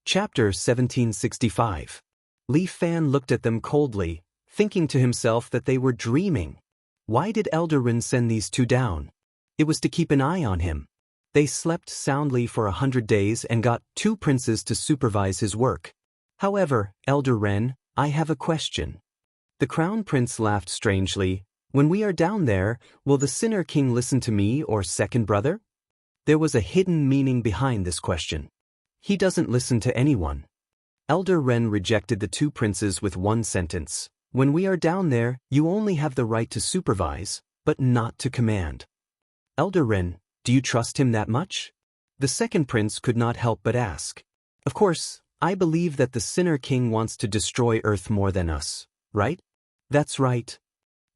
Chapter 1765. Li Fan looked at them coldly, thinking to himself that they were dreaming. Why did Elder Ren send these two down? It was to keep an eye on him. They slept soundly for 100 days and got 2 princes to supervise his work. However, Elder Ren, I have a question. The Crown Prince laughed strangely. When we are down there, will the Sinner King listen to me or second brother? There was a hidden meaning behind this question. He doesn't listen to anyone. Elder Ren rejected the 2 princes with one sentence. When we are down there, you only have the right to supervise, but not to command. Elder Ren, do you trust him that much? The second prince could not help but ask. Of course, I believe that the Sinner King wants to destroy Earth more than us, right? That's right.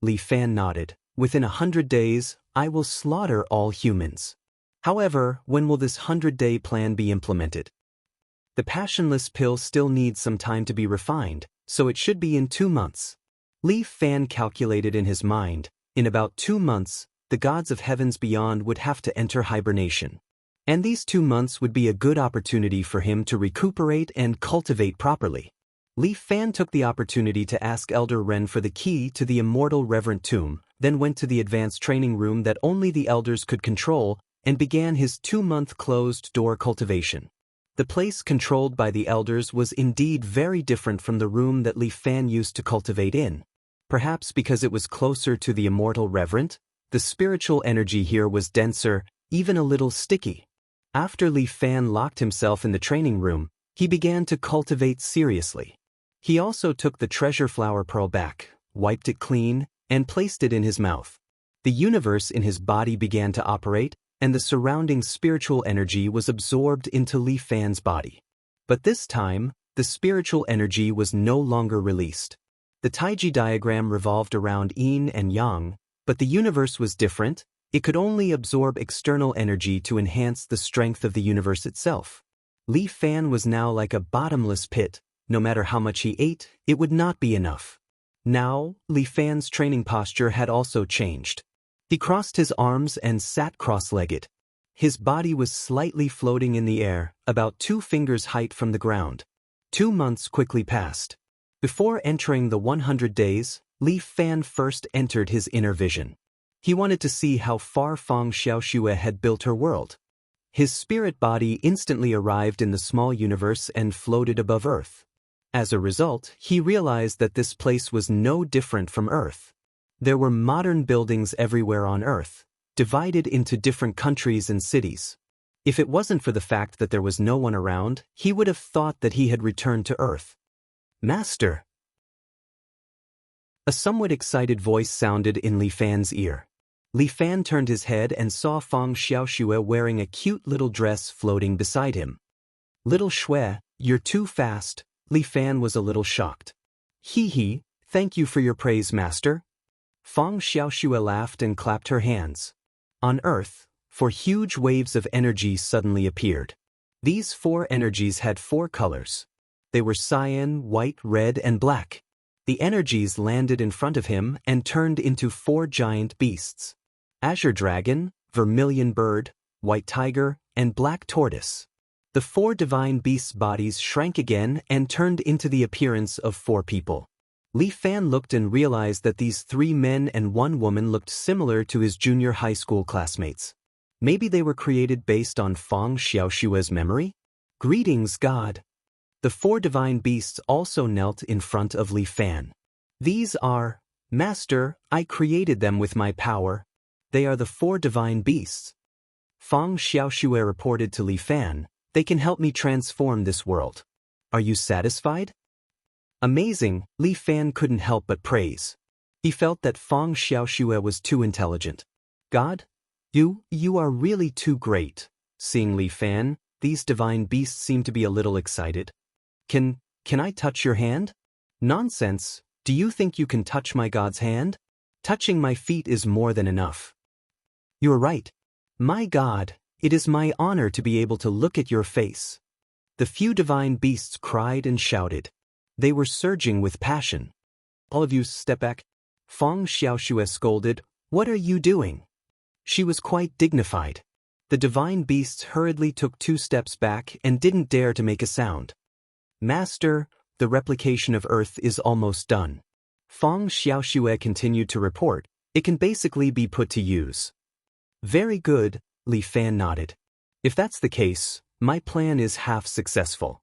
Li Fan nodded. Within 100 days, I will slaughter all humans. However, when will this 100-day plan be implemented? The passionless pill still needs some time to be refined, so it should be in 2 months. Li Fan calculated in his mind. In about 2 months, the gods of heavens beyond would have to enter hibernation. And these 2 months would be a good opportunity for him to recuperate and cultivate properly. Li Fan took the opportunity to ask Elder Ren for the key to the immortal reverent tomb, then went to the advanced training room that only the elders could control, and began his 2-month closed-door cultivation. The place controlled by the elders was indeed very different from the room that Li Fan used to cultivate in. Perhaps because it was closer to the immortal reverent, the spiritual energy here was denser, even a little sticky. After Li Fan locked himself in the training room, he began to cultivate seriously. He also took the treasure flower pearl back, wiped it clean, and placed it in his mouth. The universe in his body began to operate, and the surrounding spiritual energy was absorbed into Li Fan's body. But this time, the spiritual energy was no longer released. The Taiji diagram revolved around yin and yang, but the universe was different. It could only absorb external energy to enhance the strength of the universe itself. Li Fan was now like a bottomless pit. No matter how much he ate, it would not be enough. Now, Li Fan's training posture had also changed. He crossed his arms and sat cross-legged. His body was slightly floating in the air, about 2 fingers height from the ground. 2 months quickly passed. Before entering the 100 days, Li Fan first entered his inner vision. He wanted to see how far Feng Xiaoxue had built her world. His spirit body instantly arrived in the small universe and floated above Earth. As a result, he realized that this place was no different from Earth. There were modern buildings everywhere on Earth, divided into different countries and cities. If it wasn't for the fact that there was no one around, he would have thought that he had returned to Earth. Master! A somewhat excited voice sounded in Li Fan's ear. Li Fan turned his head and saw Feng Xiaoxue wearing a cute little dress floating beside him. Little Xue, you're too fast. Li Fan was a little shocked. Hee, thank you for your praise, Master. Feng Xiaoxue laughed and clapped her hands. On Earth, 4 huge waves of energy suddenly appeared. These 4 energies had 4 colors. They were cyan, white, red, and black. The energies landed in front of him and turned into 4 giant beasts: Azure Dragon, Vermilion Bird, White Tiger, and Black Tortoise. The 4 divine beasts' bodies shrank again and turned into the appearance of 4 people. Li Fan looked and realized that these 3 men and 1 woman looked similar to his junior high school classmates. Maybe they were created based on Feng Xiaoxue's memory? Greetings, God. The 4 divine beasts also knelt in front of Li Fan. These are, Master, I created them with my power. They are the 4 divine beasts. Feng Xiaoxue reported to Li Fan, they can help me transform this world. Are you satisfied? Amazing, Li Fan couldn't help but praise. He felt that Feng Xiaoxue was too intelligent. God? You are really too great. Seeing Li Fan, these divine beasts seemed to be a little excited. Can I touch your hand? Nonsense, do you think you can touch my God's hand? Touching my feet is more than enough. You're right. My God, it is my honor to be able to look at your face. The few divine beasts cried and shouted. They were surging with passion. All of you step back. Feng Xiaoxue scolded, what are you doing? She was quite dignified. The divine beasts hurriedly took 2 steps back and didn't dare to make a sound. Master, the replication of Earth is almost done. Feng Xiaoxue continued to report, it can basically be put to use. Very good, Li Fan nodded. If that's the case, my plan is half successful.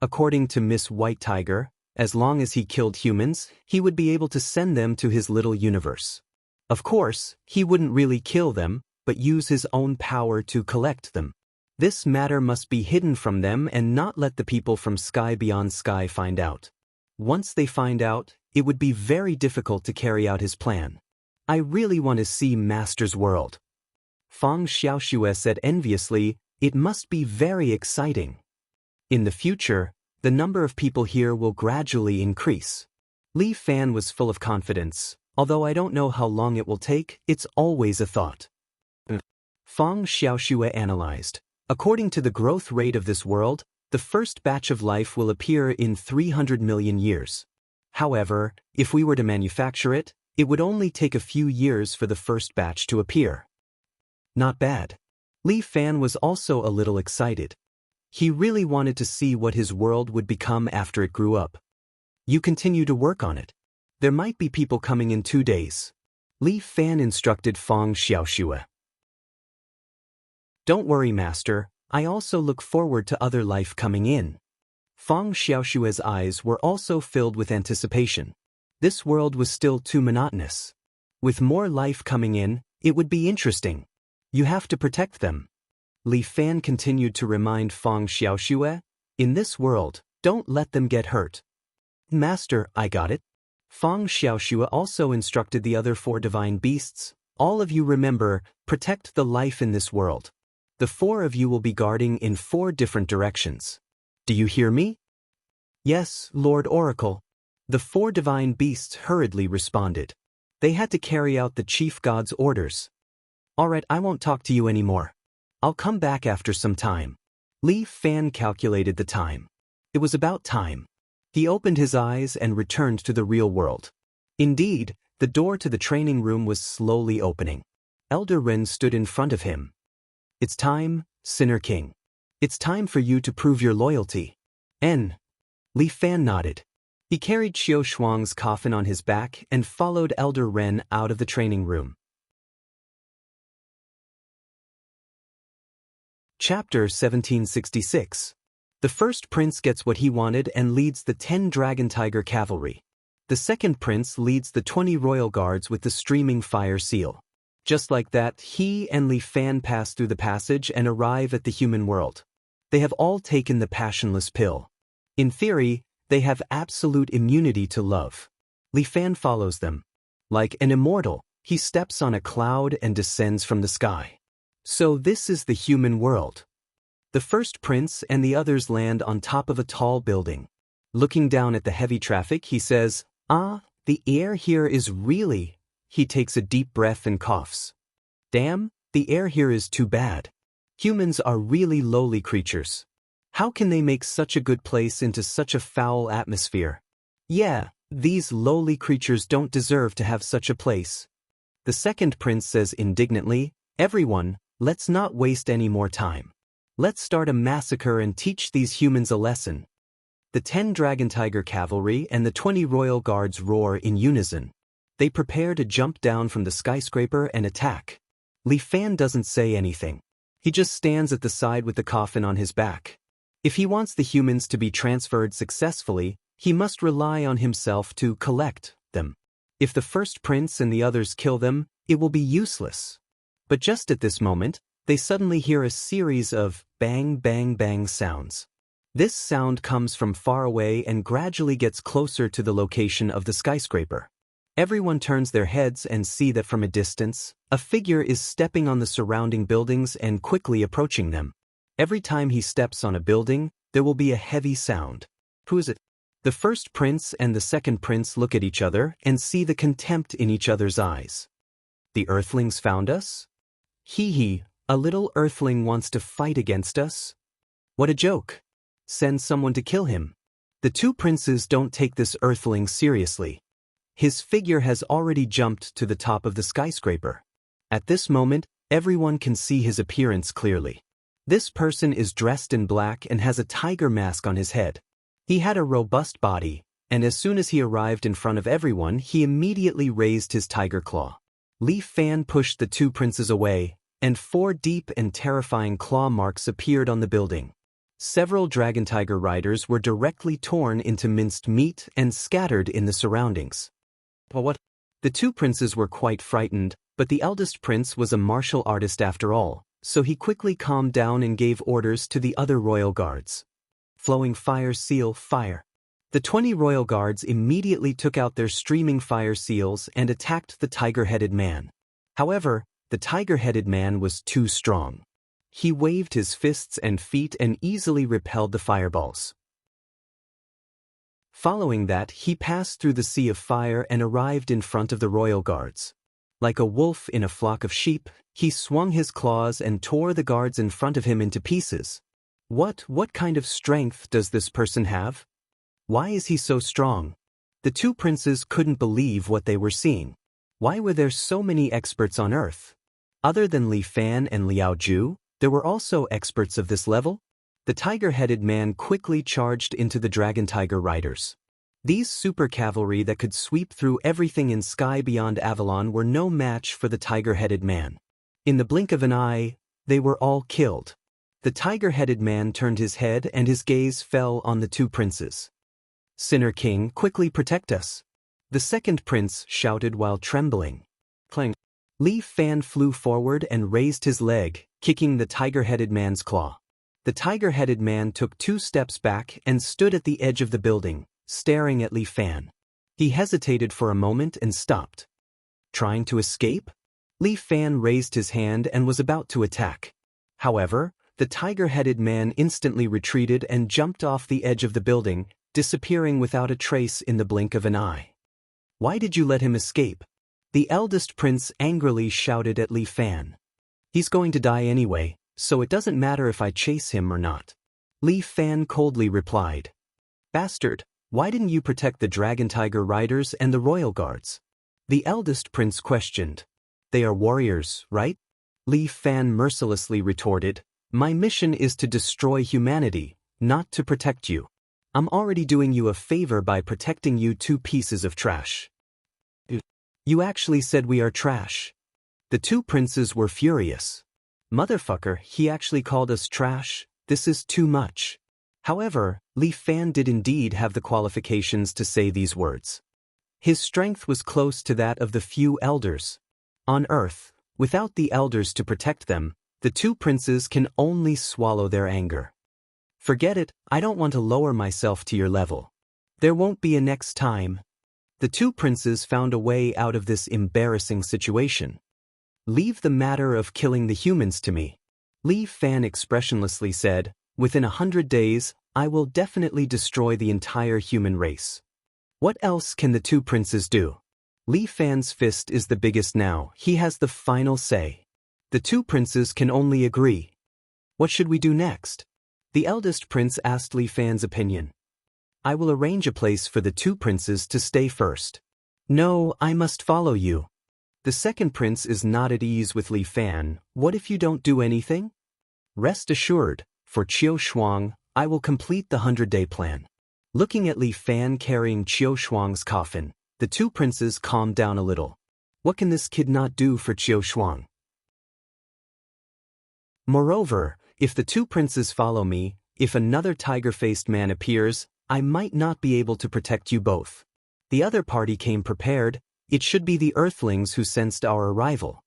According to Miss White Tiger, as long as he killed humans, he would be able to send them to his little universe. Of course, he wouldn't really kill them, but use his own power to collect them. This matter must be hidden from them and not let the people from Sky Beyond Sky find out. Once they find out, it would be very difficult to carry out his plan. I really want to see Master's world. Feng Xiaoxue said enviously, it must be very exciting. In the future, the number of people here will gradually increase. Li Fan was full of confidence. Although I don't know how long it will take, it's always a thought. Feng Xiaoxue analyzed. According to the growth rate of this world, the first batch of life will appear in 300 million years. However, if we were to manufacture it, it would only take a few years for the first batch to appear. Not bad. Li Fan was also a little excited. He really wanted to see what his world would become after it grew up. You continue to work on it. There might be people coming in 2 days. Li Fan instructed Feng Xiaoxue. Don't worry, Master, I also look forward to other life coming in. Feng Xiaoxue's eyes were also filled with anticipation. This world was still too monotonous. With more life coming in, it would be interesting. You have to protect them. Li Fan continued to remind Feng Xiaoxue, in this world, don't let them get hurt. Master, I got it. Feng Xiaoxue also instructed the other 4 divine beasts, all of you remember, protect the life in this world. The 4 of you will be guarding in 4 different directions. Do you hear me? Yes, Lord Oracle. The 4 divine beasts hurriedly responded. They had to carry out the chief god's orders. Alright, I won't talk to you anymore. I'll come back after some time. Li Fan calculated the time. It was about time. He opened his eyes and returned to the real world. Indeed, the door to the training room was slowly opening. Elder Ren stood in front of him. It's time, Sinner King. It's time for you to prove your loyalty. Li Fan nodded. He carried Xiao Shuang's coffin on his back and followed Elder Ren out of the training room. Chapter 1766. The first prince gets what he wanted and leads the 10 Dragon Tiger Cavalry. The second prince leads the 20 Royal Guards with the streaming fire seal. Just like that, he and Li Fan pass through the passage and arrive at the human world. They have all taken the passionless pill. In theory, they have absolute immunity to love. Li Fan follows them. Like an immortal, he steps on a cloud and descends from the sky. So this is the human world. The first prince and the others land on top of a tall building. Looking down at the heavy traffic, he says, the air here is really... He takes a deep breath and coughs. Damn, the air here is too bad. Humans are really lowly creatures. How can they make such a good place into such a foul atmosphere? Yeah, these lowly creatures don't deserve to have such a place. The second prince says indignantly, everyone, let's not waste any more time. Let's start a massacre and teach these humans a lesson. The 10 Dragon Tiger Cavalry and the 20 Royal Guards roar in unison. They prepare to jump down from the skyscraper and attack. Li Fan doesn't say anything. He just stands at the side with the coffin on his back. If he wants the humans to be transferred successfully, he must rely on himself to collect them. If the first prince and the others kill them, it will be useless. But just at this moment, they suddenly hear a series of bang bang bang sounds. This sound comes from far away and gradually gets closer to the location of the skyscraper. Everyone turns their heads and see that from a distance, a figure is stepping on the surrounding buildings and quickly approaching them. Every time he steps on a building, there will be a heavy sound. Who is it? The first prince and the second prince look at each other and see the contempt in each other's eyes. The earthlings found us? Hee, a little earthling wants to fight against us? What a joke. Send someone to kill him. The 2 princes don't take this earthling seriously. His figure has already jumped to the top of the skyscraper. At this moment, everyone can see his appearance clearly. This person is dressed in black and has a tiger mask on his head. He had a robust body, and as soon as he arrived in front of everyone, he immediately raised his tiger claw. Li Fan pushed the two princes away, and 4 deep and terrifying claw marks appeared on the building. Several dragon tiger riders were directly torn into minced meat and scattered in the surroundings. What? The two princes were quite frightened, but the eldest prince was a martial artist after all, so he quickly calmed down and gave orders to the other royal guards. Flowing fire seal fire. The 20 royal guards immediately took out their streaming fire seals and attacked the tiger-headed man. However, the tiger-headed man was too strong. He waved his fists and feet and easily repelled the fireballs. Following that, he passed through the sea of fire and arrived in front of the royal guards. Like a wolf in a flock of sheep, he swung his claws and tore the guards in front of him into pieces. What kind of strength does this person have? Why is he so strong? The two princes couldn't believe what they were seeing. Why were there so many experts on Earth? Other than Li Fan and Liao Ju, there were also experts of this level? The tiger-headed man quickly charged into the dragon tiger riders. These super cavalry that could sweep through everything in sky beyond Avalon were no match for the tiger-headed man. In the blink of an eye, they were all killed. The tiger-headed man turned his head and his gaze fell on the two princes. Sinner King, quickly protect us. The second prince shouted while trembling. Clang. Li Fan flew forward and raised his leg, kicking the tiger-headed man's claw. The tiger-headed man took 2 steps back and stood at the edge of the building, staring at Li Fan. He hesitated for a moment and stopped. Trying to escape? Li Fan raised his hand and was about to attack. However, the tiger-headed man instantly retreated and jumped off the edge of the building, disappearing without a trace in the blink of an eye. Why did you let him escape? The eldest prince angrily shouted at Li Fan. He's going to die anyway, so it doesn't matter if I chase him or not. Li Fan coldly replied. Bastard, why didn't you protect the dragon tiger riders and the royal guards? The eldest prince questioned. They are warriors, right? Li Fan mercilessly retorted. My mission is to destroy humanity, not to protect you. I'm already doing you a favor by protecting you two pieces of trash. You actually said we are trash. The two princes were furious. Motherfucker, he actually called us trash? This is too much. However, Li Fan did indeed have the qualifications to say these words. His strength was close to that of the few elders. On Earth, without the elders to protect them, the two princes can only swallow their anger. Forget it, I don't want to lower myself to your level. There won't be a next time. The two princes found a way out of this embarrassing situation. Leave the matter of killing the humans to me. Li Fan expressionlessly said, within 100 days, I will definitely destroy the entire human race. What else can the two princes do? Li Fan's fist is the biggest now, he has the final say. The two princes can only agree. What should we do next? The eldest prince asked Li Fan's opinion. I will arrange a place for the two princes to stay first. No, I must follow you. The second prince is not at ease with Li Fan. What if you don't do anything? Rest assured, for Qiu Shuang, I will complete the 100-day plan. Looking at Li Fan carrying Qiu Shuang's coffin, the two princes calmed down a little. What can this kid not do for Qiu Shuang? Moreover, if the two princes follow me, if another tiger-faced man appears, I might not be able to protect you both. The other party came prepared, it should be the earthlings who sensed our arrival.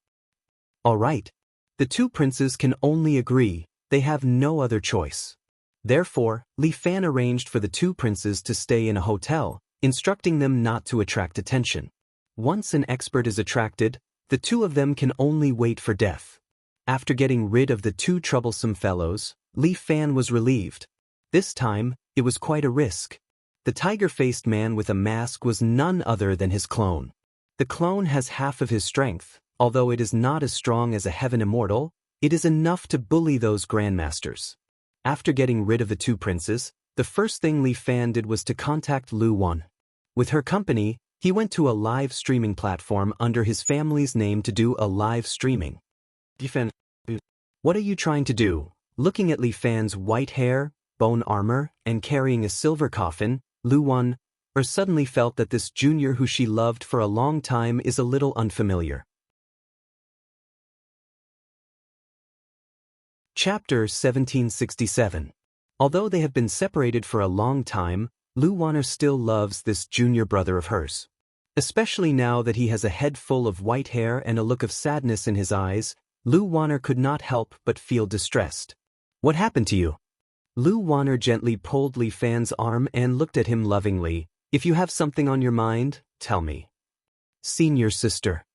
All right. The two princes can only agree, they have no other choice. Therefore, Li Fan arranged for the two princes to stay in a hotel, instructing them not to attract attention. Once an expert is attracted, the two of them can only wait for death. After getting rid of the two troublesome fellows, Li Fan was relieved. This time, it was quite a risk. The tiger-faced man with a mask was none other than his clone. The clone has half of his strength, although it is not as strong as a heaven immortal, it is enough to bully those grandmasters. After getting rid of the two princes, the first thing Li Fan did was to contact Lu Wan. With her company, he went to a live streaming platform under his family's name to do a live streaming. What are you trying to do? Looking at Li Fan's white hair, bone armor, and carrying a silver coffin, Lu Wan suddenly felt that this junior who she loved for a long time is a little unfamiliar. Chapter 1767. Although they have been separated for a long time, Lu Wan still loves this junior brother of hers. Especially now that he has a head full of white hair and a look of sadness in his eyes, Lu Wan could not help but feel distressed. What happened to you? Lu Wan gently pulled Li Fan's arm and looked at him lovingly. If you have something on your mind, tell me. Senior sister.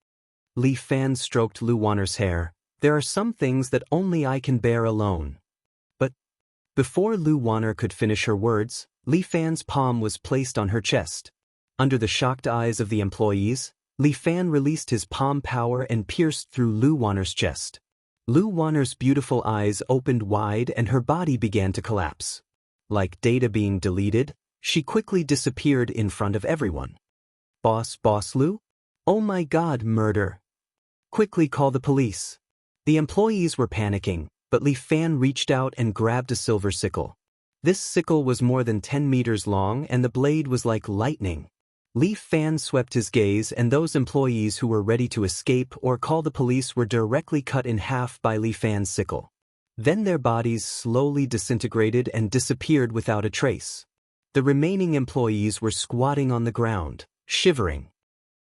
Li Fan stroked Lu Wan's hair. There are some things that only I can bear alone. But before Lu Wan could finish her words, Li Fan's palm was placed on her chest. Under the shocked eyes of the employees, Li Fan released his palm power and pierced through Lu Wan's chest. Lu Wan's beautiful eyes opened wide and her body began to collapse. Like data being deleted, she quickly disappeared in front of everyone. Boss Lu? Oh my God, murder! Quickly call the police. The employees were panicking, but Li Fan reached out and grabbed a silver sickle. This sickle was more than 10 meters long and the blade was like lightning. Li Fan swept his gaze and those employees who were ready to escape or call the police were directly cut in half by Li Fan's sickle. Then their bodies slowly disintegrated and disappeared without a trace. The remaining employees were squatting on the ground, shivering.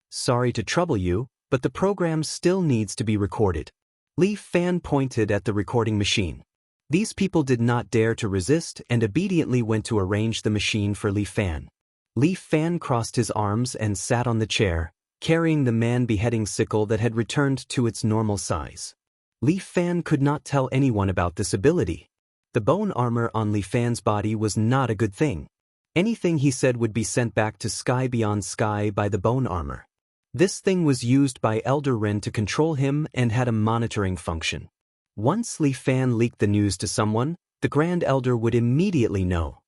Sorry to trouble you, but the program still needs to be recorded. Li Fan pointed at the recording machine. These people did not dare to resist and obediently went to arrange the machine for Li Fan. Li Fan crossed his arms and sat on the chair, carrying the man-beheading sickle that had returned to its normal size. Li Fan could not tell anyone about this ability. The bone armor on Li Fan's body was not a good thing. Anything he said would be sent back to sky beyond sky by the bone armor. This thing was used by Elder Ren to control him and had a monitoring function. Once Li Fan leaked the news to someone, the Grand Elder would immediately know.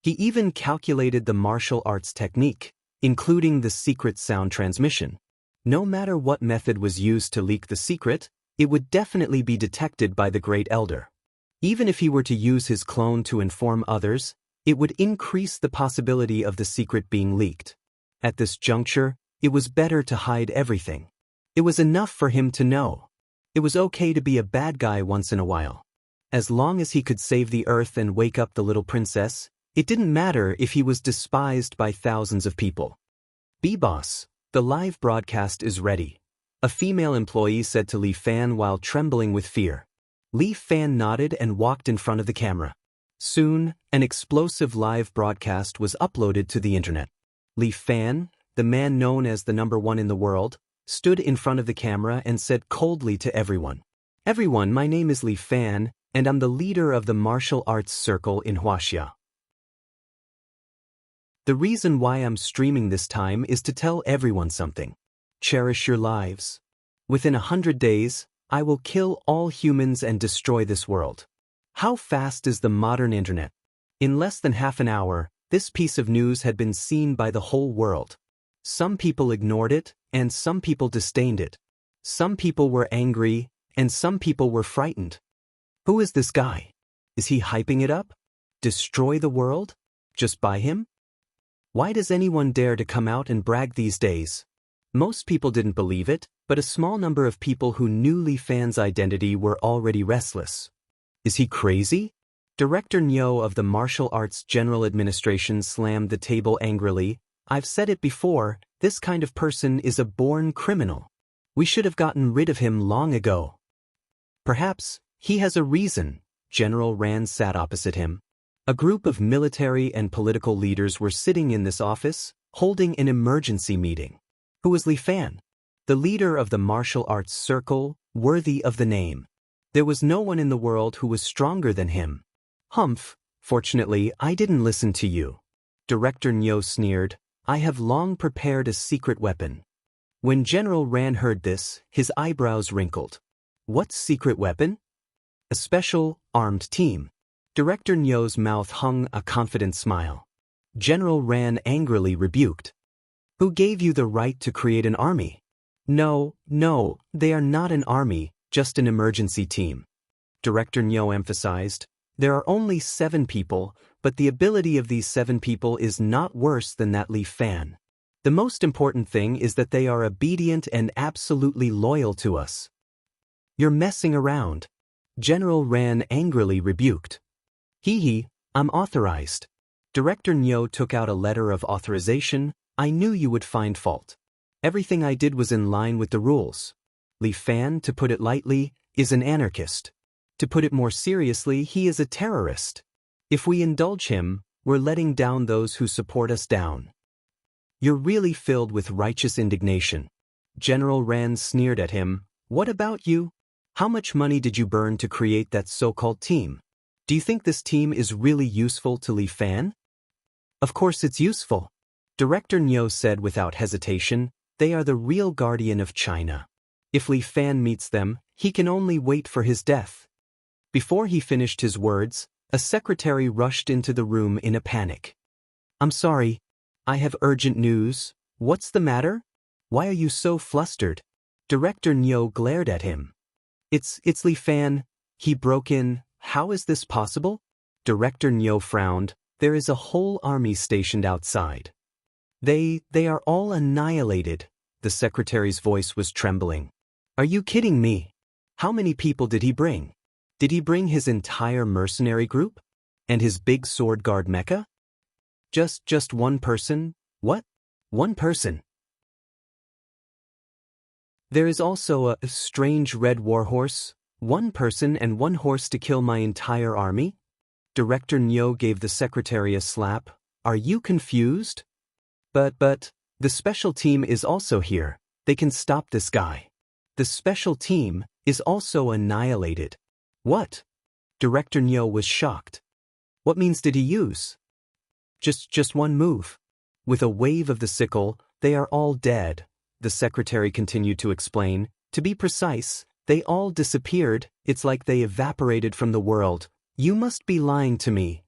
He even calculated the martial arts technique, including the secret sound transmission. No matter what method was used to leak the secret, it would definitely be detected by the Great Elder. Even if he were to use his clone to inform others, it would increase the possibility of the secret being leaked. At this juncture, it was better to hide everything. It was enough for him to know. It was okay to be a bad guy once in a while. As long as he could save the Earth and wake up the little princess, it didn't matter if he was despised by thousands of people. B-Boss, the live broadcast is ready, a female employee said to Li Fan while trembling with fear. Li Fan nodded and walked in front of the camera. Soon, an explosive live broadcast was uploaded to the internet. Li Fan, the man known as the #1 in the world, stood in front of the camera and said coldly to everyone, "Everyone, my name is Li Fan, and I'm the leader of the martial arts circle in Huaxia. The reason why I'm streaming this time is to tell everyone something. Cherish your lives. Within 100 days, I will kill all humans and destroy this world." How fast is the modern internet? In less than half an hour, this piece of news had been seen by the whole world. Some people ignored it, and some people disdained it. Some people were angry, and some people were frightened. Who is this guy? Is he hyping it up? Destroy the world? Just by him? Why does anyone dare to come out and brag these days? Most people didn't believe it, but a small number of people who knew Li Fan's identity were already restless. Is he crazy? Director Nyo of the Martial Arts General Administration slammed the table angrily. I've said it before, this kind of person is a born criminal. We should have gotten rid of him long ago. Perhaps he has a reason. General Ran sat opposite him. A group of military and political leaders were sitting in this office, holding an emergency meeting. Who was Li Fan? The leader of the martial arts circle, worthy of the name. There was no one in the world who was stronger than him. Humph, fortunately, I didn't listen to you. Director Nyo sneered, I have long prepared a secret weapon. When General Ran heard this, his eyebrows wrinkled. What secret weapon? A special, armed team. Director Nyo's mouth hung a confident smile. General Ran angrily rebuked. Who gave you the right to create an army? No, they are not an army, just an emergency team. Director Nyo emphasized. There are only 7 people, but the ability of these 7 people is not worse than that Li Fan. The most important thing is that they are obedient and absolutely loyal to us. You're messing around. General Ran angrily rebuked. Hee, I'm authorized. Director Nyo took out a letter of authorization. I knew you would find fault. Everything I did was in line with the rules. Li Fan, to put it lightly, is an anarchist. To put it more seriously, he is a terrorist. If we indulge him, we're letting down those who support us down. You're really filled with righteous indignation. General Ran sneered at him. What about you? How much money did you burn to create that so-called team? Do you think this team is really useful to Li Fan? Of course it's useful. Director Nyo said without hesitation. They are the real guardian of China. If Li Fan meets them, he can only wait for his death. Before he finished his words, a secretary rushed into the room in a panic. I'm sorry. I have urgent news. What's the matter? Why are you so flustered? Director Nyo glared at him. It's Li Fan. He broke in. How is this possible? Director Nyo frowned. There is a whole army stationed outside. They are all annihilated. The secretary's voice was trembling. Are you kidding me? How many people did he bring? Did he bring his entire mercenary group? And his big sword guard mecha? Just one person? What? One person. There is also a strange red warhorse, 1 person and 1 horse to kill my entire army? Director Nyo gave the secretary a slap. Are you confused? But, the special team is also here. They can stop this guy. The special team is also annihilated. What? Director Nyo was shocked. What means did he use? Just one move. With a wave of the sickle, they are all dead. The secretary continued to explain. To be precise, they all disappeared. It's like they evaporated from the world. You must be lying to me.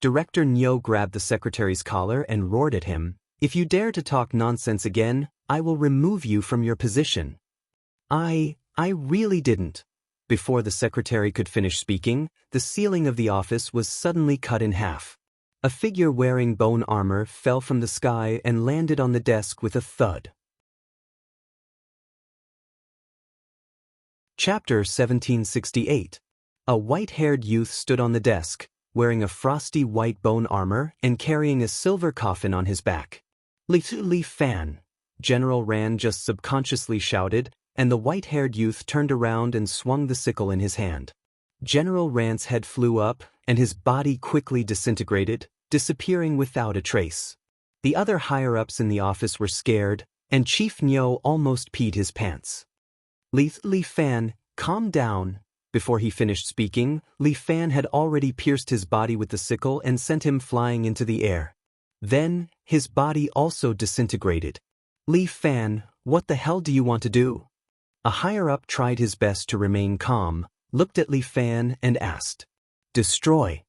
Director Nyo grabbed the secretary's collar and roared at him. If you dare to talk nonsense again, I will remove you from your position. I really didn't. Before the secretary could finish speaking, the ceiling of the office was suddenly cut in half. A figure wearing bone armor fell from the sky and landed on the desk with a thud. Chapter 1768. A white-haired youth stood on the desk, wearing a frosty white bone armor and carrying a silver coffin on his back. Li Fan. General Ran just subconsciously shouted, and the white-haired youth turned around and swung the sickle in his hand. General Ran's head flew up, and his body quickly disintegrated, disappearing without a trace. The other higher-ups in the office were scared, and Chief Nyo almost peed his pants. Li Fan, calm down. Before he finished speaking, Li Fan had already pierced his body with the sickle and sent him flying into the air. Then, his body also disintegrated. Li Fan, what the hell do you want to do? A higher-up tried his best to remain calm, looked at Li Fan and asked. Destroy.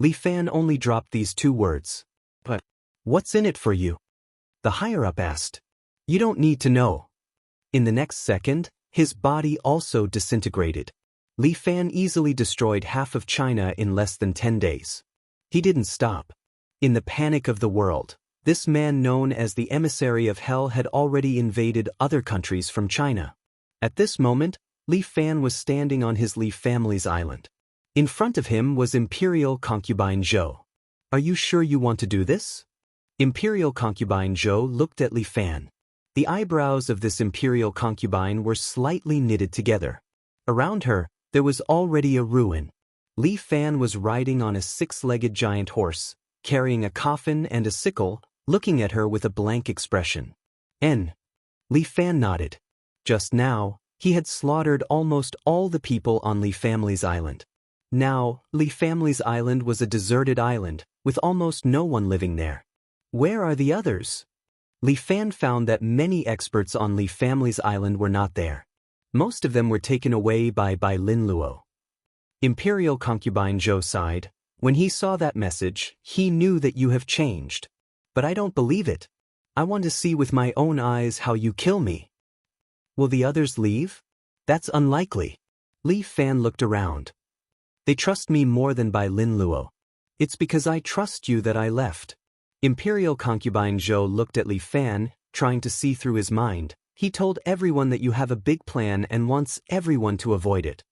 Li Fan only dropped these 2 words. But, what's in it for you? The higher-up asked. You don't need to know. In the next second, his body also disintegrated. Li Fan easily destroyed half of China in less than 10 days. He didn't stop. In the panic of the world, this man known as the emissary of hell had already invaded other countries from China. At this moment, Li Fan was standing on his Li family's island. In front of him was Imperial Concubine Zhou. Are you sure you want to do this? Imperial Concubine Zhou looked at Li Fan. The eyebrows of this Imperial Concubine were slightly knitted together. Around her, there was already a ruin. Li Fan was riding on a 6-legged giant horse, carrying a coffin and a sickle, looking at her with a blank expression. Li Fan nodded. Just now, he had slaughtered almost all the people on Li family's island. Now, Li family's island was a deserted island, with almost no one living there. Where are the others? Li Fan found that many experts on Li family's island were not there. Most of them were taken away by Lin Luo. Imperial Concubine Zhou sighed. When he saw that message, he knew that you have changed. But I don't believe it. I want to see with my own eyes how you kill me. Will the others leave? That's unlikely. Li Fan looked around. They trust me more than Bai Lin Luo. It's because I trust you that I left. Imperial concubine Zhou looked at Li Fan, trying to see through his mind. He told everyone that you have a big plan and wants everyone to avoid it.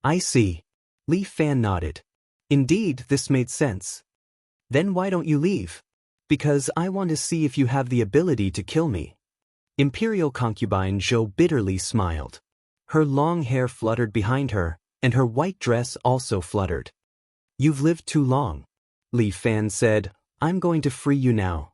I see. Li Fan nodded. Indeed, this made sense. Then why don't you leave? Because I want to see if you have the ability to kill me. Imperial concubine Zhou bitterly smiled. Her long hair fluttered behind her, and her white dress also fluttered. You've lived too long. Li Fan said, I'm going to free you now.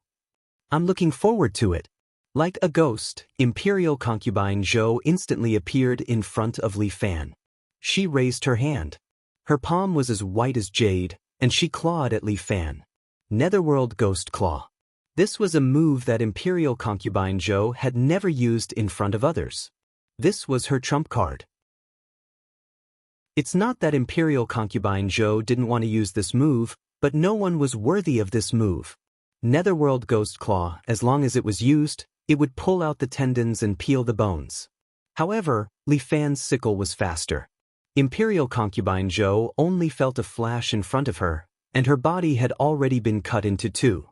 I'm looking forward to it. Like a ghost, Imperial concubine Zhou instantly appeared in front of Li Fan. She raised her hand. Her palm was as white as jade, and she clawed at Li Fan. Netherworld Ghost Claw. This was a move that Imperial concubine Zhou had never used in front of others. This was her trump card. It's not that Imperial concubine Zhou didn't want to use this move, but no one was worthy of this move. Netherworld Ghost Claw, as long as it was used, it would pull out the tendons and peel the bones. However, Li Fan's sickle was faster. Imperial concubine Zhou only felt a flash in front of her, and her body had already been cut into two.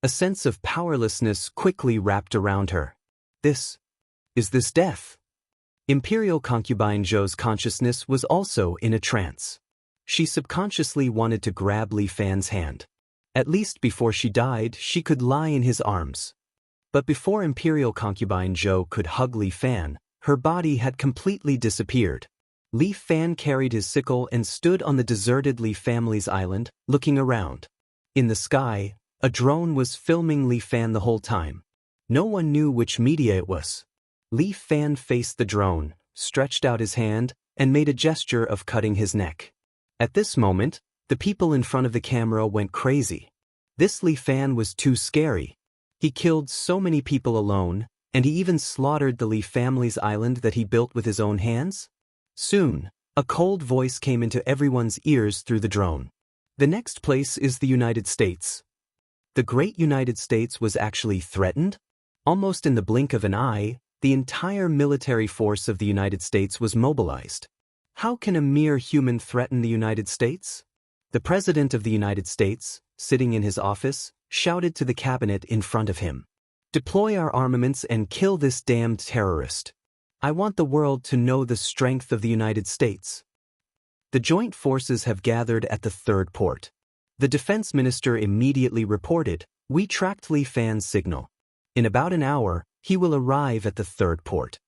A sense of powerlessness quickly wrapped around her. Is this death? Imperial concubine Zhou's consciousness was also in a trance. She subconsciously wanted to grab Li Fan's hand. At least before she died, she could lie in his arms. But before Imperial concubine Zhou could hug Li Fan, her body had completely disappeared. Li Fan carried his sickle and stood on the deserted Li family's island, looking around. In the sky, a drone was filming Li Fan the whole time. No one knew which media it was. Li Fan faced the drone, stretched out his hand, and made a gesture of cutting his neck. At this moment, the people in front of the camera went crazy. This Li Fan was too scary. He killed so many people alone, and he even slaughtered the Li family's island that he built with his own hands. Soon, a cold voice came into everyone's ears through the drone. The next place is the United States. The great United States was actually threatened? Almost in the blink of an eye, the entire military force of the United States was mobilized. How can a mere human threaten the United States? The President of the United States, sitting in his office, shouted to the cabinet in front of him. Deploy our armaments and kill this damned terrorist. I want the world to know the strength of the United States. The joint forces have gathered at the third port. The defense minister immediately reported, we tracked Li Fan's signal. In about an hour, he will arrive at the third port.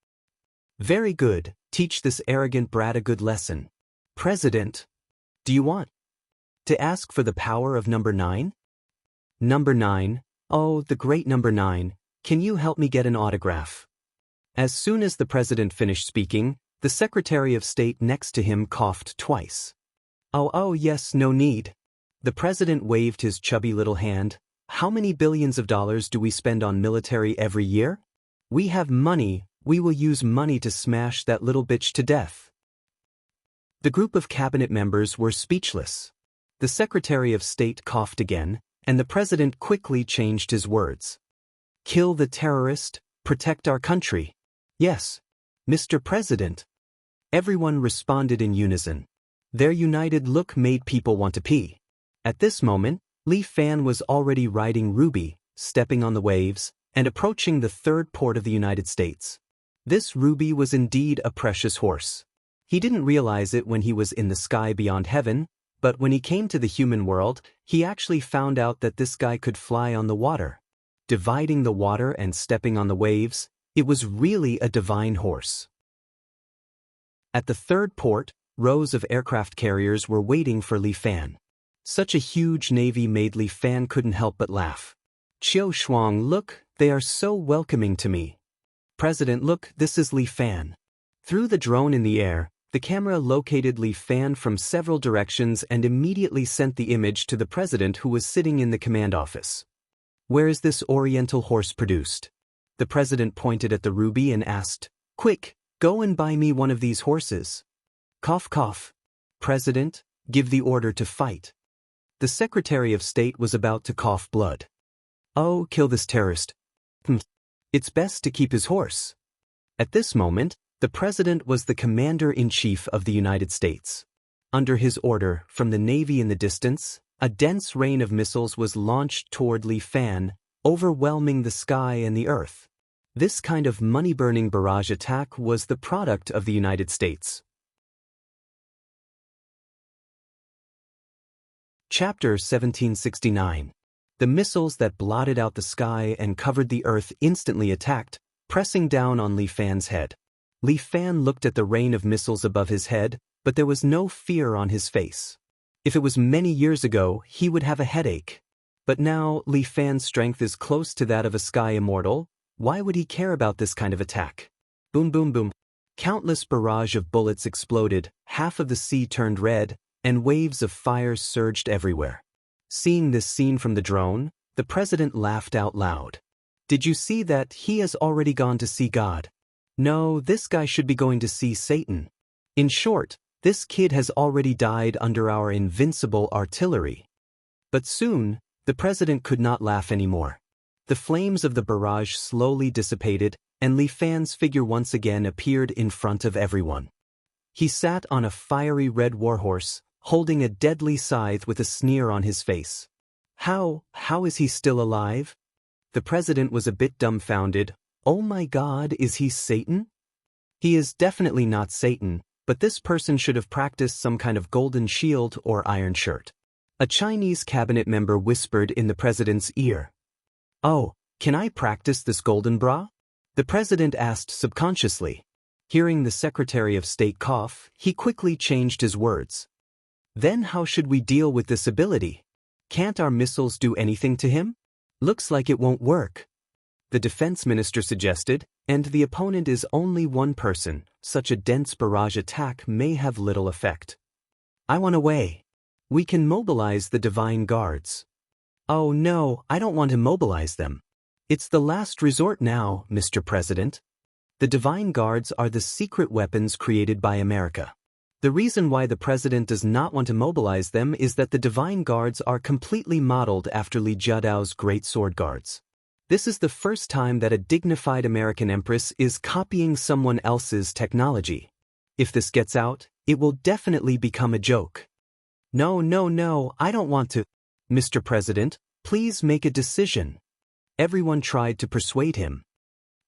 Very good, teach this arrogant brat a good lesson. President, do you want to ask for the power of number 9? Number 9, oh, the great number 9, can you help me get an autograph? As soon as the president finished speaking, the Secretary of State next to him coughed twice. Oh yes, no need. The president waved his chubby little hand. How many billions of dollars do we spend on military every year? We have money, we will use money to smash that little bitch to death. The group of cabinet members were speechless. The Secretary of State coughed again, and the president quickly changed his words. Kill the terrorist, protect our country. Yes, Mr. President. Everyone responded in unison. Their united look made people want to pee. At this moment, Li Fan was already riding Ruby, stepping on the waves, and approaching the third port of the United States. This Ruby was indeed a precious horse. He didn't realize it when he was in the sky beyond heaven, but when he came to the human world, he actually found out that this guy could fly on the water. Dividing the water and stepping on the waves, it was really a divine horse. At the third port, rows of aircraft carriers were waiting for Li Fan. Such a huge navy made Li Fan couldn't help but laugh. Qiu Shuang, look, they are so welcoming to me. President, look, this is Li Fan. Through the drone in the air, the camera located Li Fan from several directions and immediately sent the image to the president who was sitting in the command office. Where is this oriental horse produced? The president pointed at the ruby and asked, quick, go and buy me one of these horses. Cough cough. President, give the order to fight. The Secretary of State was about to cough blood. Oh, kill this terrorist. It's best to keep his horse. At this moment, the president was the commander-in-chief of the United States. Under his order, from the Navy in the distance, a dense rain of missiles was launched toward Li Fan, overwhelming the sky and the earth. This kind of money-burning barrage attack was the product of the United States. Chapter 1769. The missiles that blotted out the sky and covered the earth instantly attacked, pressing down on Li Fan's head. Li Fan looked at the rain of missiles above his head, but there was no fear on his face. If it was many years ago, he would have a headache. But now, Li Fan's strength is close to that of a sky immortal. Why would he care about this kind of attack? Boom, boom, boom. Countless barrage of bullets exploded, half of the sea turned red, and waves of fire surged everywhere. Seeing this scene from the drone, the president laughed out loud. Did you see that? He has already gone to see God. No, this guy should be going to see Satan. In short, this kid has already died under our invincible artillery. But soon, the president could not laugh anymore. The flames of the barrage slowly dissipated, and Li Fan's figure once again appeared in front of everyone. He sat on a fiery red warhorse, holding a deadly scythe with a sneer on his face. How is he still alive? The president was a bit dumbfounded. Oh my God, is he Satan? He is definitely not Satan, but this person should have practiced some kind of golden shield or iron shirt. A Chinese cabinet member whispered in the president's ear. Oh, can I practice this golden bra? The president asked subconsciously. Hearing the Secretary of State cough, he quickly changed his words. Then how should we deal with this ability? Can't our missiles do anything to him? Looks like it won't work. The defense minister suggested, and the opponent is only one person. Such a dense barrage attack may have little effect. I want a way. We can mobilize the divine guards. Oh no, I don't want to mobilize them. It's the last resort now, Mr. President. The divine guards are the secret weapons created by America. The reason why the president does not want to mobilize them is that the divine guards are completely modeled after Li Jiadao's great sword guards. This is the first time that a dignified American empress is copying someone else's technology. If this gets out, it will definitely become a joke. No, I don't want to. Mr. President, please make a decision. Everyone tried to persuade him.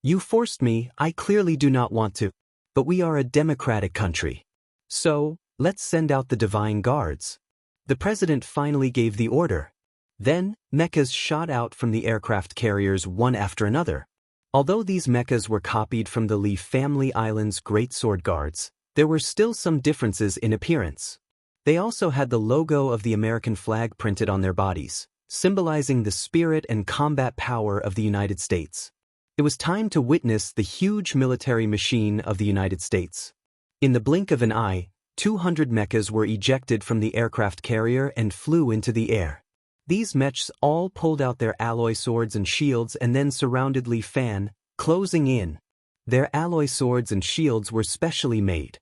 You forced me, I clearly do not want to. But we are a democratic country. So, let's send out the divine guards. The president finally gave the order. Then, mechas shot out from the aircraft carriers one after another. Although these mechas were copied from the Li family island's great sword guards, there were still some differences in appearance. They also had the logo of the American flag printed on their bodies, symbolizing the spirit and combat power of the United States. It was time to witness the huge military machine of the United States. In the blink of an eye, 200 mechas were ejected from the aircraft carrier and flew into the air. These mechs all pulled out their alloy swords and shields and then surrounded Li Fan, closing in. Their alloy swords and shields were specially made.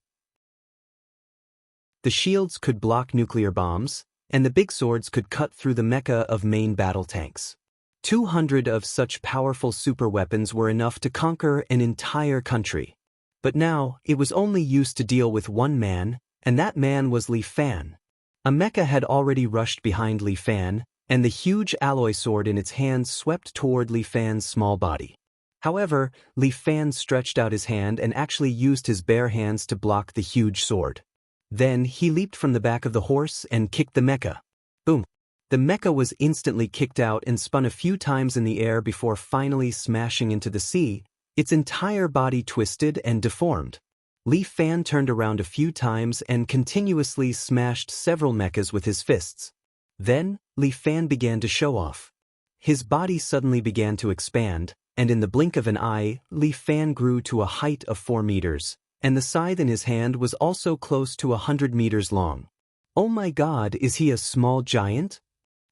The shields could block nuclear bombs, and the big swords could cut through the mecha of main battle tanks. 200 of such powerful superweapons were enough to conquer an entire country. But now, it was only used to deal with one man, and that man was Li Fan. A mecha had already rushed behind Li Fan, and the huge alloy sword in its hands swept toward Li Fan's small body. However, Li Fan stretched out his hand and actually used his bare hands to block the huge sword. Then he leaped from the back of the horse and kicked the mecha. Boom! The mecha was instantly kicked out and spun a few times in the air before finally smashing into the sea. Its entire body twisted and deformed. Li Fan turned around a few times and continuously smashed several mechas with his fists. Then, Li Fan began to show off. His body suddenly began to expand, and in the blink of an eye, Li Fan grew to a height of 4 meters, and the scythe in his hand was also close to 100 meters long. Oh my God, is he a small giant?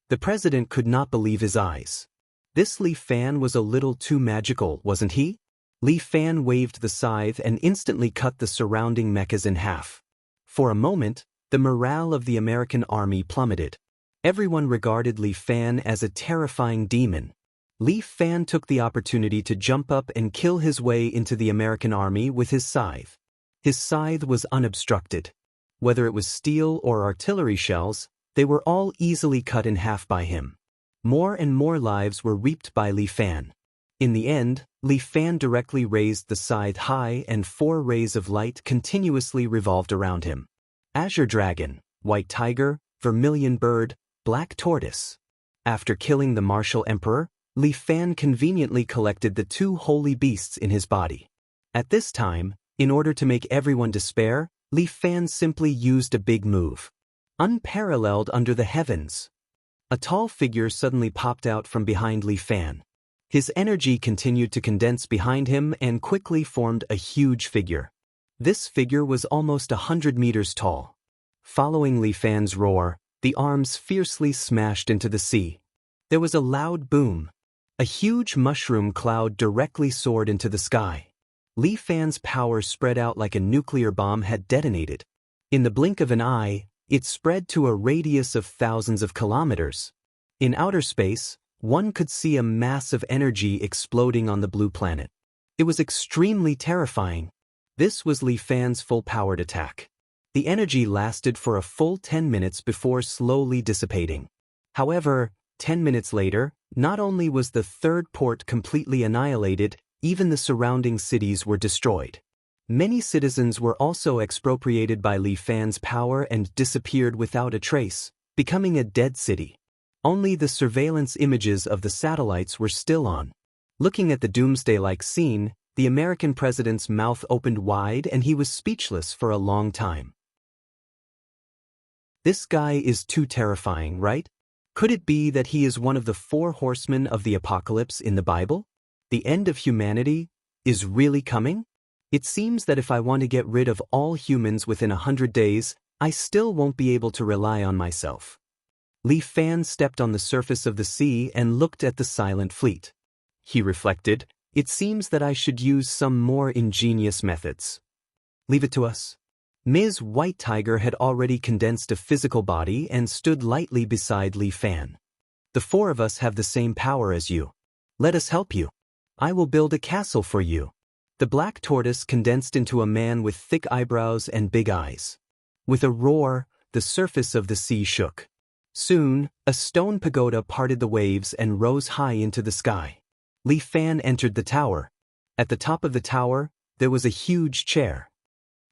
The president could not believe his eyes. This Li Fan was a little too magical, wasn't he? Li Fan waved the scythe and instantly cut the surrounding mechas in half. For a moment, the morale of the American army plummeted. Everyone regarded Li Fan as a terrifying demon. Li Fan took the opportunity to jump up and kill his way into the American army with his scythe. His scythe was unobstructed. Whether it was steel or artillery shells, they were all easily cut in half by him. More and more lives were reaped by Li Fan. In the end, Li Fan directly raised the scythe high and 4 rays of light continuously revolved around him. Azure Dragon, White Tiger, Vermilion Bird, Black Tortoise. After killing the martial emperor, Li Fan conveniently collected the 2 holy beasts in his body. At this time, in order to make everyone despair, Li Fan simply used a big move. Unparalleled under the heavens. A tall figure suddenly popped out from behind Li Fan. His energy continued to condense behind him and quickly formed a huge figure. This figure was almost 100 meters tall. Following Li Fan's roar, the arms fiercely smashed into the sea. There was a loud boom. A huge mushroom cloud directly soared into the sky. Li Fan's power spread out like a nuclear bomb had detonated. In the blink of an eye, it spread to a radius of thousands of kilometers. In outer space, one could see a mass of energy exploding on the blue planet. It was extremely terrifying. This was Li Fan's full-powered attack. The energy lasted for a full 10 minutes before slowly dissipating. However, 10 minutes later, not only was the third port completely annihilated, even the surrounding cities were destroyed. Many citizens were also expropriated by Li Fan's power and disappeared without a trace, becoming a dead city. Only the surveillance images of the satellites were still on. Looking at the doomsday-like scene, the American president's mouth opened wide and he was speechless for a long time. This guy is too terrifying, right? Could it be that he is one of the 4 horsemen of the apocalypse in the Bible? The end of humanity is really coming? It seems that if I want to get rid of all humans within 100 days, I still won't be able to rely on myself. Li Fan stepped on the surface of the sea and looked at the silent fleet. He reflected, it seems that I should use some more ingenious methods. Leave it to us. Ms. White Tiger had already condensed a physical body and stood lightly beside Li Fan. The 4 of us have the same power as you. Let us help you. I will build a castle for you. The Black Tortoise condensed into a man with thick eyebrows and big eyes. With a roar, the surface of the sea shook. Soon, a stone pagoda parted the waves and rose high into the sky. Li Fan entered the tower. At the top of the tower, there was a huge chair.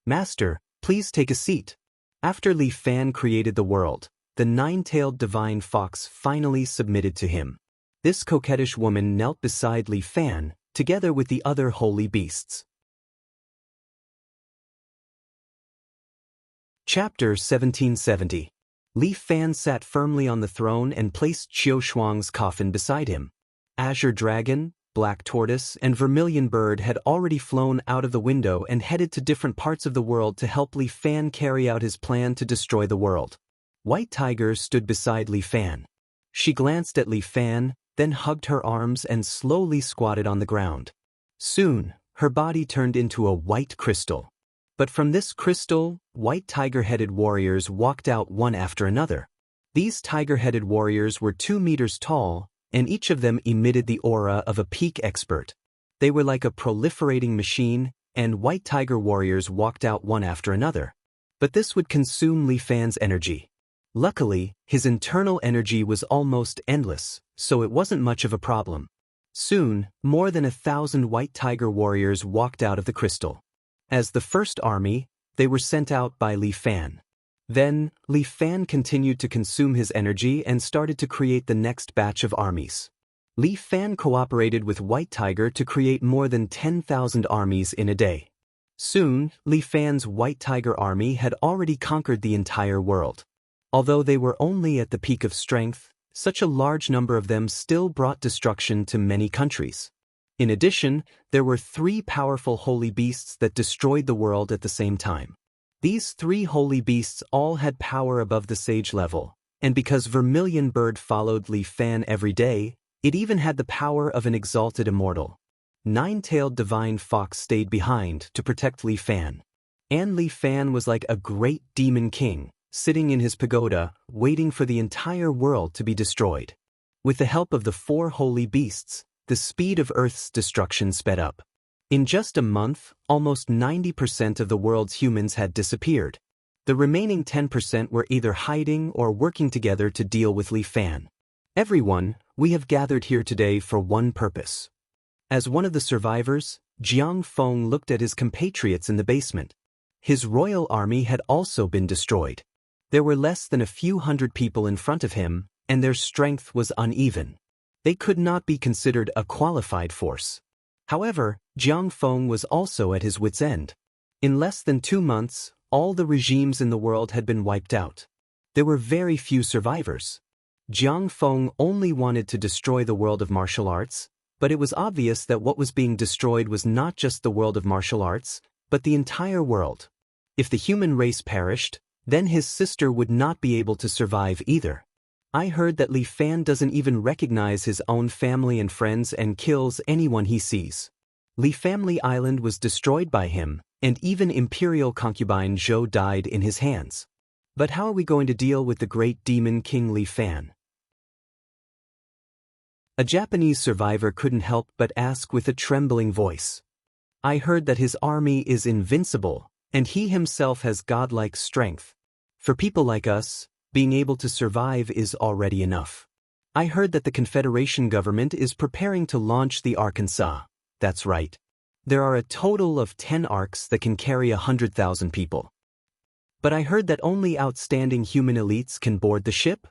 Master, please take a seat. After Li Fan created the world, the 9-tailed divine fox finally submitted to him. This coquettish woman knelt beside Li Fan, together with the other holy beasts. Chapter 1770. Li Fan sat firmly on the throne and placed Qiu Shuang's coffin beside him. Azure Dragon, Black Tortoise, and Vermilion Bird had already flown out of the window and headed to different parts of the world to help Li Fan carry out his plan to destroy the world. White Tiger stood beside Li Fan. She glanced at Li Fan, then hugged her arms and slowly squatted on the ground. Soon, her body turned into a white crystal. But from this crystal, white tiger-headed warriors walked out one after another. These tiger-headed warriors were 2 meters tall, and each of them emitted the aura of a peak expert. They were like a proliferating machine, and white tiger warriors walked out one after another. But this would consume Li Fan's energy. Luckily, his internal energy was almost endless, so it wasn't much of a problem. Soon, more than 1,000 white tiger warriors walked out of the crystal. As the first army, they were sent out by Li Fan. Then, Li Fan continued to consume his energy and started to create the next batch of armies. Li Fan cooperated with White Tiger to create more than 10,000 armies in a day. Soon, Li Fan's White Tiger army had already conquered the entire world. Although they were only at the peak of strength, such a large number of them still brought destruction to many countries. In addition, there were 3 powerful holy beasts that destroyed the world at the same time. These 3 holy beasts all had power above the sage level, and because Vermilion Bird followed Li Fan every day, it even had the power of an exalted immortal. 9-tailed divine fox stayed behind to protect Li Fan. And Li Fan was like a great demon king, sitting in his pagoda, waiting for the entire world to be destroyed. With the help of the 4 holy beasts, the speed of Earth's destruction sped up. In just a month, almost 90% of the world's humans had disappeared. The remaining 10% were either hiding or working together to deal with Li Fan. Everyone, we have gathered here today for one purpose. As one of the survivors, Jiang Feng looked at his compatriots in the basement. His royal army had also been destroyed. There were less than a few hundred people in front of him, and their strength was uneven. They could not be considered a qualified force. However, Jiang Feng was also at his wits' end. In less than 2 months, all the regimes in the world had been wiped out. There were very few survivors. Jiang Feng only wanted to destroy the world of martial arts, but it was obvious that what was being destroyed was not just the world of martial arts, but the entire world. If the human race perished, then his sister would not be able to survive either. I heard that Li Fan doesn't even recognize his own family and friends and kills anyone he sees. Li Family Island was destroyed by him, and even Imperial concubine Zhou died in his hands. But how are we going to deal with the great demon King Li Fan? A Japanese survivor couldn't help but ask with a trembling voice. I heard that his army is invincible, and he himself has godlike strength. For people like us, being able to survive is already enough. I heard that the Confederation government is preparing to launch the Arkansas. That's right. There are a total of 10 arcs that can carry 100,000 people. But I heard that only outstanding human elites can board the ship?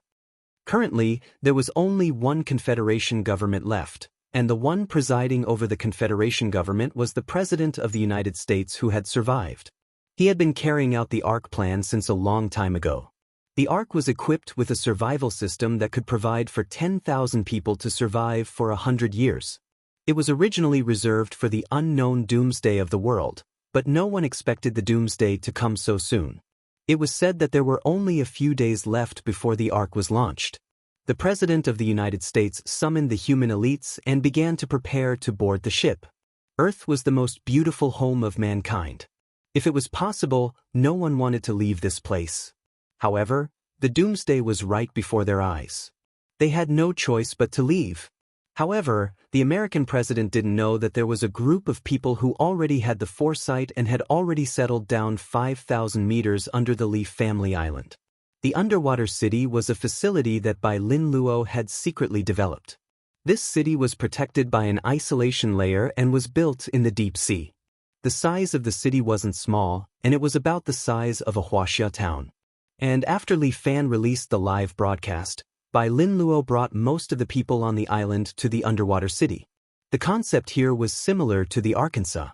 Currently, there was only one Confederation government left, and the one presiding over the Confederation government was the President of the United States who had survived. He had been carrying out the Ark plan since a long time ago. The Ark was equipped with a survival system that could provide for 10,000 people to survive for 100 years. It was originally reserved for the unknown doomsday of the world, but no one expected the doomsday to come so soon. It was said that there were only a few days left before the Ark was launched. The President of the United States summoned the human elites and began to prepare to board the ship. Earth was the most beautiful home of mankind. If it was possible, no one wanted to leave this place. However, the doomsday was right before their eyes. They had no choice but to leave. However, the American president didn't know that there was a group of people who already had the foresight and had already settled down 5,000 meters under the Li Family Island. The underwater city was a facility that Bai Lin Luo had secretly developed. This city was protected by an isolation layer and was built in the deep sea. The size of the city wasn't small, and it was about the size of a Huaxia town. And after Li Fan released the live broadcast, Bai Lin Luo brought most of the people on the island to the underwater city. The concept here was similar to the Arkansas.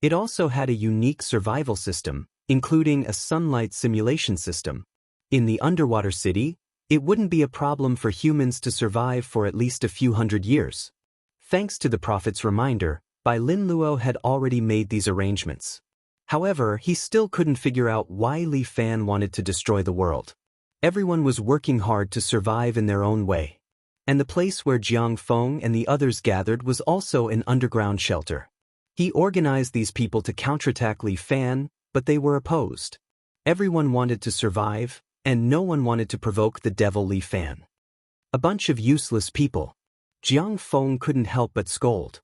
It also had a unique survival system, including a sunlight simulation system. In the underwater city, it wouldn't be a problem for humans to survive for at least a few hundred years. Thanks to the prophet's reminder, Bai Lin Luo had already made these arrangements. However, he still couldn't figure out why Li Fan wanted to destroy the world. Everyone was working hard to survive in their own way. And the place where Jiang Feng and the others gathered was also an underground shelter. He organized these people to counterattack Li Fan, but they were opposed. Everyone wanted to survive, and no one wanted to provoke the devil Li Fan. A bunch of useless people. Jiang Feng couldn't help but scold.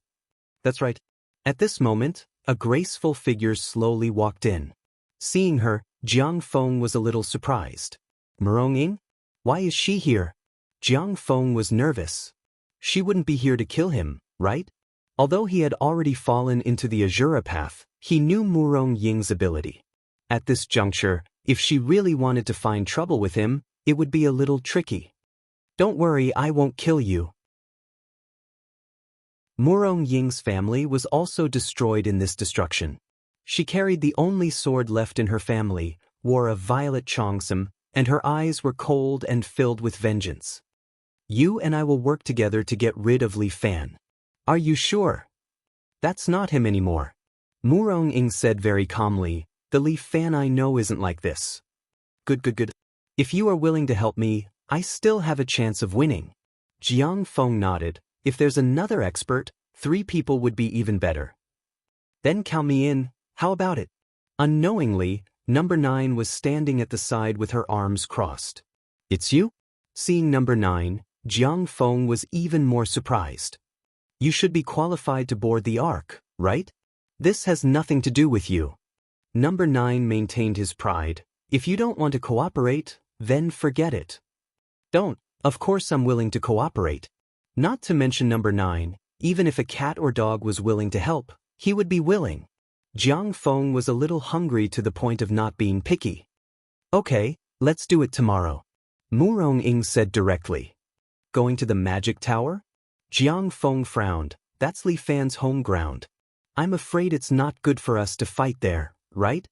That's right. At this moment, a graceful figure slowly walked in. Seeing her, Jiang Feng was a little surprised. Murong, why is she here? Jiang Feng was nervous. She wouldn't be here to kill him, right? Although he had already fallen into the Azura path, he knew Murong Ying's ability. At this juncture, if she really wanted to find trouble with him, it would be a little tricky. Don't worry, I won't kill you. Murong Ying's family was also destroyed in this destruction. She carried the only sword left in her family, wore a violet cheongsam, and her eyes were cold and filled with vengeance. You and I will work together to get rid of Li Fan. Are you sure? That's not him anymore. Murong Ying said very calmly, the Li Fan I know isn't like this. Good. If you are willing to help me, I still have a chance of winning. Jiang Feng nodded. If there's another expert, 3 people would be even better. Then count me in, how about it? Unknowingly, Number 9 was standing at the side with her arms crossed. It's you? Seeing Number 9, Jiang Feng was even more surprised. You should be qualified to board the Ark, right? This has nothing to do with you. Number 9 maintained his pride. If you don't want to cooperate, then forget it. Don't. Of course I'm willing to cooperate. Not to mention number 9, even if a cat or dog was willing to help, he would be willing. Jiang Feng was a little hungry to the point of not being picky. Okay, let's do it tomorrow. Mu Rong-ing said directly. Going to the magic tower? Jiang Feng frowned. That's Li Fan's home ground. I'm afraid it's not good for us to fight there, right?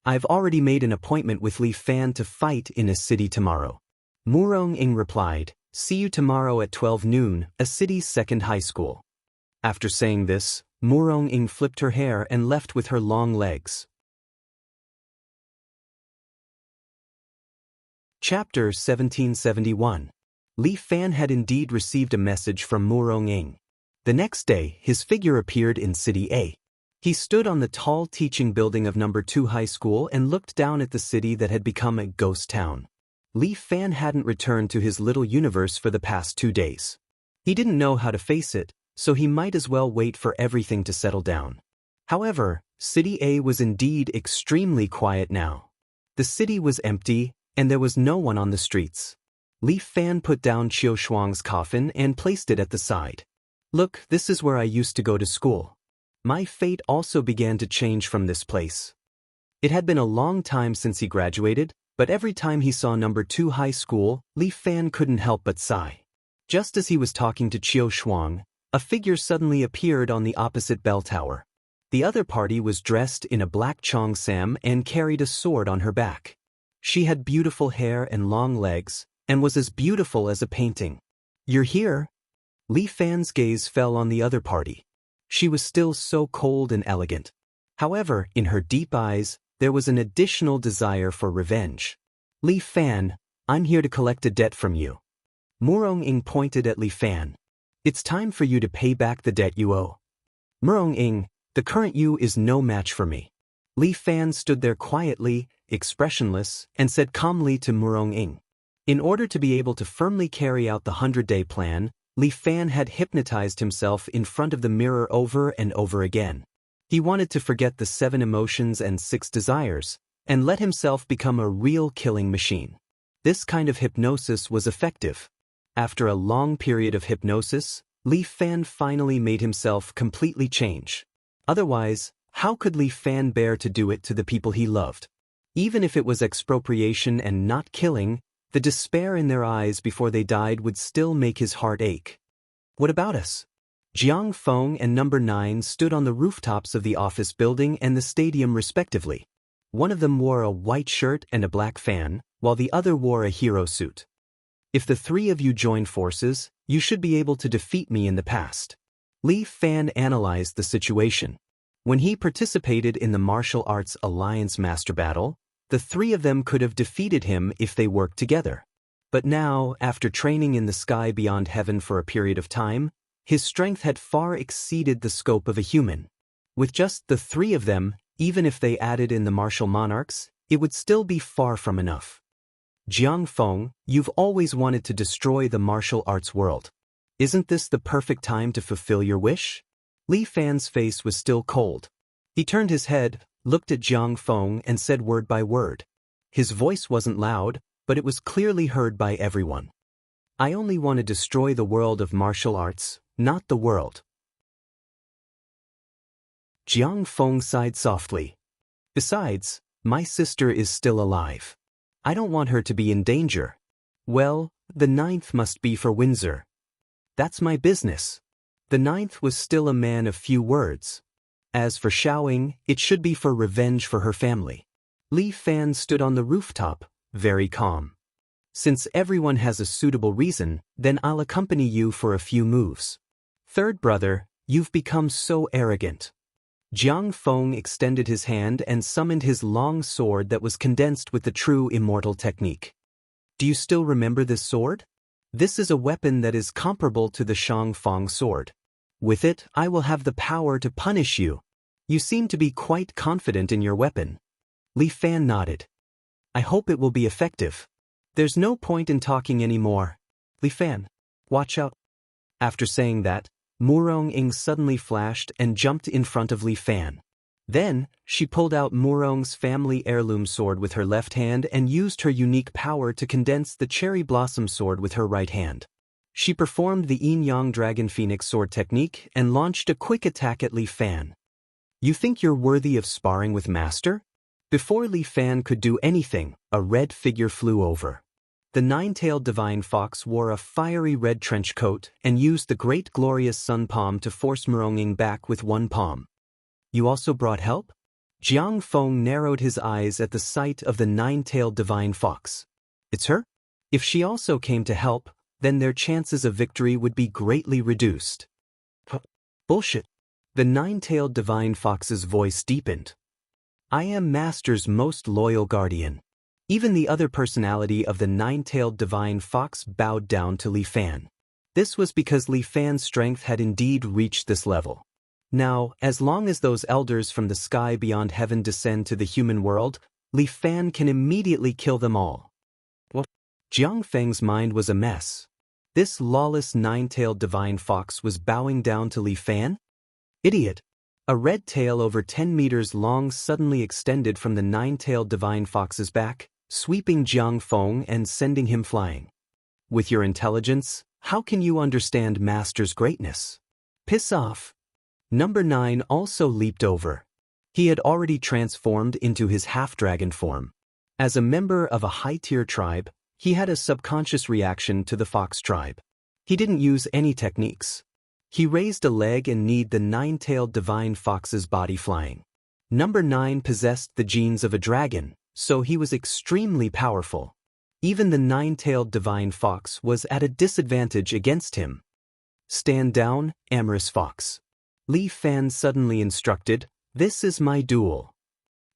I've already made an appointment with Li Fan to fight in a city tomorrow. Mu Rong-ing replied, see you tomorrow at 12 noon, a city's second high school. After saying this, Mu Rong-ing flipped her hair and left with her long legs. Chapter 1771. Li Fan had indeed received a message from Mu Rong-ing. The next day, his figure appeared in City A. He stood on the tall teaching building of No. 2 High School and looked down at the city that had become a ghost town. Li Fan hadn't returned to his little universe for the past 2 days. He didn't know how to face it, so he might as well wait for everything to settle down. However, City A was indeed extremely quiet now. The city was empty, and there was no one on the streets. Li Fan put down Qiu Shuang's coffin and placed it at the side. Look, this is where I used to go to school. My fate also began to change from this place. It had been a long time since he graduated, but every time he saw No. 2 High School, Li Fan couldn't help but sigh. Just as he was talking to Qiu Shuang, a figure suddenly appeared on the opposite bell tower. The other party was dressed in a black cheongsam and carried a sword on her back. She had beautiful hair and long legs, and was as beautiful as a painting. You're here? Li Fan's gaze fell on the other party. She was still so cold and elegant. However, in her deep eyes, there was an additional desire for revenge. Li Fan, I'm here to collect a debt from you. Mu Rong-ing pointed at Li Fan. It's time for you to pay back the debt you owe. Mu Rong-ing, the current you is no match for me. Li Fan stood there quietly, expressionless, and said calmly to Mu Rong-ing. In order to be able to firmly carry out the 100-day plan, Li Fan had hypnotized himself in front of the mirror over and over again. He wanted to forget the 7 emotions and 6 desires, and let himself become a real killing machine. This kind of hypnosis was effective. After a long period of hypnosis, Li Fan finally made himself completely change. Otherwise, how could Li Fan bear to do it to the people he loved? Even if it was expropriation and not killing, the despair in their eyes before they died would still make his heart ache. What about us? Jiang Feng and No. 9 stood on the rooftops of the office building and the stadium respectively. One of them wore a white shirt and a black fan, while the other wore a hero suit. If the 3 of you join forces, you should be able to defeat me in the past. Li Fan analyzed the situation. When he participated in the Martial Arts Alliance Master Battle, the 3 of them could have defeated him if they worked together. But now, after training in the sky beyond heaven for a period of time, his strength had far exceeded the scope of a human. With just the 3 of them, even if they added in the martial monarchs, it would still be far from enough. Jiang Feng, you've always wanted to destroy the martial arts world. Isn't this the perfect time to fulfill your wish? Li Fan's face was still cold. He turned his head, looked at Jiang Feng and said word by word. His voice wasn't loud, but it was clearly heard by everyone. I only want to destroy the world of martial arts, not the world. Jiang Feng sighed softly. Besides, my sister is still alive. I don't want her to be in danger. Well, the 9th must be for Windsor. That's my business. The 9th was still a man of few words. As for Xiaoying, it should be for revenge for her family. Li Fan stood on the rooftop, very calm. Since everyone has a suitable reason, then I'll accompany you for a few moves. Third brother, you've become so arrogant. Jiang Feng extended his hand and summoned his long sword that was condensed with the true immortal technique. Do you still remember this sword? This is a weapon that is comparable to the Shang Feng sword. With it, I will have the power to punish you. You seem to be quite confident in your weapon. Li Fan nodded. I hope it will be effective. There's no point in talking anymore. Li Fan, watch out. After saying that, Mu Rong-ing suddenly flashed and jumped in front of Li Fan. Then, she pulled out Murong's family heirloom sword with her left hand and used her unique power to condense the cherry blossom sword with her right hand. She performed the Yin-Yang Dragon Phoenix sword technique and launched a quick attack at Li Fan. You think you're worthy of sparring with Master? Before Li Fan could do anything, a red figure flew over. The nine-tailed divine fox wore a fiery red trench coat and used the great glorious sun palm to force Murong back with one palm. You also brought help? Jiang Feng narrowed his eyes at the sight of the nine-tailed divine fox. It's her? If she also came to help, then their chances of victory would be greatly reduced. Bullshit. The nine-tailed divine fox's voice deepened. I am Master's most loyal guardian. Even the other personality of the nine-tailed divine fox bowed down to Li Fan. This was because Li Fan's strength had indeed reached this level. Now, as long as those elders from the sky beyond heaven descend to the human world, Li Fan can immediately kill them all. What? Jiang Feng's mind was a mess. This lawless nine-tailed divine fox was bowing down to Li Fan? Idiot! A red tail over 10 meters long suddenly extended from the nine-tailed divine fox's back, sweeping Jiang Feng and sending him flying. With your intelligence, how can you understand Master's greatness? Piss off! Number 9 also leaped over. He had already transformed into his half-dragon form. As a member of a high-tier tribe, he had a subconscious reaction to the fox tribe. He didn't use any techniques. He raised a leg and kneed the nine-tailed divine fox's body flying. Number 9 possessed the genes of a dragon, so he was extremely powerful. Even the nine-tailed divine fox was at a disadvantage against him. Stand down, amorous fox. Li Fan suddenly instructed, This is my duel.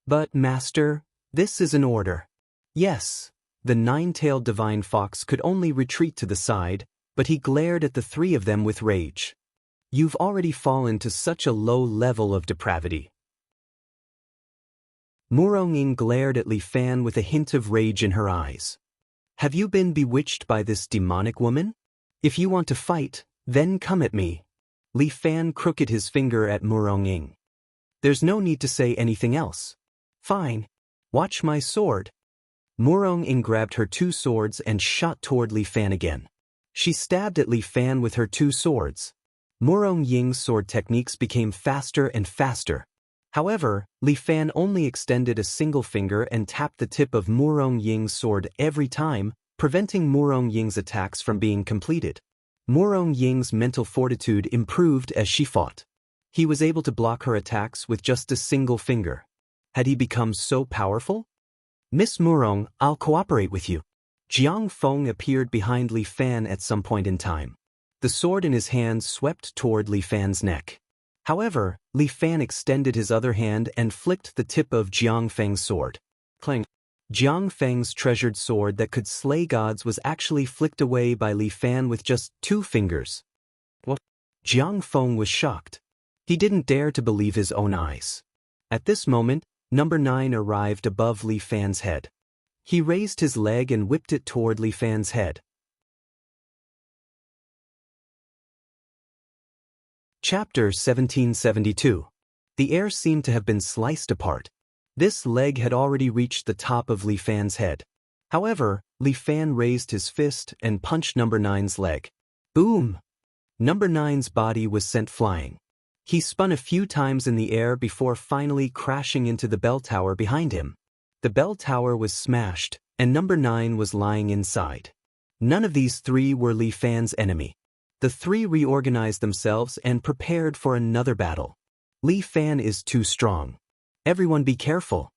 But, Master, this is an order. Yes. The nine-tailed divine fox could only retreat to the side, but he glared at the three of them with rage. You've already fallen to such a low level of depravity. Murong glared at Li Fan with a hint of rage in her eyes. Have you been bewitched by this demonic woman? If you want to fight, then come at me. Li Fan crooked his finger at Murong. There's no need to say anything else. Fine. Watch my sword. Murong grabbed her two swords and shot toward Li Fan again. She stabbed at Li Fan with her two swords. Murong sword techniques became faster and faster. However, Li Fan only extended a single finger and tapped the tip of Murong sword every time, preventing Murong attacks from being completed. Murong mental fortitude improved as she fought. He was able to block her attacks with just a single finger. Had he become so powerful? Miss Murong, I'll cooperate with you. Jiang Feng appeared behind Li Fan at some point in time. The sword in his hand swept toward Li Fan's neck. However, Li Fan extended his other hand and flicked the tip of Jiang Feng's sword. Clang! Jiang Feng's treasured sword that could slay gods was actually flicked away by Li Fan with just 2 fingers. What? Jiang Feng was shocked. He didn't dare to believe his own eyes. At this moment, Number 9 arrived above Li Fan's head. He raised his leg and whipped it toward Li Fan's head. Chapter 1772. The air seemed to have been sliced apart. This leg had already reached the top of Li Fan's head. However, Li Fan raised his fist and punched Number 9's leg. Boom! Number 9's body was sent flying. He spun a few times in the air before finally crashing into the bell tower behind him. The bell tower was smashed, and Number 9 was lying inside. None of these 3 were Li Fan's enemy. The 3 reorganized themselves and prepared for another battle. Li Fan is too strong. Everyone be careful.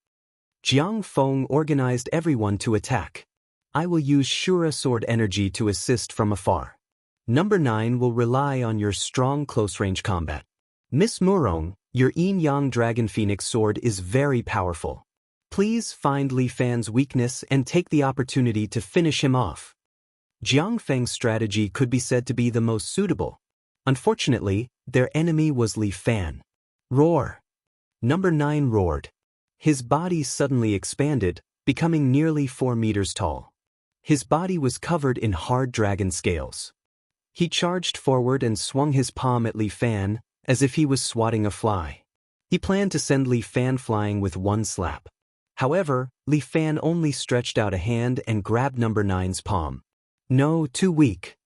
Jiang Feng organized everyone to attack. I will use Shura sword energy to assist from afar. Number 9 will rely on your strong close-range combat. Miss Murong, your Yin-Yang Dragon Phoenix sword is very powerful. Please find Li Fan's weakness and take the opportunity to finish him off. Jiang Feng's strategy could be said to be the most suitable. Unfortunately, their enemy was Li Fan. Roar! Number 9 roared. His body suddenly expanded, becoming nearly 4 meters tall. His body was covered in hard dragon scales. He charged forward and swung his palm at Li Fan, as if he was swatting a fly. He planned to send Li Fan flying with one slap. However, Li Fan only stretched out a hand and grabbed number 9's palm. "No, too weak,"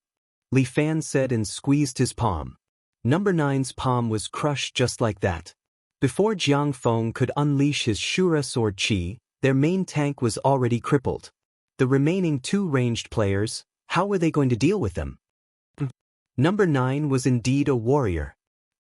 Li Fan said and squeezed his palm. Number 9's palm was crushed just like that. Before Jiang Feng could unleash his Shura sword chi, their main tank was already crippled. The remaining 2 ranged players, how were they going to deal with them? Number 9 was indeed a warrior.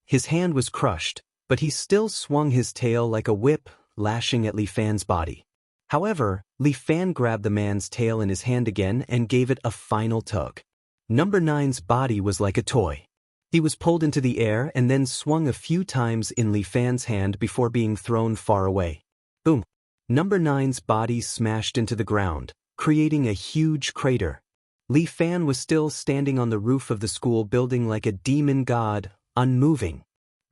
His hand was crushed, but he still swung his tail like a whip, lashing at Li Fan's body. However, Li Fan grabbed the man's tail in his hand again and gave it a final tug. Number 9's body was like a toy. He was pulled into the air and then swung a few times in Li Fan's hand before being thrown far away. Boom! Number 9's body smashed into the ground, creating a huge crater. Li Fan was still standing on the roof of the school building like a demon god, unmoving.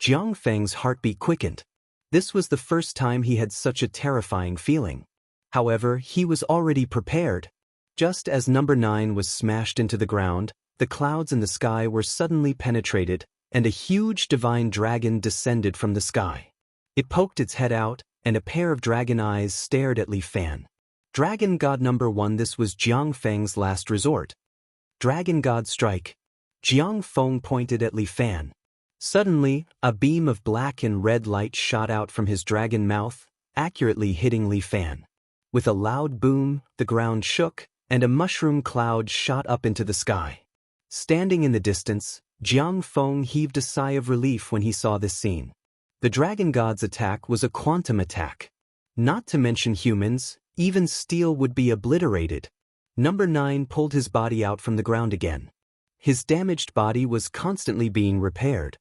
Jiang Feng's heartbeat quickened. This was the first time he had such a terrifying feeling. However, he was already prepared. Just as number 9 was smashed into the ground, the clouds in the sky were suddenly penetrated, and a huge divine dragon descended from the sky. It poked its head out, and a pair of dragon eyes stared at Li Fan. Dragon God number 1. This was Jiang Feng's last resort. Dragon God strike. Jiang Feng pointed at Li Fan. Suddenly, a beam of black and red light shot out from his dragon mouth, accurately hitting Li Fan. With a loud boom, the ground shook, and a mushroom cloud shot up into the sky. Standing in the distance, Jiang Feng heaved a sigh of relief when he saw this scene. The Dragon God's attack was a quantum attack. Not to mention humans, even steel would be obliterated. Number 9 pulled his body out from the ground again. His damaged body was constantly being repaired.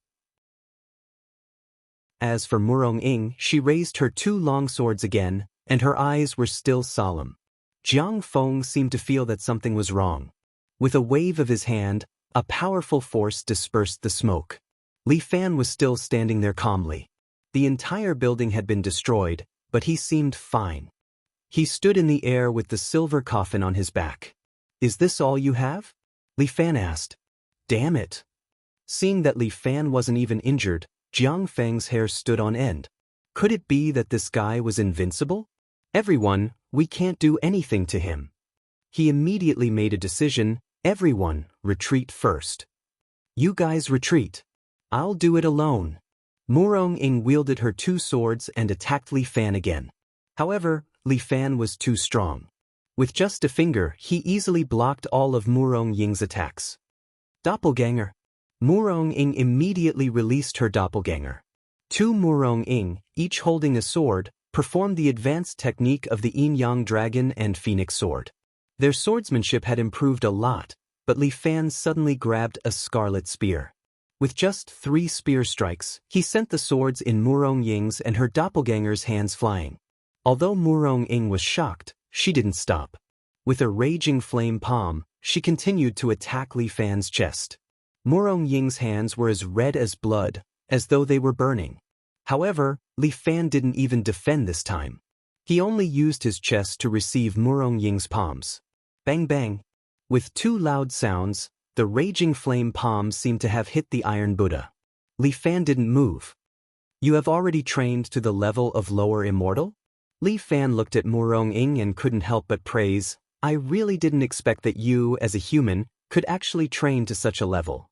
As for Murong Ying, she raised her 2 long swords again, and her eyes were still solemn. Jiang Feng seemed to feel that something was wrong. With a wave of his hand, a powerful force dispersed the smoke. Li Fan was still standing there calmly. The entire building had been destroyed, but he seemed fine. He stood in the air with the silver coffin on his back. "Is this all you have?" Li Fan asked. "Damn it." Seeing that Li Fan wasn't even injured, Jiang Feng's hair stood on end. Could it be that this guy was invincible? "Everyone, we can't do anything to him." He immediately made a decision. "Everyone, retreat first." "You guys retreat. I'll do it alone." Murong Ying wielded her 2 swords and attacked Li Fan again. However, Li Fan was too strong. With just a finger, he easily blocked all of Murong Ying's attacks. Doppelganger. Murong Ying immediately released her doppelganger. 2 Murong Ying, each holding a sword, performed the advanced technique of the Yin-Yang Dragon and Phoenix Sword. Their swordsmanship had improved a lot, but Li Fan suddenly grabbed a scarlet spear. With just 3 spear strikes, he sent the swords in Murong Ying's and her doppelganger's hands flying. Although Murong Ying was shocked, she didn't stop. With a raging flame palm, she continued to attack Li Fan's chest. Murong Ying's hands were as red as blood, as though they were burning. However, Li Fan didn't even defend this time. He only used his chest to receive Murong Ying's palms. Bang bang. With 2 loud sounds, the raging flame palm seemed to have hit the Iron Buddha. Li Fan didn't move. "You have already trained to the level of lower immortal?" Li Fan looked at Murong Ying and couldn't help but praise. "I really didn't expect that you, as a human, could actually train to such a level.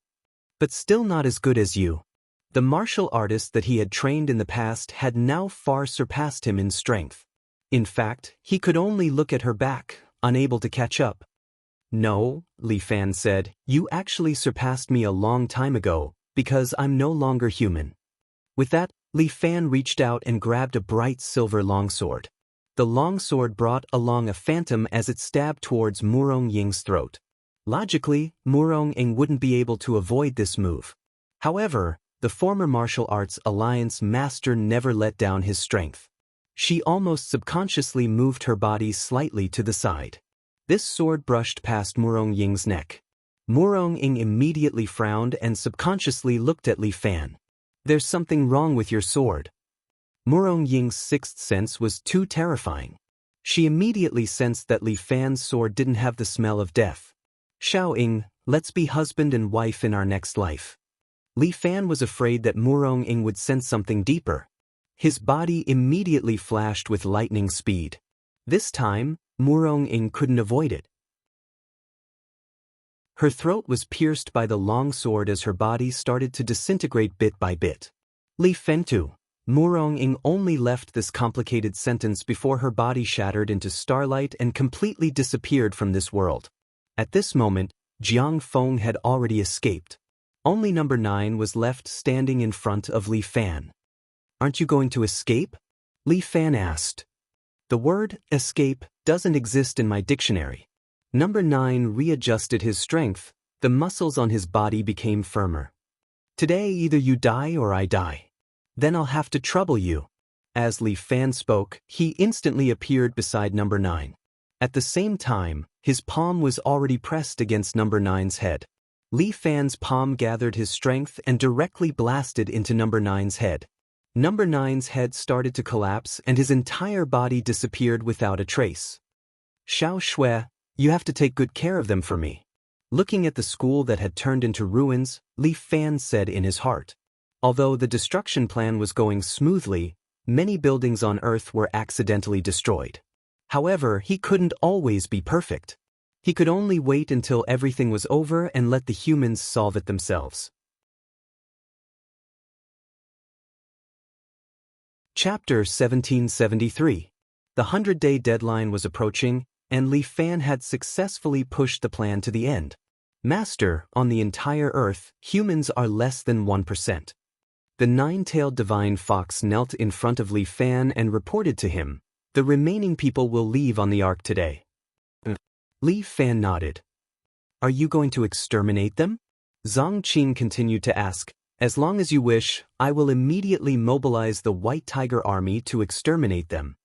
But still not as good as you." The martial artist that he had trained in the past had now far surpassed him in strength. In fact, he could only look at her back, unable to catch up. "No," Li Fan said, "you actually surpassed me a long time ago, because I'm no longer human." With that, Li Fan reached out and grabbed a bright silver longsword. The longsword brought along a phantom as it stabbed towards Murong Ying's throat. Logically, Murong Ying wouldn't be able to avoid this move. However, the former martial arts alliance master never let down his strength. She almost subconsciously moved her body slightly to the side. This sword brushed past Murong Ying's neck. Murong Ying immediately frowned and subconsciously looked at Li Fan. "There's something wrong with your sword." Murong Ying's 6th sense was too terrifying. She immediately sensed that Li Fan's sword didn't have the smell of death. "Xiao Ying, let's be husband and wife in our next life." Li Fan was afraid that Murong Ying would sense something deeper. His body immediately flashed with lightning speed. This time, Murong-ing couldn't avoid it. Her throat was pierced by the long sword as her body started to disintegrate bit by bit. Li Fengtu, Murong-ing only left this complicated sentence before her body shattered into starlight and completely disappeared from this world. At this moment, Jiang Feng had already escaped. Only number 9 was left standing in front of Li Fan. "Aren't you going to escape?" Li Fan asked. "The word escape doesn't exist in my dictionary." Number 9 readjusted his strength. The muscles on his body became firmer. "Today either you die or I die. Then I'll have to trouble you." As Li Fan spoke, he instantly appeared beside number 9. At the same time, his palm was already pressed against number 9's head. Li Fan's palm gathered his strength and directly blasted into number 9's head. Number 9's head started to collapse and his entire body disappeared without a trace. "Xiao Shui, you have to take good care of them for me." Looking at the school that had turned into ruins, Li Fan said in his heart. Although the destruction plan was going smoothly, many buildings on Earth were accidentally destroyed. However, he couldn't always be perfect. He could only wait until everything was over and let the humans solve it themselves. Chapter 1773. The 100-day deadline was approaching, and Li Fan had successfully pushed the plan to the end. "Master, on the entire Earth, humans are less than 1%. The 9-tailed divine fox knelt in front of Li Fan and reported to him, "The remaining people will leave on the ark today." Li Fan nodded. "Are you going to exterminate them?" Zhang Qing continued to ask. "As long as you wish, I will immediately mobilize the White Tiger Army to exterminate them."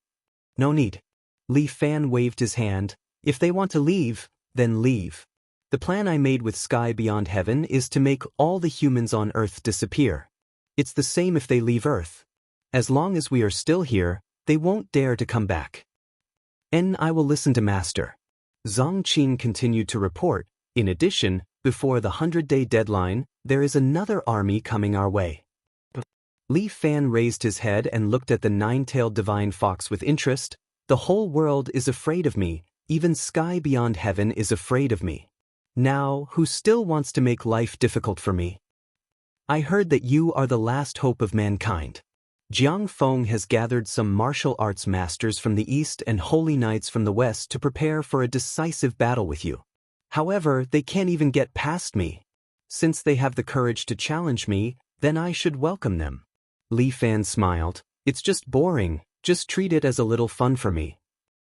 "No need." Li Fan waved his hand. "If they want to leave, then leave. The plan I made with Sky Beyond Heaven is to make all the humans on Earth disappear. It's the same if they leave Earth. As long as we are still here, they won't dare to come back. And I will listen to Master." Zhang Qing continued to report. "In addition, before the 100-day deadline, there is another army coming our way." Li Fan raised his head and looked at the 9-tailed divine fox with interest. "The whole world is afraid of me, even Sky Beyond Heaven is afraid of me. Now, who still wants to make life difficult for me? I heard that you are the last hope of mankind. Jiang Feng has gathered some martial arts masters from the east and holy knights from the west to prepare for a decisive battle with you. However, they can't even get past me. Since they have the courage to challenge me, then I should welcome them." Li Fan smiled. "It's just boring, just treat it as a little fun for me."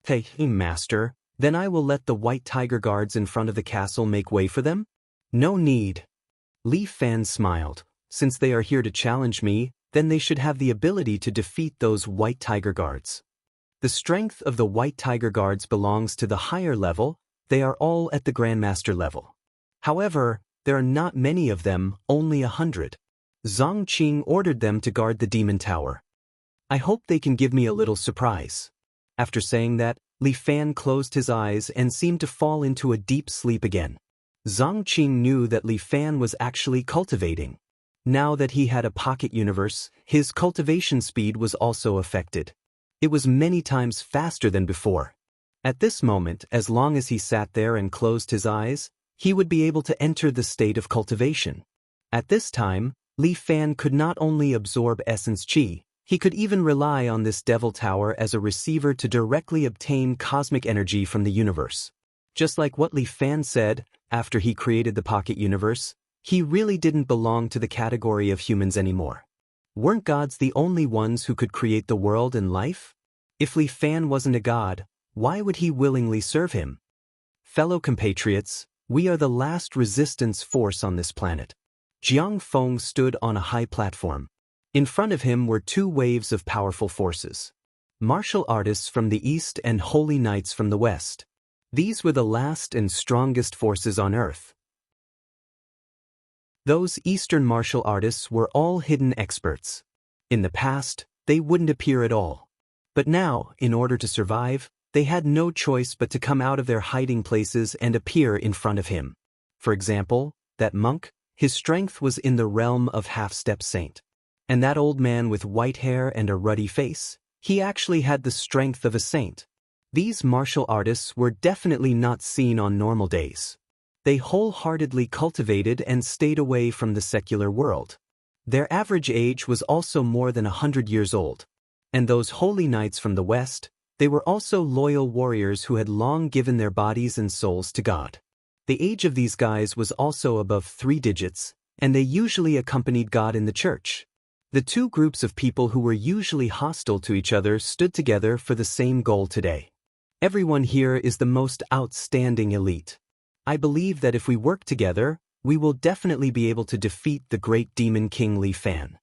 "Hey, Master, then I will let the White Tiger guards in front of the castle make way for them?" "No need." Li Fan smiled. "Since they are here to challenge me, then they should have the ability to defeat those White Tiger guards. The strength of the White Tiger guards belongs to the higher level. They are all at the Grandmaster level. However, there are not many of them, only 100. Zhang Qing ordered them to guard the Demon Tower. I hope they can give me a little surprise." After saying that, Li Fan closed his eyes and seemed to fall into a deep sleep again. Zhang Qing knew that Li Fan was actually cultivating. Now that he had a pocket universe, his cultivation speed was also affected. It was many times faster than before. At this moment, as long as he sat there and closed his eyes, he would be able to enter the state of cultivation. At this time, Li Fan could not only absorb essence chi, he could even rely on this Devil Tower as a receiver to directly obtain cosmic energy from the universe. Just like what Li Fan said, after he created the pocket universe, he really didn't belong to the category of humans anymore. Weren't gods the only ones who could create the world and life? If Li Fan wasn't a god, why would he willingly serve him? Fellow compatriots, we are the last resistance force on this planet. Jiang Feng stood on a high platform. In front of him were 2 waves of powerful forces. Martial artists from the east and holy knights from the west. These were the last and strongest forces on Earth. Those Eastern martial artists were all hidden experts. In the past, they wouldn't appear at all. But now, in order to survive, they had no choice but to come out of their hiding places and appear in front of him. For example, that monk, his strength was in the realm of half-step saint. And that old man with white hair and a ruddy face, he actually had the strength of a saint. These martial artists were definitely not seen on normal days. They wholeheartedly cultivated and stayed away from the secular world. Their average age was also more than 100 years old. And those holy knights from the West, they were also loyal warriors who had long given their bodies and souls to God. The age of these guys was also above 3 digits, and they usually accompanied God in the church. The two groups of people who were usually hostile to each other stood together for the same goal today. Everyone here is the most outstanding elite. I believe that if we work together, we will definitely be able to defeat the great demon king Li Fan.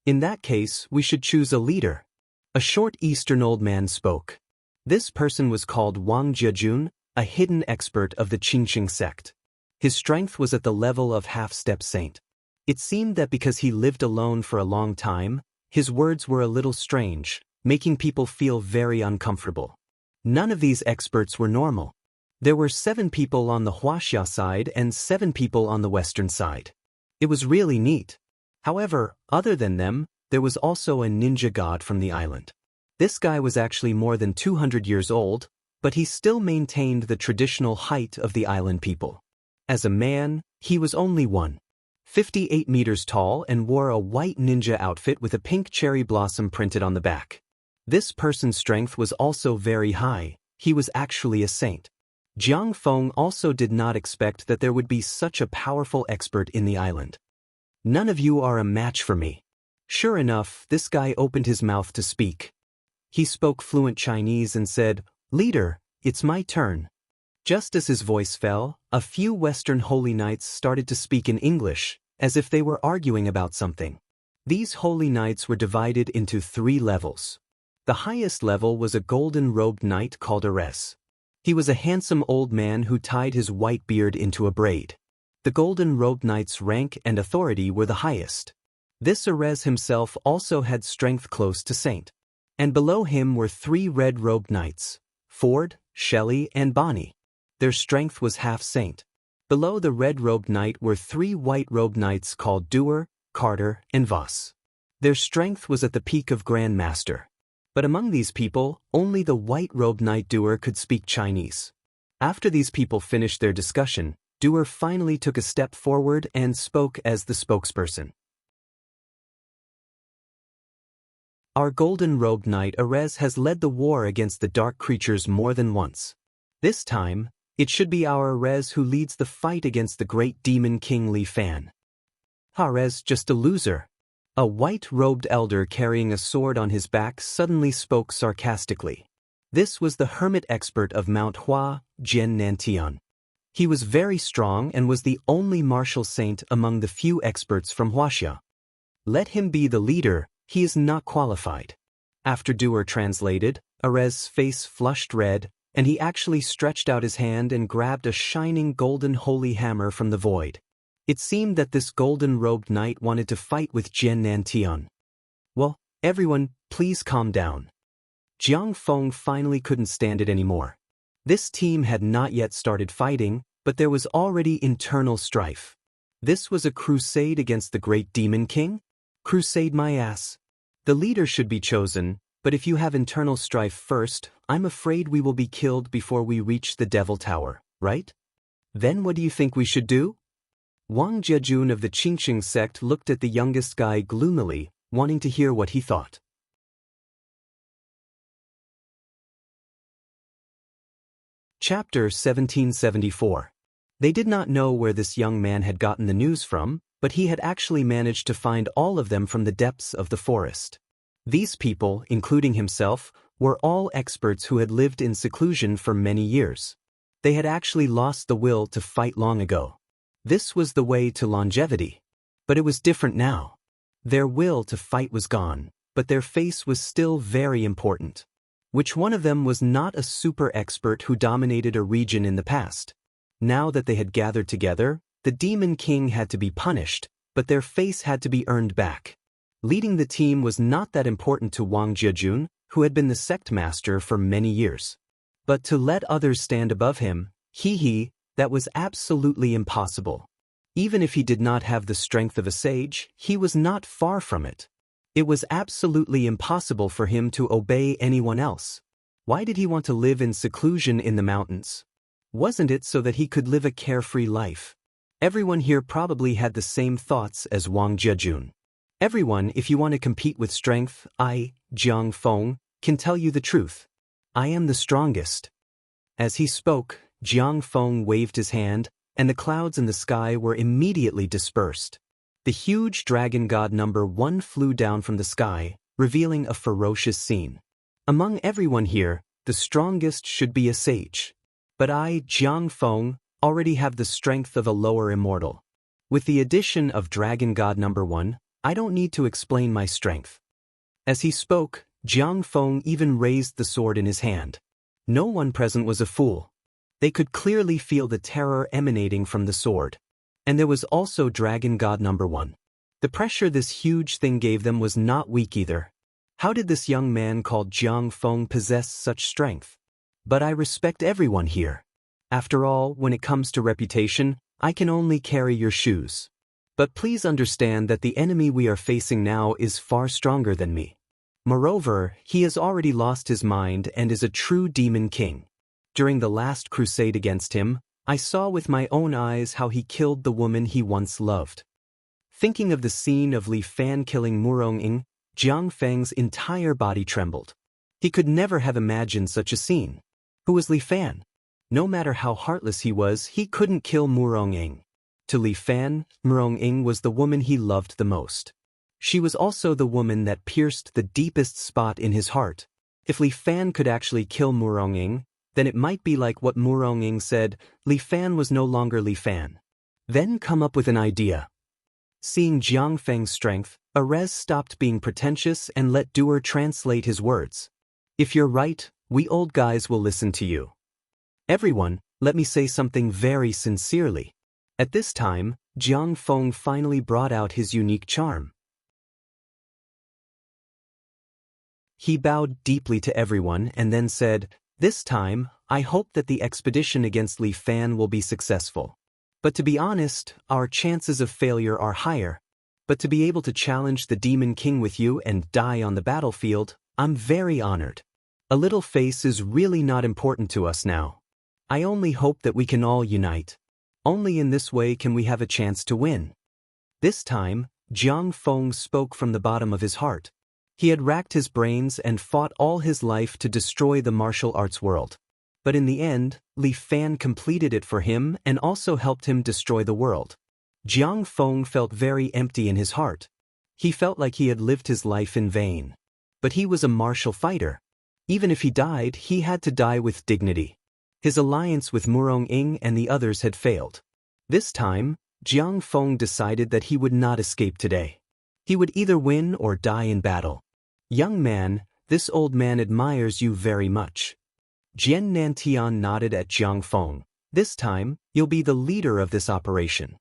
In that case, we should choose a leader. A short Eastern old man spoke. This person was called Wang Jiajun, a hidden expert of the Qingqing sect. His strength was at the level of half-step saint. It seemed that because he lived alone for a long time, his words were a little strange, making people feel very uncomfortable. None of these experts were normal. There were 7 people on the Huaxia side and 7 people on the western side. It was really neat. However, other than them, there was also a ninja god from the island. This guy was actually more than 200 years old, but he still maintained the traditional height of the island people. As a man, he was only 1.58 meters tall and wore a white ninja outfit with a pink cherry blossom printed on the back. This person's strength was also very high. He was actually a saint. Jiang Feng also did not expect that there would be such a powerful expert in the island. None of you are a match for me. Sure enough, this guy opened his mouth to speak. He spoke fluent Chinese and said, "Leader, it's my turn." Just as his voice fell, a few Western holy knights started to speak in English, as if they were arguing about something. These holy knights were divided into 3 levels. The highest level was a golden-robed knight called Ares. He was a handsome old man who tied his white beard into a braid. The golden-robed knight's rank and authority were the highest. This Ares himself also had strength close to saint. And below him were 3 red-robed knights, Ford, Shelley, and Bonnie. Their strength was half-saint. Below the red-robed knight were 3 white-robed knights called Dewar, Carter, and Voss. Their strength was at the peak of Grand Master. But among these people, only the white-robed knight Dewar could speak Chinese. After these people finished their discussion, Dewar finally took a step forward and spoke as the spokesperson. Our golden-robed knight Ares has led the war against the dark creatures more than once. This time, it should be our Ares who leads the fight against the great demon king Li Fan. Ares just a loser. A white-robed elder carrying a sword on his back suddenly spoke sarcastically. This was the hermit expert of Mount Hua, Jian Nantian. He was very strong and was the only martial saint among the few experts from Huaxia. Let him be the leader, he is not qualified. After Dewar translated, Ares' face flushed red, and he actually stretched out his hand and grabbed a shining golden holy hammer from the void. It seemed that this golden-robed knight wanted to fight with Jian Nantian. Well, everyone, please calm down. Jiang Feng finally couldn't stand it anymore. This team had not yet started fighting, but there was already internal strife. This was a crusade against the great demon king? Crusade my ass. The leader should be chosen, but if you have internal strife first, I'm afraid we will be killed before we reach the Devil Tower, right? Then what do you think we should do? Wang Jiajun of the Qingqing sect looked at the youngest guy gloomily, wanting to hear what he thought. Chapter 1774. They did not know where this young man had gotten the news from, but he had actually managed to find all of them from the depths of the forest. These people, including himself, were all experts who had lived in seclusion for many years. They had actually lost the will to fight long ago. This was the way to longevity. But it was different now. Their will to fight was gone, but their face was still very important. Which one of them was not a super expert who dominated a region in the past? Now that they had gathered together, the Demon King had to be punished, but their face had to be earned back. Leading the team was not that important to Wang Jiajun, who had been the sect master for many years. But to let others stand above him, that was absolutely impossible. Even if he did not have the strength of a sage, he was not far from it. It was absolutely impossible for him to obey anyone else. Why did he want to live in seclusion in the mountains? Wasn't it so that he could live a carefree life? Everyone here probably had the same thoughts as Wang Jiajun. Everyone, if you want to compete with strength, I, Jiang Feng, can tell you the truth. I am the strongest. As he spoke, Jiang Feng waved his hand, and the clouds in the sky were immediately dispersed. The huge dragon god number 1 flew down from the sky, revealing a ferocious scene. Among everyone here, the strongest should be a sage. But I, Jiang Feng, already have the strength of a lower immortal. With the addition of dragon god number 1, I don't need to explain my strength. As he spoke, Jiang Feng even raised the sword in his hand. No one present was a fool. They could clearly feel the terror emanating from the sword. And there was also dragon god number 1. The pressure this huge thing gave them was not weak either. How did this young man called Jiang Feng possess such strength? But I respect everyone here. After all, when it comes to reputation, I can only carry your shoes. But please understand that the enemy we are facing now is far stronger than me. Moreover, he has already lost his mind and is a true demon king. During the last crusade against him, I saw with my own eyes how he killed the woman he once loved. Thinking of the scene of Li Fan killing Murong Ying, Jiang Feng's entire body trembled. He could never have imagined such a scene. Who was Li Fan? No matter how heartless he was, he couldn't kill Murong Ying. To Li Fan, Murong Ying was the woman he loved the most. She was also the woman that pierced the deepest spot in his heart. If Li Fan could actually kill Murong Ying, then it might be like what Murong Ying said, Li Fan was no longer Li Fan. Then come up with an idea. Seeing Jiang Feng's strength, Arez stopped being pretentious and let Duer translate his words. If you're right, we old guys will listen to you. Everyone, let me say something very sincerely. At this time, Jiang Feng finally brought out his unique charm. He bowed deeply to everyone and then said, "This time, I hope that the expedition against Li Fan will be successful. But to be honest, our chances of failure are higher. But to be able to challenge the Demon King with you and die on the battlefield, I'm very honored. A little face is really not important to us now. I only hope that we can all unite. Only in this way can we have a chance to win." This time, Jiang Feng spoke from the bottom of his heart. He had racked his brains and fought all his life to destroy the martial arts world. But in the end, Li Fan completed it for him and also helped him destroy the world. Jiang Feng felt very empty in his heart. He felt like he had lived his life in vain. But he was a martial fighter. Even if he died, he had to die with dignity. His alliance with Murong Ying and the others had failed. This time, Jiang Feng decided that he would not escape today. He would either win or die in battle. "Young man, this old man admires you very much." Jian Nantian nodded at Jiang Feng. "This time, you'll be the leader of this operation.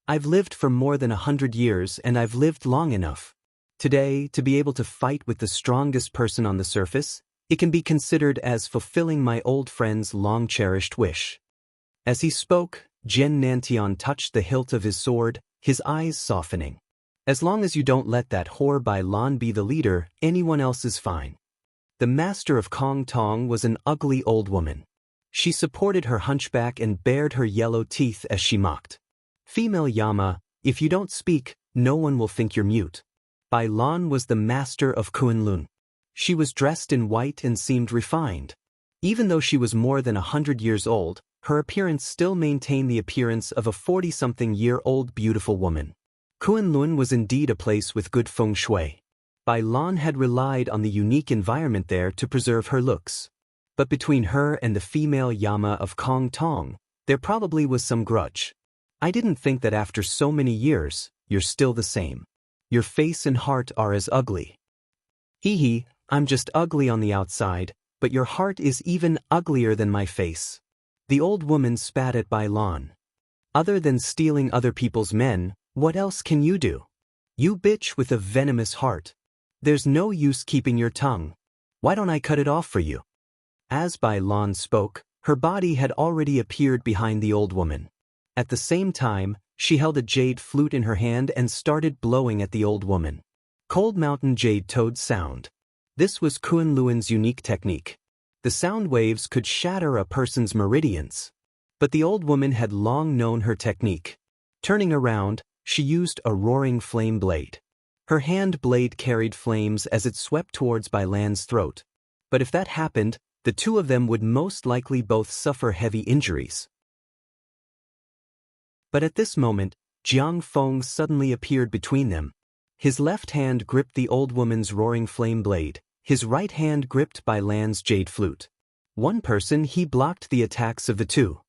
I've lived for more than 100 years and I've lived long enough. Today, to be able to fight with the strongest person on the surface, it can be considered as fulfilling my old friend's long-cherished wish." As he spoke, Jian Nantian touched the hilt of his sword, his eyes softening. "As long as you don't let that whore Bai Lan be the leader, anyone else is fine." The master of Kong Tong was an ugly old woman. She supported her hunchback and bared her yellow teeth as she mocked. "Female Yama, if you don't speak, no one will think you're mute." Bai Lan was the master of Kunlun. She was dressed in white and seemed refined. Even though she was more than 100 years old, her appearance still maintained the appearance of a 40-something-year-old beautiful woman. Kunlun was indeed a place with good feng shui. Bai Lan had relied on the unique environment there to preserve her looks. But between her and the female Yama of Kong Tong, there probably was some grudge. "I didn't think that after so many years, you're still the same. Your face and heart are as ugly." "Hee, I'm just ugly on the outside, but your heart is even uglier than my face." The old woman spat at Bai Lan. "Other than stealing other people's men, what else can you do? You bitch with a venomous heart. There's no use keeping your tongue. Why don't I cut it off for you?" As Bai Lan spoke, her body had already appeared behind the old woman. At the same time, She held a jade flute in her hand and started blowing at the old woman. Cold Mountain Jade Toad Sound. This was Kuan Luan's unique technique. The sound waves could shatter a person's meridians. But the old woman had long known her technique. Turning around, she used a roaring flame blade. Her hand blade carried flames as it swept towards Bai Lan's throat. But if that happened, the two of them would most likely both suffer heavy injuries. But at this moment, Jiang Feng suddenly appeared between them. His left hand gripped the old woman's roaring flame blade, his right hand gripped Bai Lan's jade flute. One person, he blocked the attacks of the two.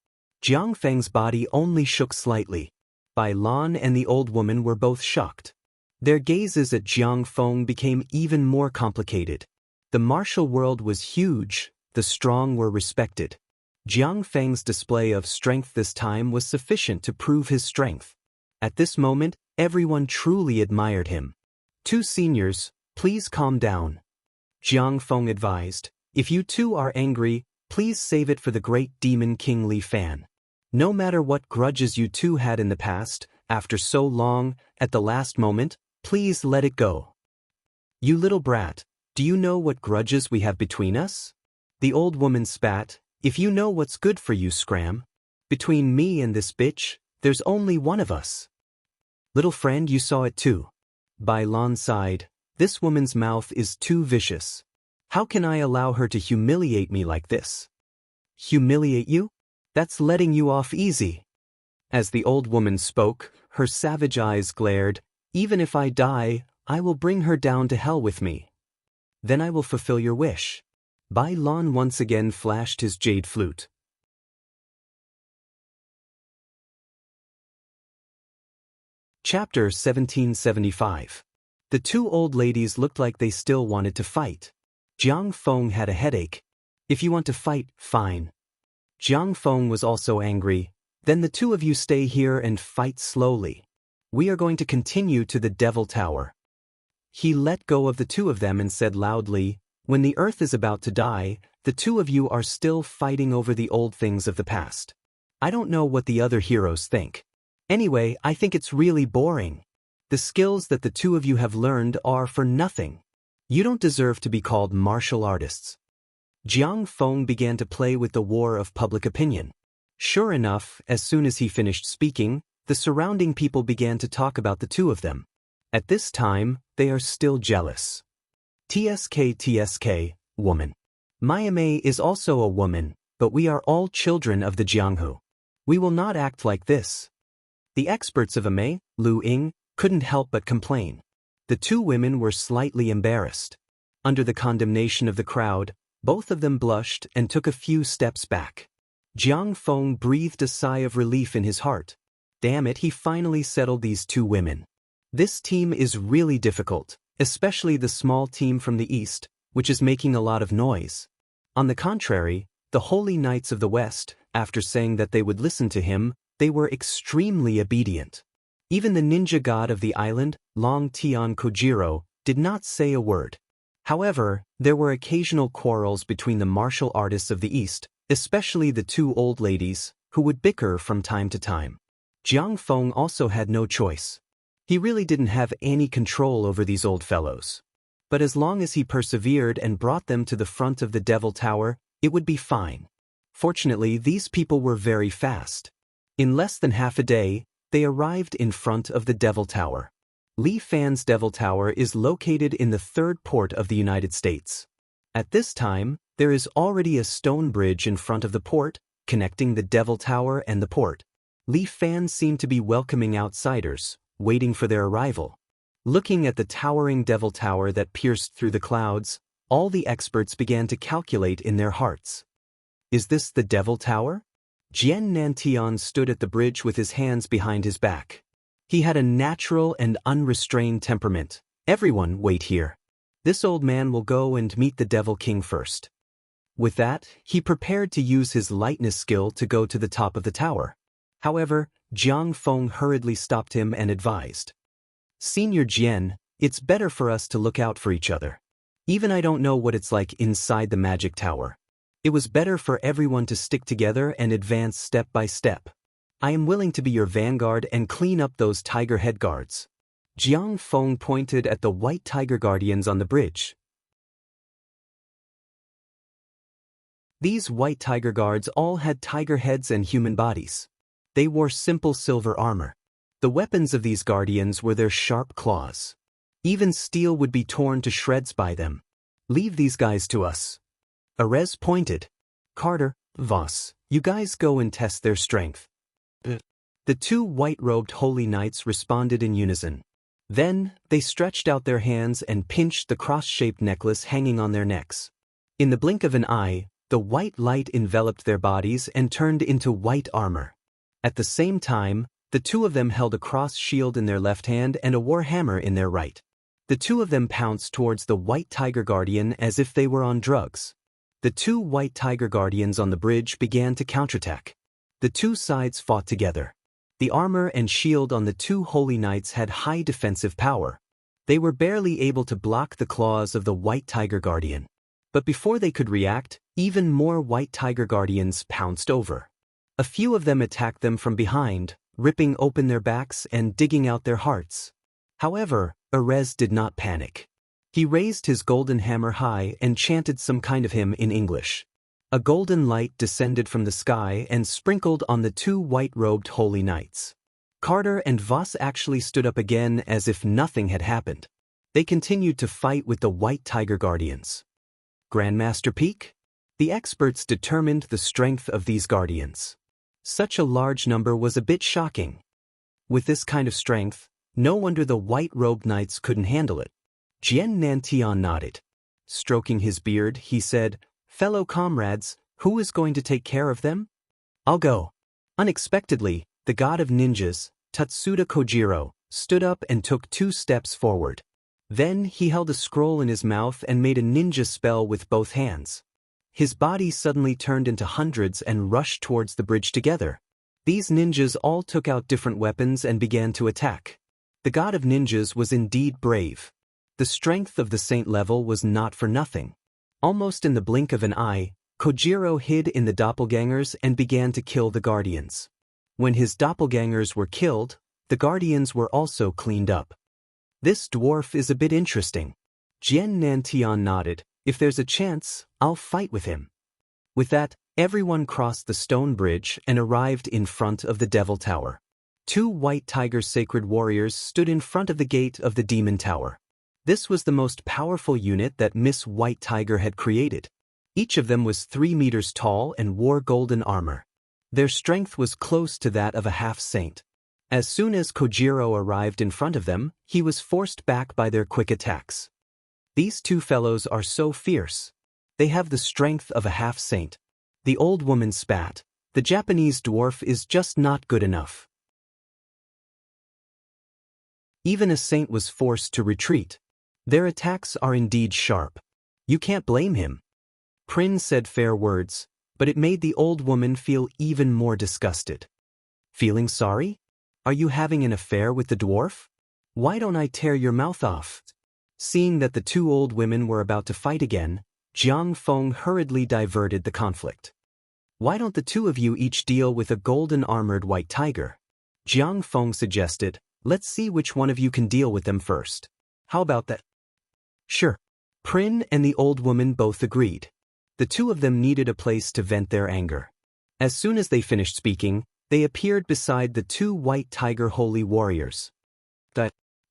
Jiang Feng's body only shook slightly. Bai Lan and the old woman were both shocked. Their gazes at Jiang Feng became even more complicated. The martial world was huge, the strong were respected. Jiang Feng's display of strength this time was sufficient to prove his strength. At this moment, everyone truly admired him. Two seniors, please calm down. Jiang Feng advised, if you two are angry, please save it for the great demon King Li Fan. No matter what grudges you two had in the past, after so long, at the last moment, please let it go. You little brat, do you know what grudges we have between us? The old woman spat, if you know what's good for you, Scram. Between me and this bitch, there's only one of us. Little friend, you saw it too. Bai Lan sighed, this woman's mouth is too vicious. How can I allow her to humiliate me like this? Humiliate you? That's letting you off easy. As the old woman spoke, her savage eyes glared, even if I die, I will bring her down to hell with me. Then I will fulfill your wish. Bai Lan once again flashed his jade flute. Chapter 1775. The two old ladies looked like they still wanted to fight. Jiang Feng had a headache. If you want to fight, fine. Jiang Feng was also angry. Then the two of you stay here and fight slowly. We are going to continue to the Devil Tower. He let go of the two of them and said loudly, when the earth is about to die, the two of you are still fighting over the old things of the past. I don't know what the other heroes think. Anyway, I think it's really boring. The skills that the two of you have learned are for nothing. You don't deserve to be called martial artists. Jiang Feng began to play with the war of public opinion. Sure enough, as soon as he finished speaking, the surrounding people began to talk about the two of them. At this time, they are still jealous. TSK, woman. Mayame is also a woman, but we are all children of the Jianghu. We will not act like this. The experts of Ame, Lu Ying, couldn't help but complain. The two women were slightly embarrassed. Under the condemnation of the crowd, both of them blushed and took a few steps back. Jiang Feng breathed a sigh of relief in his heart. Damn it, he finally settled these two women. This team is really difficult, especially the small team from the east, which is making a lot of noise. On the contrary, the Holy Knights of the West, after saying that they would listen to him, they were extremely obedient. Even the ninja god of the island, Long Tian Kojiro, did not say a word. However, there were occasional quarrels between the martial artists of the East, especially the two old ladies, who would bicker from time to time. Jiang Feng also had no choice. He really didn't have any control over these old fellows. But as long as he persevered and brought them to the front of the Devil Tower, it would be fine. Fortunately, these people were very fast. In less than half a day, they arrived in front of the Devil Tower. Li Fan's Devil Tower is located in the third port of the United States. At this time, there is already a stone bridge in front of the port, connecting the Devil Tower and the port. Li Fan seemed to be welcoming outsiders, waiting for their arrival. Looking at the towering Devil Tower that pierced through the clouds, all the experts began to calculate in their hearts. Is this the Devil Tower? Jian Nantian stood at the bridge with his hands behind his back. He had a natural and unrestrained temperament. Everyone, wait here. This old man will go and meet the Devil King first. With that, he prepared to use his lightness skill to go to the top of the tower. However, Jiang Feng hurriedly stopped him and advised. Senior Jian, it's better for us to look out for each other. Even I don't know what it's like inside the magic tower. It was better for everyone to stick together and advance step by step. I am willing to be your vanguard and clean up those tiger head guards. Jiang Feng pointed at the white tiger guardians on the bridge. These white tiger guards all had tiger heads and human bodies. They wore simple silver armor. The weapons of these guardians were their sharp claws. Even steel would be torn to shreds by them. Leave these guys to us. Arez pointed. Carter, Voss, you guys go and test their strength. The two white-robed holy knights responded in unison. Then, they stretched out their hands and pinched the cross-shaped necklace hanging on their necks. In the blink of an eye, the white light enveloped their bodies and turned into white armor. At the same time, the two of them held a cross shield in their left hand and a war hammer in their right. The two of them pounced towards the white tiger guardian as if they were on drugs. The two white tiger guardians on the bridge began to counterattack. The two sides fought together. The armor and shield on the two holy knights had high defensive power. They were barely able to block the claws of the white tiger guardian. But before they could react, even more white tiger guardians pounced over. A few of them attacked them from behind, ripping open their backs and digging out their hearts. However, Arez did not panic. He raised his golden hammer high and chanted some kind of hymn in English. A golden light descended from the sky and sprinkled on the two white-robed holy knights. Carter and Voss actually stood up again as if nothing had happened. They continued to fight with the white tiger guardians. Grandmaster Peak? The experts determined the strength of these guardians. Such a large number was a bit shocking. With this kind of strength, no wonder the white-robed knights couldn't handle it. Jian Nantian nodded. Stroking his beard, he said, "Fellow comrades, who is going to take care of them?" "I'll go." Unexpectedly, the god of ninjas, Tatsuda Kojiro, stood up and took 2 steps forward. Then he held a scroll in his mouth and made a ninja spell with both hands. His body suddenly turned into hundreds and rushed towards the bridge together. These ninjas all took out different weapons and began to attack. The god of ninjas was indeed brave. The strength of the saint level was not for nothing. Almost in the blink of an eye, Kojiro hid in the doppelgangers and began to kill the guardians. When his doppelgangers were killed, the guardians were also cleaned up. This dwarf is a bit interesting. Jian Nantian nodded. If there's a chance, I'll fight with him. With that, everyone crossed the stone bridge and arrived in front of the Devil Tower. 2 white tiger sacred warriors stood in front of the gate of the Demon Tower. This was the most powerful unit that Miss White Tiger had created. Each of them was 3 meters tall and wore golden armor. Their strength was close to that of a half-saint. As soon as Kojiro arrived in front of them, he was forced back by their quick attacks. These 2 fellows are so fierce. They have the strength of a half-saint. The old woman spat. The Japanese dwarf is just not good enough. Even a saint was forced to retreat. Their attacks are indeed sharp. You can't blame him. Prin said fair words, but it made the old woman feel even more disgusted. Feeling sorry? Are you having an affair with the dwarf? Why don't I tear your mouth off? Seeing that the 2 old women were about to fight again, Jiang Feng hurriedly diverted the conflict. Why don't the 2 of you each deal with a golden armored white tiger? Jiang Feng suggested. Let's see which one of you can deal with them first. How about that? Sure. Prin and the old woman both agreed. The 2 of them needed a place to vent their anger. As soon as they finished speaking, they appeared beside the 2 white tiger holy warriors.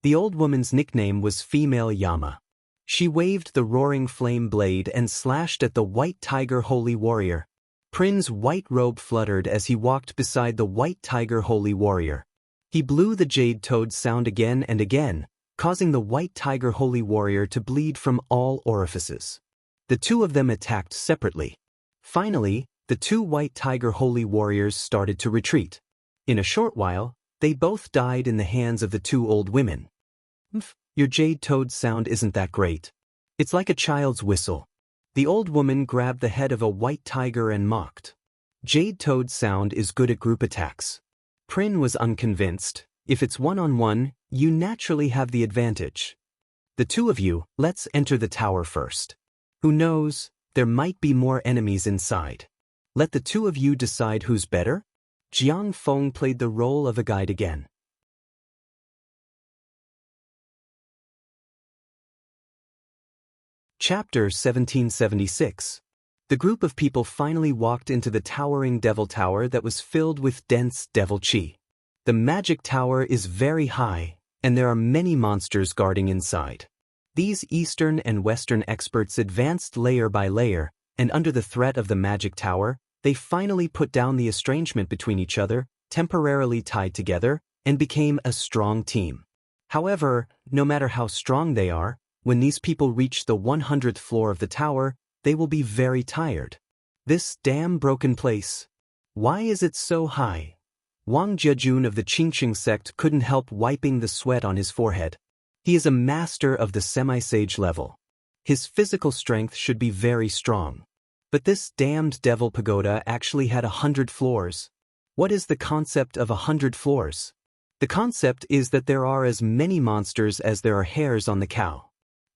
The old woman's nickname was Female Yama. She waved the roaring flame blade and slashed at the white tiger holy warrior. Prin's white robe fluttered as he walked beside the white tiger holy warrior. He blew the jade toad sound again and again, causing the white tiger holy warrior to bleed from all orifices. The 2 of them attacked separately. Finally, the 2 white tiger holy warriors started to retreat. In a short while, they both died in the hands of the 2 old women. Your jade toad sound isn't that great. It's like a child's whistle. The old woman grabbed the head of a white tiger and mocked. Jade toad sound is good at group attacks. Prin was unconvinced. If it's one-on-one, you naturally have the advantage. The 2 of you, let's enter the tower first. Who knows, there might be more enemies inside. Let the 2 of you decide who's better? Jiang Feng played the role of a guide again. Chapter 1776. The group of people finally walked into the towering devil tower that was filled with dense devil chi. The magic tower is very high, and there are many monsters guarding inside. These Eastern and Western experts advanced layer by layer, and under the threat of the magic tower, they finally put down the estrangement between each other, temporarily tied together, and became a strong team. However, no matter how strong they are, when these people reach the 100th floor of the tower, they will be very tired. This damn broken place. Why is it so high? Wang Jiajun of the Qingqing sect couldn't help wiping the sweat on his forehead. He is a master of the semi-sage level. His physical strength should be very strong. But this damned devil pagoda actually had 100 floors. What is the concept of 100 floors? The concept is that there are as many monsters as there are hairs on the cow.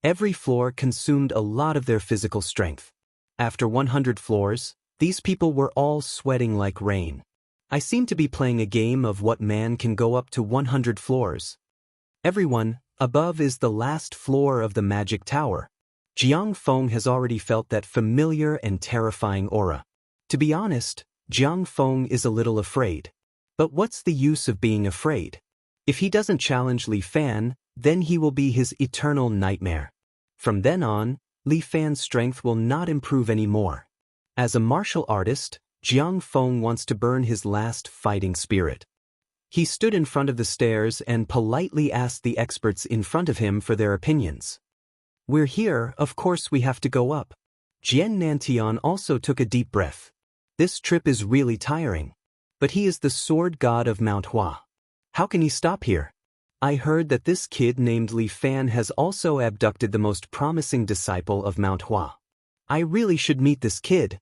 Every floor consumed a lot of their physical strength. After 100 floors, these people were all sweating like rain. I seem to be playing a game of what man can go up to 100 floors. Everyone, above is the last floor of the magic tower. Jiang Feng has already felt that familiar and terrifying aura. To be honest, Jiang Feng is a little afraid. But what's the use of being afraid? If he doesn't challenge Li Fan, then he will be his eternal nightmare. From then on, Li Fan's strength will not improve anymore. As a martial artist, Jiang Feng wants to burn his last fighting spirit. He stood in front of the stairs and politely asked the experts in front of him for their opinions. We're here, of course we have to go up. Jian Nantian also took a deep breath. This trip is really tiring. But he is the sword god of Mount Hua. How can he stop here? I heard that this kid named Li Fan has also abducted the most promising disciple of Mount Hua. I really should meet this kid.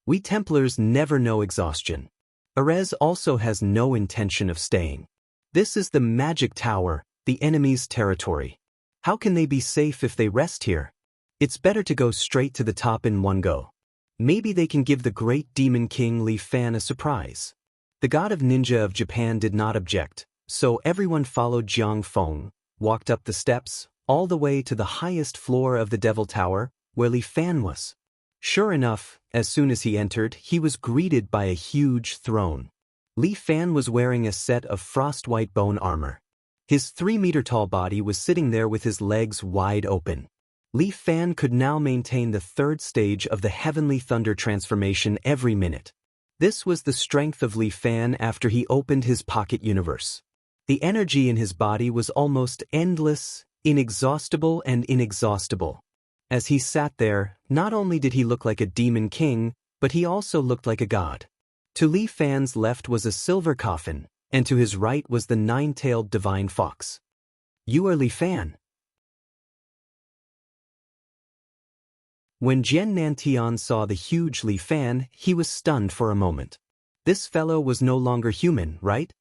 We Templars never know exhaustion. Erez also has no intention of staying. This is the magic tower, the enemy's territory. How can they be safe if they rest here? It's better to go straight to the top in one go. Maybe they can give the great demon king Li Fan a surprise. The god of ninja of Japan did not object, so everyone followed Jiang Feng, walked up the steps, all the way to the highest floor of the devil tower, where Li Fan was. Sure enough, as soon as he entered, he was greeted by a huge throne. Li Fan was wearing a set of frost-white bone armor. His 3-meter-tall body was sitting there with his legs wide open. Li Fan could now maintain the 3rd stage of the heavenly thunder transformation every minute. This was the strength of Li Fan after he opened his pocket universe. The energy in his body was almost endless, inexhaustible and inexhaustible. As he sat there, not only did he look like a demon king, but he also looked like a god. To Li Fan's left was a silver coffin, and to his right was the 9-tailed divine fox. You are Li Fan. When Jian Nantian saw the huge Li Fan, he was stunned for a moment. This fellow was no longer human, right?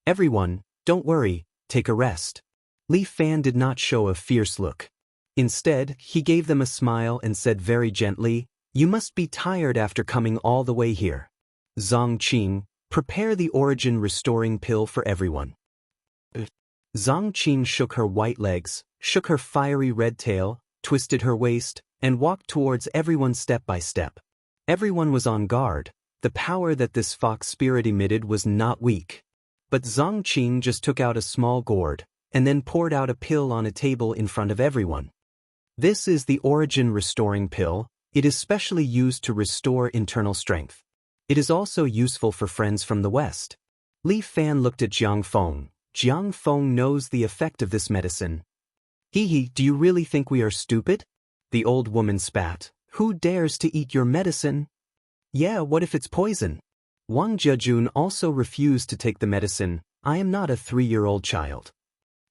Everyone, don't worry, take a rest. Li Fan did not show a fierce look. Instead, he gave them a smile and said very gently, "You must be tired after coming all the way here. Zhang Qing, prepare the origin restoring pill for everyone." Zhang Qing shook her white legs, shook her fiery red tail, twisted her waist, and walked towards everyone step by step. Everyone was on guard. The power that this fox spirit emitted was not weak. But Zhang Qing just took out a small gourd, and then poured out a pill on a table in front of everyone. This is the origin restoring pill. It is specially used to restore internal strength. It is also useful for friends from the West. Li Fan looked at Jiang Feng. Jiang Feng knows the effect of this medicine. Hee, do you really think we are stupid? The old woman spat. Who dares to eat your medicine? Yeah, what if it's poison? Wang Jiajun also refused to take the medicine. I am not a 3-year-old child.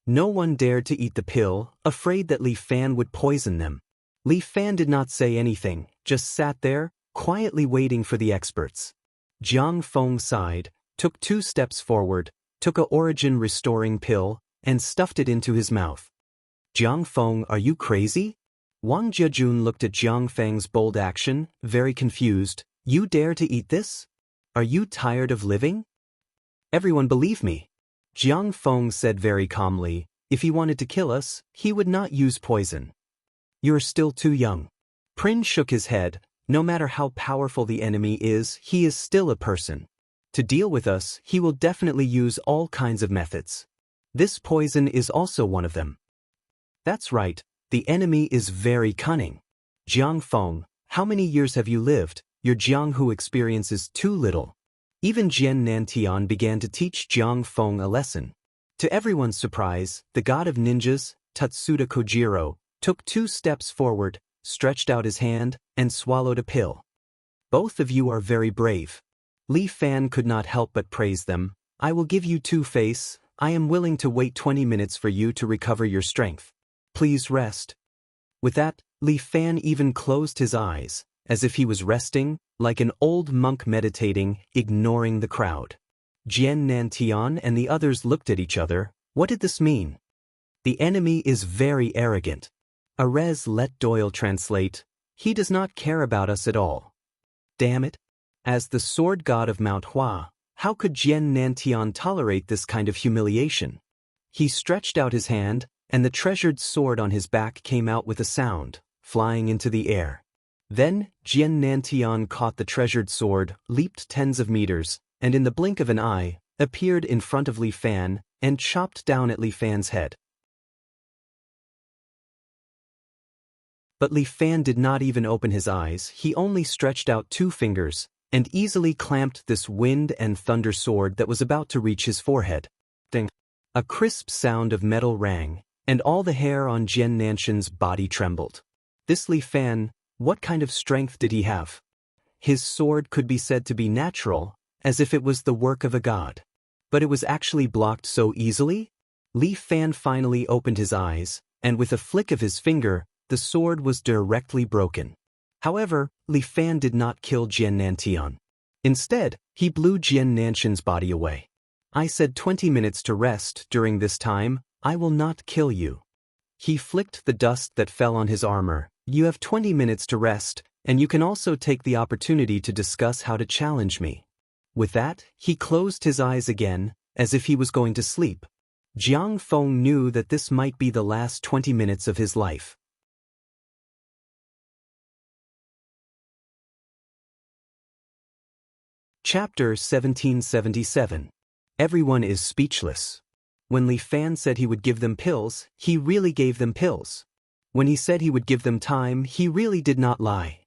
No one dared to eat the pill, afraid that Li Fan would poison them. Li Fan did not say anything, just sat there, quietly waiting for the experts. Jiang Feng sighed, took 2 steps forward, took a origin restoring pill, and stuffed it into his mouth. Jiang Feng, are you crazy? Wang Jiajun looked at Jiang Feng's bold action, very confused. You dare to eat this? Are you tired of living? Everyone believe me. Jiang Feng said very calmly, if he wanted to kill us, he would not use poison. You're still too young. Prin shook his head. No matter how powerful the enemy is, he is still a person. To deal with us, he will definitely use all kinds of methods. This poison is also one of them. That's right, the enemy is very cunning. Jiang Feng, how many years have you lived? Your Jiang Hu experience is too little. Even Jian Nantian began to teach Jiang Feng a lesson. To everyone's surprise, the god of ninjas, Tatsuda Kojiro, took 2 steps forward, stretched out his hand, and swallowed a pill. Both of you are very brave. Li Fan could not help but praise them. I will give you 2 face. I am willing to wait 20 minutes for you to recover your strength. Please rest. With that, Li Fan even closed his eyes, as if he was resting, like an old monk meditating, ignoring the crowd. Jian Nantian and the others looked at each other. What did this mean? The enemy is very arrogant. Arez let Doyle translate. He does not care about us at all. Damn it. As the sword god of Mount Hua, how could Jian Nantian tolerate this kind of humiliation? He stretched out his hand, and the treasured sword on his back came out with a sound, flying into the air. Then, Jian Nantian caught the treasured sword, leaped tens of meters, and in the blink of an eye, appeared in front of Li Fan, and chopped down at Li Fan's head. But Li Fan did not even open his eyes, he only stretched out 2 fingers, and easily clamped this wind and thunder sword that was about to reach his forehead. Ding! A crisp sound of metal rang, and all the hair on Jian Nanshan's body trembled. This Li Fan, what kind of strength did he have? His sword could be said to be natural, as if it was the work of a god. But it was actually blocked so easily? Li Fan finally opened his eyes, and with a flick of his finger, the sword was directly broken. However, Li Fan did not kill Jian Nantian. Instead, he blew Jian Nanshan's body away. I said 20 minutes to rest. During this time, I will not kill you. He flicked the dust that fell on his armor. You have 20 minutes to rest, and you can also take the opportunity to discuss how to challenge me. With that, he closed his eyes again, as if he was going to sleep. Jiang Feng knew that this might be the last 20 minutes of his life. Chapter 1777. Everyone is speechless. When Li Fan said he would give them pills, he really gave them pills. When he said he would give them time, he really did not lie.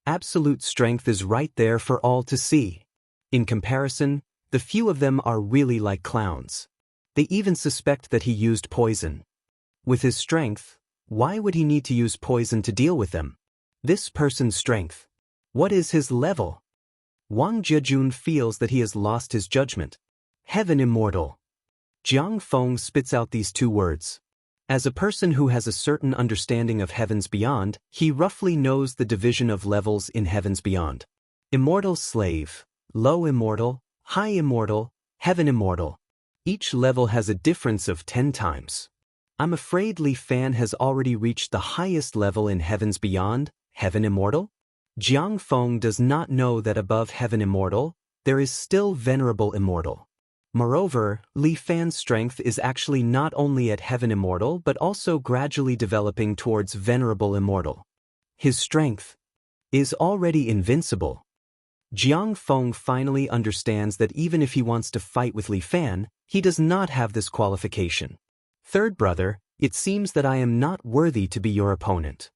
Absolute strength is right there for all to see. In comparison, the few of them are really like clowns. They even suspect that he used poison. With his strength, why would he need to use poison to deal with them? This person's strength. What is his level? Wang Jejun feels that he has lost his judgment. Heaven immortal. Jiang Feng spits out these 2 words. As a person who has a certain understanding of heavens beyond, he roughly knows the division of levels in heavens beyond. Immortal slave, low immortal, high immortal, heaven immortal. Each level has a difference of 10 times. I'm afraid Li Fan has already reached the highest level in heavens beyond, heaven immortal. Jiang Feng does not know that above heaven immortal, there is still venerable immortal. Moreover, Li Fan's strength is actually not only at heaven immortal but also gradually developing towards venerable immortal. His strength is already invincible. Jiang Feng finally understands that even if he wants to fight with Li Fan, he does not have this qualification. Third brother, it seems that I am not worthy to be your opponent.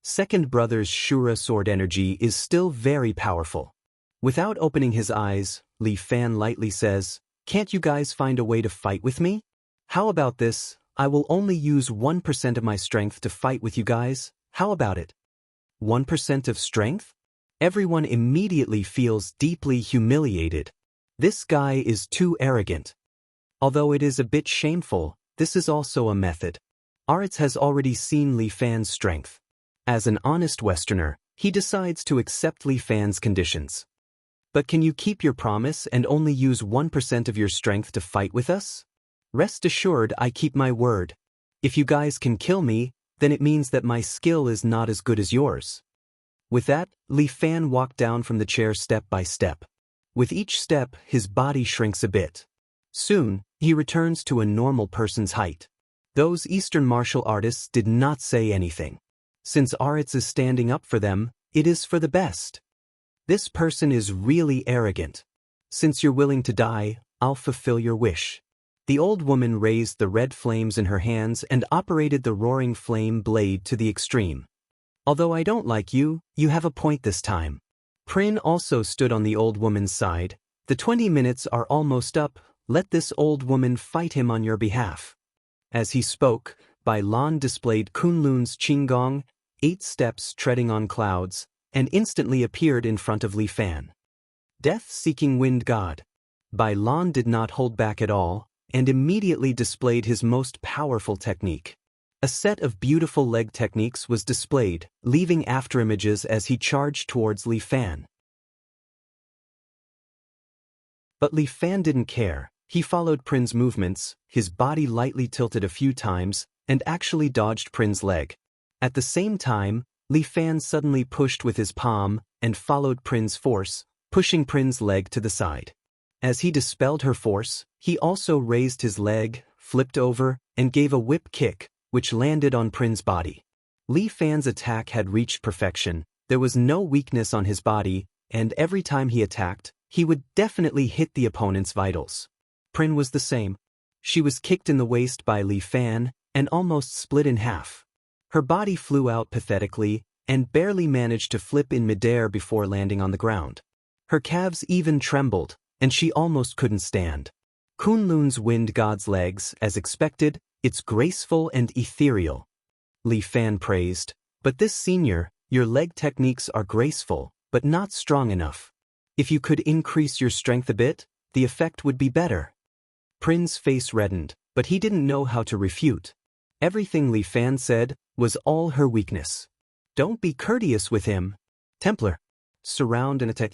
Second brother's Shura sword energy is still very powerful. Without opening his eyes, Li Fan lightly says, "Can't you guys find a way to fight with me? How about this? I will only use 1% of my strength to fight with you guys. How about it?" 1% of strength? Everyone immediately feels deeply humiliated. This guy is too arrogant. Although it is a bit shameful, this is also a method. Aritz has already seen Li Fan's strength. As an honest Westerner, he decides to accept Li Fan's conditions. But can you keep your promise and only use 1% of your strength to fight with us? Rest assured I keep my word. If you guys can kill me, then it means that my skill is not as good as yours. With that, Li Fan walked down from the chair step by step. With each step, his body shrinks a bit. Soon, he returns to a normal person's height. Those Eastern martial artists did not say anything. Since Aritz is standing up for them, it is for the best. This person is really arrogant. Since you're willing to die, I'll fulfill your wish. The old woman raised the red flames in her hands and operated the roaring flame blade to the extreme. Although I don't like you, you have a point this time. Prin also stood on the old woman's side. The 20 minutes are almost up, let this old woman fight him on your behalf. As he spoke, Bai Lan displayed Kunlun's Qinggong, 8 steps treading on clouds, and instantly appeared in front of Li Fan. Death-seeking wind god. Bai Lan did not hold back at all, and immediately displayed his most powerful technique. A set of beautiful leg techniques was displayed, leaving afterimages as he charged towards Li Fan. But Li Fan didn't care. He followed Prin's movements, his body lightly tilted a few times, and actually dodged Prin's leg. At the same time, Li Fan suddenly pushed with his palm and followed Prin's force, pushing Prin's leg to the side. As he dispelled her force, he also raised his leg, flipped over, and gave a whip kick, which landed on Prin's body. Li Fan's attack had reached perfection, there was no weakness on his body, and every time he attacked, he would definitely hit the opponent's vitals. Prin was the same. She was kicked in the waist by Li Fan, and almost split in half. Her body flew out pathetically, and barely managed to flip in midair before landing on the ground. Her calves even trembled, and she almost couldn't stand. Kunlun's wind god's legs, as expected, it's graceful and ethereal. Li Fan praised, but this senior, your leg techniques are graceful, but not strong enough. If you could increase your strength a bit, the effect would be better. Prin's face reddened, but he didn't know how to refute. Everything Li Fan said was all her weakness. Don't be courteous with him. Templar. Surround and attack.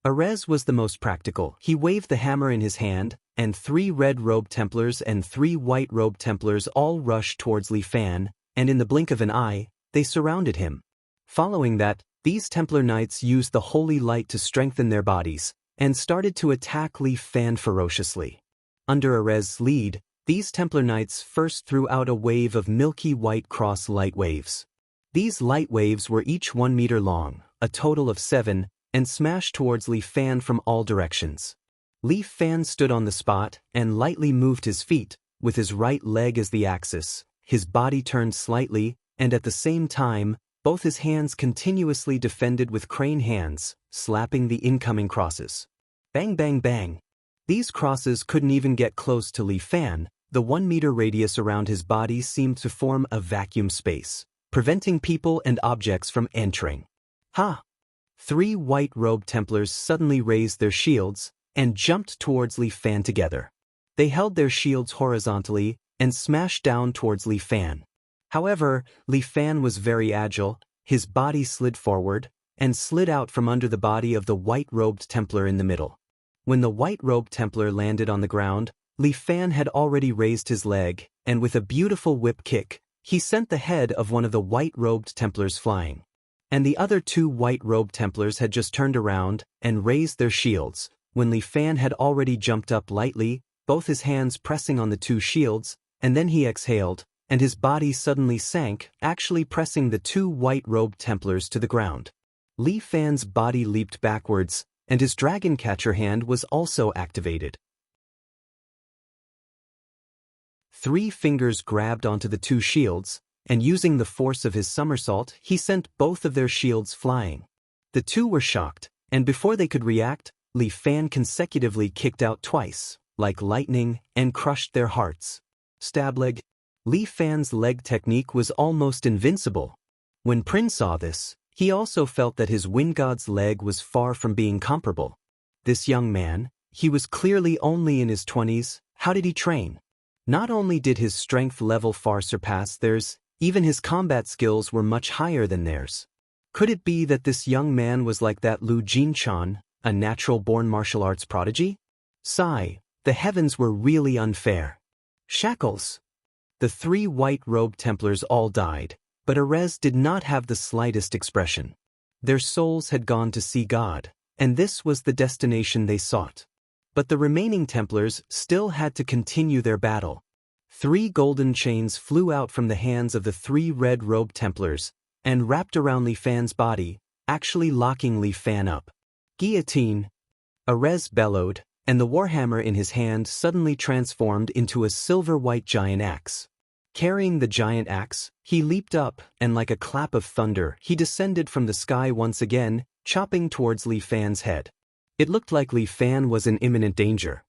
Arez was the most practical. He waved the hammer in his hand, and 3 red-robed Templars and 3 white-robed Templars all rushed towards Li Fan, and in the blink of an eye, they surrounded him. Following that, these Templar Knights used the holy light to strengthen their bodies, and started to attack Li Fan ferociously. Under Arez's lead, these Templar Knights first threw out a wave of milky white cross light waves. These light waves were each 1 meter long, a total of 7, and smashed towards Li Fan from all directions. Li Fan stood on the spot and lightly moved his feet, with his right leg as the axis. His body turned slightly, and at the same time, both his hands continuously defended with crane hands, slapping the incoming crosses. Bang bang bang. These crosses couldn't even get close to Li Fan. The 1 meter radius around his body seemed to form a vacuum space, preventing people and objects from entering. Ha! 3 white-robed Templars suddenly raised their shields and jumped towards Li Fan together. They held their shields horizontally and smashed down towards Li Fan. However, Li Fan was very agile, his body slid forward and slid out from under the body of the white-robed Templar in the middle. When the white-robed Templar landed on the ground, Li Fan had already raised his leg, and with a beautiful whip kick, he sent the head of one of the white-robed Templars flying. And the other 2 white-robed Templars had just turned around and raised their shields, when Li Fan had already jumped up lightly, both his hands pressing on the 2 shields, and then he exhaled, and his body suddenly sank, actually pressing the 2 white-robed Templars to the ground. Li Fan's body leaped backwards, and his dragon catcher hand was also activated. 3 fingers grabbed onto the 2 shields, and using the force of his somersault, he sent both of their shields flying. The 2 were shocked, and before they could react, Li Fan consecutively kicked out twice, like lightning, and crushed their hearts. Stab leg. Li Fan's leg technique was almost invincible. When Prin saw this, he also felt that his wind god's leg was far from being comparable. This young man, he was clearly only in his 20s, how did he train? Not only did his strength level far surpass theirs, even his combat skills were much higher than theirs. Could it be that this young man was like that Lu Jinchan, a natural-born martial arts prodigy? Sigh, the heavens were really unfair. Shackles. The 3 white-robed Templars all died, but Arez did not have the slightest expression. Their souls had gone to see God, and this was the destination they sought. But the remaining Templars still had to continue their battle. 3 golden chains flew out from the hands of the 3 red-robed Templars and wrapped around Li Fan's body, actually locking Li Fan up. Guillotine! Arez bellowed, and the warhammer in his hand suddenly transformed into a silver-white giant axe. Carrying the giant axe, he leaped up, and like a clap of thunder, he descended from the sky once again, chopping towards Li Fan's head. It looked like Li Fan was in imminent danger.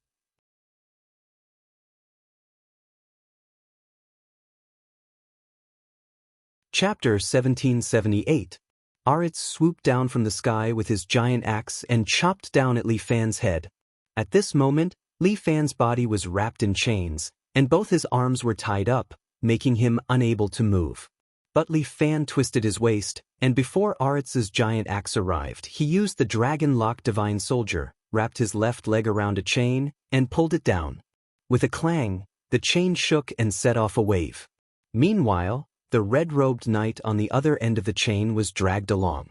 Chapter 1778. Aritz swooped down from the sky with his giant axe and chopped down at Li Fan's head. At this moment, Li Fan's body was wrapped in chains, and both his arms were tied up, making him unable to move. But Li Fan twisted his waist, and before Aritz's giant axe arrived, he used the Dragon Lock Divine Soldier, wrapped his left leg around a chain, and pulled it down. With a clang, the chain shook and set off a wave. Meanwhile, the red-robed knight on the other end of the chain was dragged along.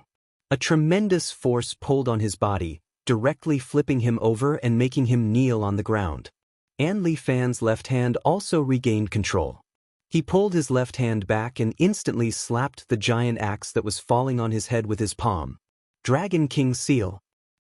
A tremendous force pulled on his body, directly flipping him over and making him kneel on the ground. And Li Fan's left hand also regained control. He pulled his left hand back and instantly slapped the giant axe that was falling on his head with his palm. Dragon King Seal!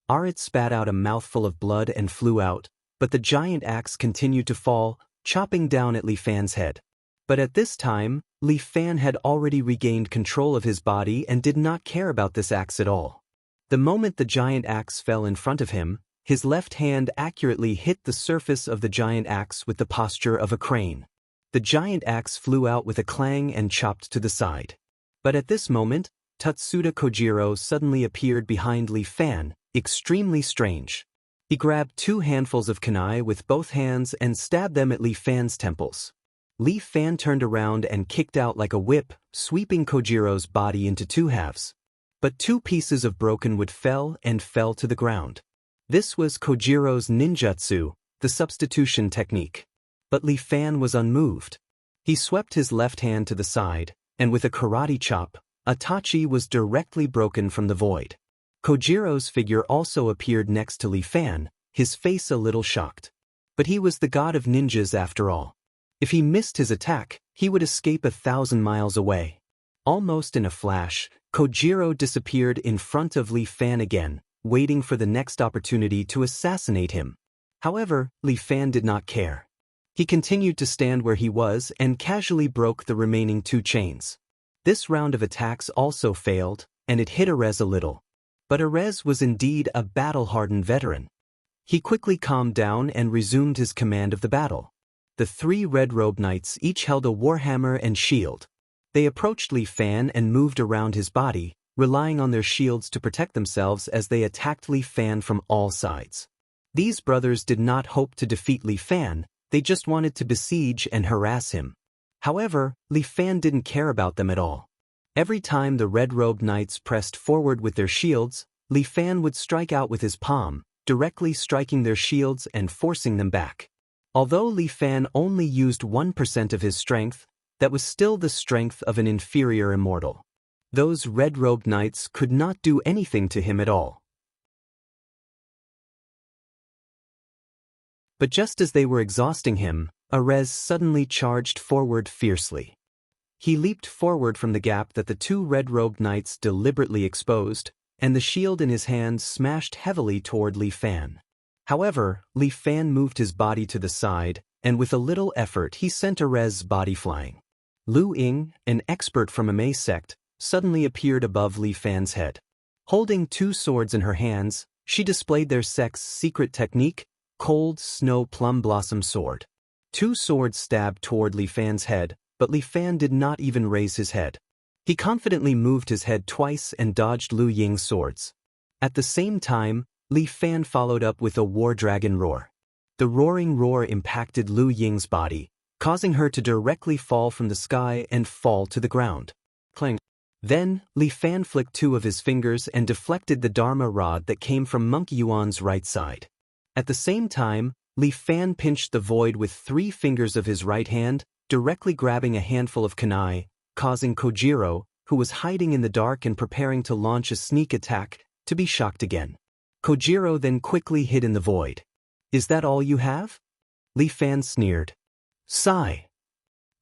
Aritz spat out a mouthful of blood and flew out, but the giant axe continued to fall, chopping down at Li Fan's head. But at this time, Li Fan had already regained control of his body and did not care about this axe at all. The moment the giant axe fell in front of him, his left hand accurately hit the surface of the giant axe with the posture of a crane. The giant axe flew out with a clang and chopped to the side. But at this moment, Tatsuda Kojiro suddenly appeared behind Li Fan, extremely strange. He grabbed 2 handfuls of kunai with both hands and stabbed them at Li Fan's temples. Li Fan turned around and kicked out like a whip, sweeping Kojiro's body into 2 halves. But 2 pieces of broken wood fell to the ground. This was Kojiro's ninjutsu, the substitution technique. But Li Fan was unmoved. He swept his left hand to the side, and with a karate chop, Itachi was directly broken from the void. Kojiro's figure also appeared next to Li Fan, his face a little shocked. But he was the god of ninjas after all. If he missed his attack, he would escape 1,000 miles away. Almost in a flash, Kojiro disappeared in front of Li Fan again, waiting for the next opportunity to assassinate him. However, Li Fan did not care. He continued to stand where he was and casually broke the remaining 2 chains. This round of attacks also failed, and it hit Arez a little. But Arez was indeed a battle-hardened veteran. He quickly calmed down and resumed his command of the battle. The 3 red-robed knights each held a warhammer and shield. They approached Li Fan and moved around his body, relying on their shields to protect themselves as they attacked Li Fan from all sides. These brothers did not hope to defeat Li Fan, they just wanted to besiege and harass him. However, Li Fan didn't care about them at all. Every time the red-robed knights pressed forward with their shields, Li Fan would strike out with his palm, directly striking their shields and forcing them back. Although Li Fan only used 1% of his strength, that was still the strength of an inferior immortal. Those red-robed knights could not do anything to him at all. But just as they were exhausting him, Arez suddenly charged forward fiercely. He leaped forward from the gap that the 2 red-robed knights deliberately exposed, and the shield in his hand smashed heavily toward Li Fan. However, Li Fan moved his body to the side, and with a little effort he sent Arez's body flying. Lu Ying, an expert from a Mei sect, suddenly appeared above Li Fan's head. Holding 2 swords in her hands, she displayed their sect's secret technique, Cold Snow Plum Blossom Sword. 2 swords stabbed toward Li Fan's head, but Li Fan did not even raise his head. He confidently moved his head twice and dodged Lu Ying's swords. At the same time, Li Fan followed up with a War Dragon Roar. The roaring roar impacted Lu Ying's body, causing her to directly fall from the sky and fall to the ground. Clang. Then, Li Fan flicked 2 of his fingers and deflected the Dharma rod that came from Monk Yuan's right side. At the same time, Li Fan pinched the void with 3 fingers of his right hand, directly grabbing a handful of kunai, causing Kojiro, who was hiding in the dark and preparing to launch a sneak attack, to be shocked again. Kojiro then quickly hid in the void. Is that all you have? Li Fan sneered. Sigh.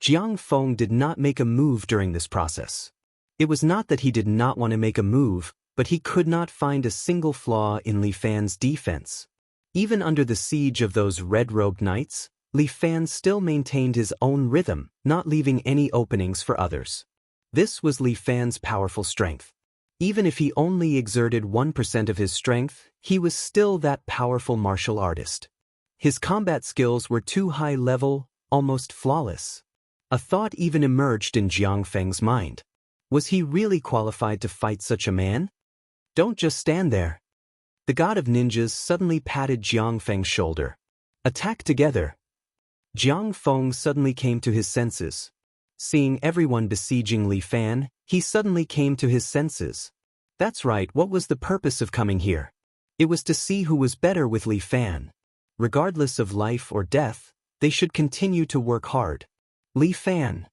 Jiang Feng did not make a move during this process. It was not that he did not want to make a move, but he could not find a single flaw in Li Fan's defense. Even under the siege of those red-robed knights, Li Fan still maintained his own rhythm, not leaving any openings for others. This was Li Fan's powerful strength. Even if he only exerted 1% of his strength, he was still that powerful martial artist. His combat skills were too high level, almost flawless. A thought even emerged in Jiang Feng's mind. Was he really qualified to fight such a man? Don't just stand there. The god of ninjas suddenly patted Jiang Feng's shoulder. Attack together. Jiang Feng suddenly came to his senses. Seeing everyone besieging Li Fan, he suddenly came to his senses. That's right, what was the purpose of coming here? It was to see who was better with Li Fan. Regardless of life or death, they should continue to work hard. Li Fan.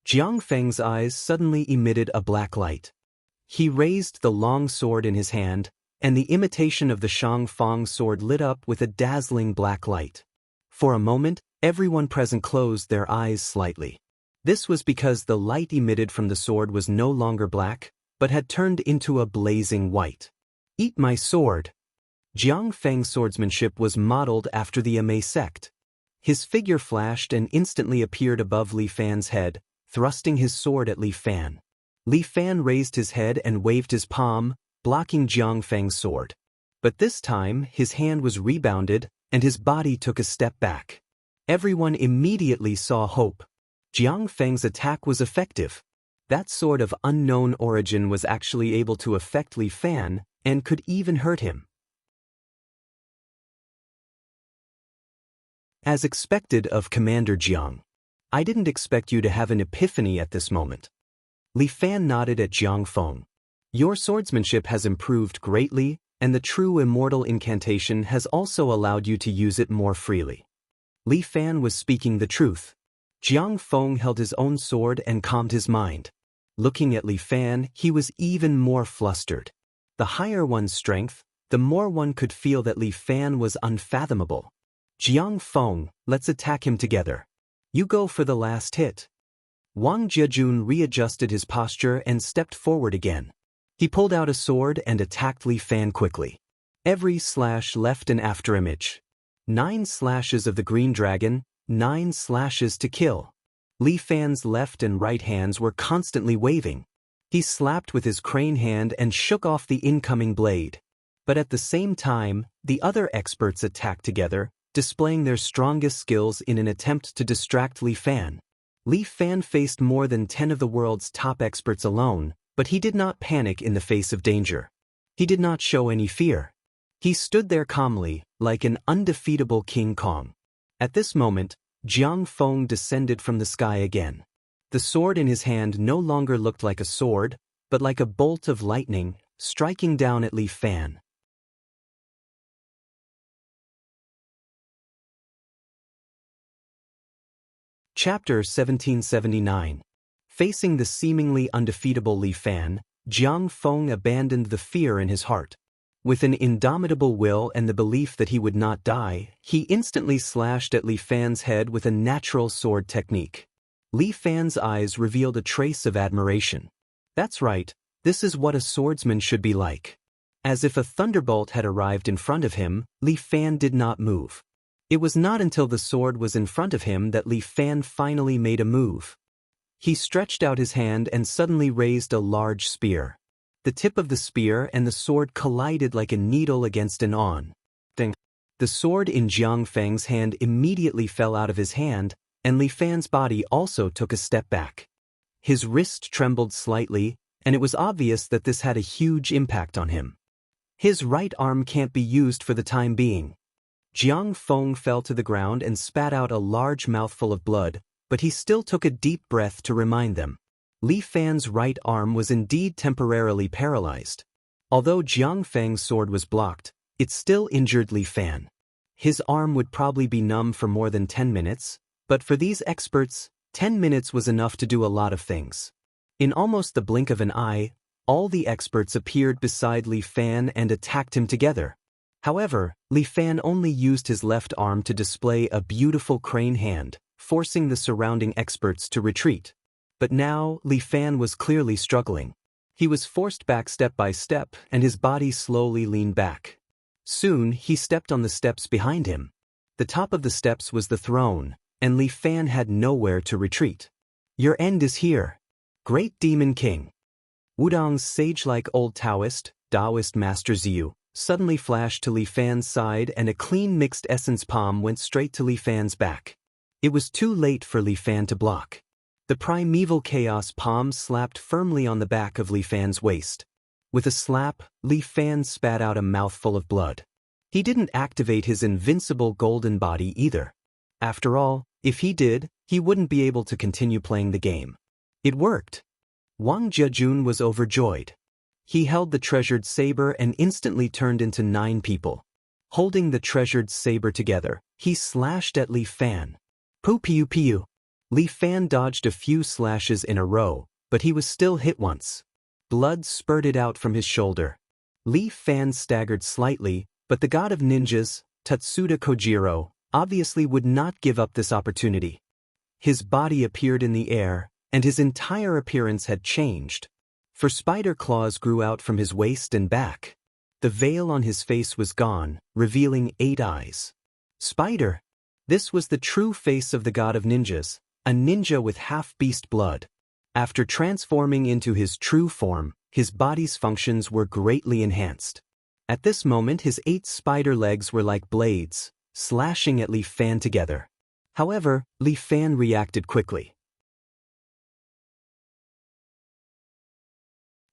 Jiang Feng's eyes suddenly emitted a black light. He raised the long sword in his hand, and the imitation of the Shang Fang sword lit up with a dazzling black light. For a moment, everyone present closed their eyes slightly. This was because the light emitted from the sword was no longer black, but had turned into a blazing white. Eat my sword. Jiang Feng's swordsmanship was modeled after the Amei sect. His figure flashed and instantly appeared above Li Fan's head, thrusting his sword at Li Fan. Li Fan raised his head and waved his palm, blocking Jiang Feng's sword. But this time, his hand was rebounded, and his body took a step back. Everyone immediately saw hope. Jiang Feng's attack was effective. That sword of unknown origin was actually able to affect Li Fan, and could even hurt him. As expected of Commander Jiang. I didn't expect you to have an epiphany at this moment. Li Fan nodded at Jiang Feng. Your swordsmanship has improved greatly, and the true immortal incantation has also allowed you to use it more freely. Li Fan was speaking the truth. Jiang Feng held his own sword and calmed his mind. Looking at Li Fan, he was even more flustered. The higher one's strength, the more one could feel that Li Fan was unfathomable. Jiang Feng, let's attack him together. You go for the last hit. Wang Jiajun readjusted his posture and stepped forward again. He pulled out a sword and attacked Li Fan quickly. Every slash left an afterimage. 9 slashes of the green dragon, 9 slashes to kill. Li Fan's left and right hands were constantly waving. He slapped with his crane hand and shook off the incoming blade. But at the same time, the other experts attacked together, displaying their strongest skills in an attempt to distract Li Fan. Li Fan faced more than 10 of the world's top experts alone, but he did not panic in the face of danger. He did not show any fear. He stood there calmly, like an undefeatable King Kong. At this moment, Jiang Feng descended from the sky again. The sword in his hand no longer looked like a sword, but like a bolt of lightning, striking down at Li Fan. Chapter 1779. Facing the seemingly undefeatable Li Fan, Jiang Feng abandoned the fear in his heart. With an indomitable will and the belief that he would not die, he instantly slashed at Li Fan's head with a natural sword technique. Li Fan's eyes revealed a trace of admiration. That's right, this is what a swordsman should be like. As if a thunderbolt had arrived in front of him, Li Fan did not move. It was not until the sword was in front of him that Li Fan finally made a move. He stretched out his hand and suddenly raised a large spear. The tip of the spear and the sword collided like a needle against an awn. The sword in Jiang Feng's hand immediately fell out of his hand, and Li Fan's body also took a step back. His wrist trembled slightly, and it was obvious that this had a huge impact on him. His right arm can't be used for the time being. Jiang Feng fell to the ground and spat out a large mouthful of blood, but he still took a deep breath to remind them. Li Fan's right arm was indeed temporarily paralyzed. Although Jiang Feng's sword was blocked, it still injured Li Fan. His arm would probably be numb for more than 10 minutes, but for these experts, 10 minutes was enough to do a lot of things. In almost the blink of an eye, all the experts appeared beside Li Fan and attacked him together. However, Li Fan only used his left arm to display a beautiful crane hand, forcing the surrounding experts to retreat. But now, Li Fan was clearly struggling. He was forced back step by step, and his body slowly leaned back. Soon, he stepped on the steps behind him. The top of the steps was the throne, and Li Fan had nowhere to retreat. Your end is here, Great Demon King. Wudong's sage-like old Taoist Master Ziyu, suddenly flashed to Li Fan's side, and a clean mixed essence palm went straight to Li Fan's back. It was too late for Li Fan to block. The primeval chaos palm slapped firmly on the back of Li Fan's waist. With a slap, Li Fan spat out a mouthful of blood. He didn't activate his invincible golden body either. After all, if he did, he wouldn't be able to continue playing the game. It worked. Wang Jiajun was overjoyed. He held the treasured saber and instantly turned into 9 people. Holding the treasured saber together, he slashed at Li Fan. Pu piu piu. Li Fan dodged a few slashes in a row, but he was still hit once. Blood spurted out from his shoulder. Li Fan staggered slightly, but the god of ninjas, Tatsuda Kojiro, obviously would not give up this opportunity. His body appeared in the air, and his entire appearance had changed. For spider claws grew out from his waist and back. The veil on his face was gone, revealing 8 eyes. Spider! This was the true face of the god of ninjas, a ninja with half-beast blood. After transforming into his true form, his body's functions were greatly enhanced. At this moment his 8 spider legs were like blades, slashing at Li Fan together. However, Li Fan reacted quickly.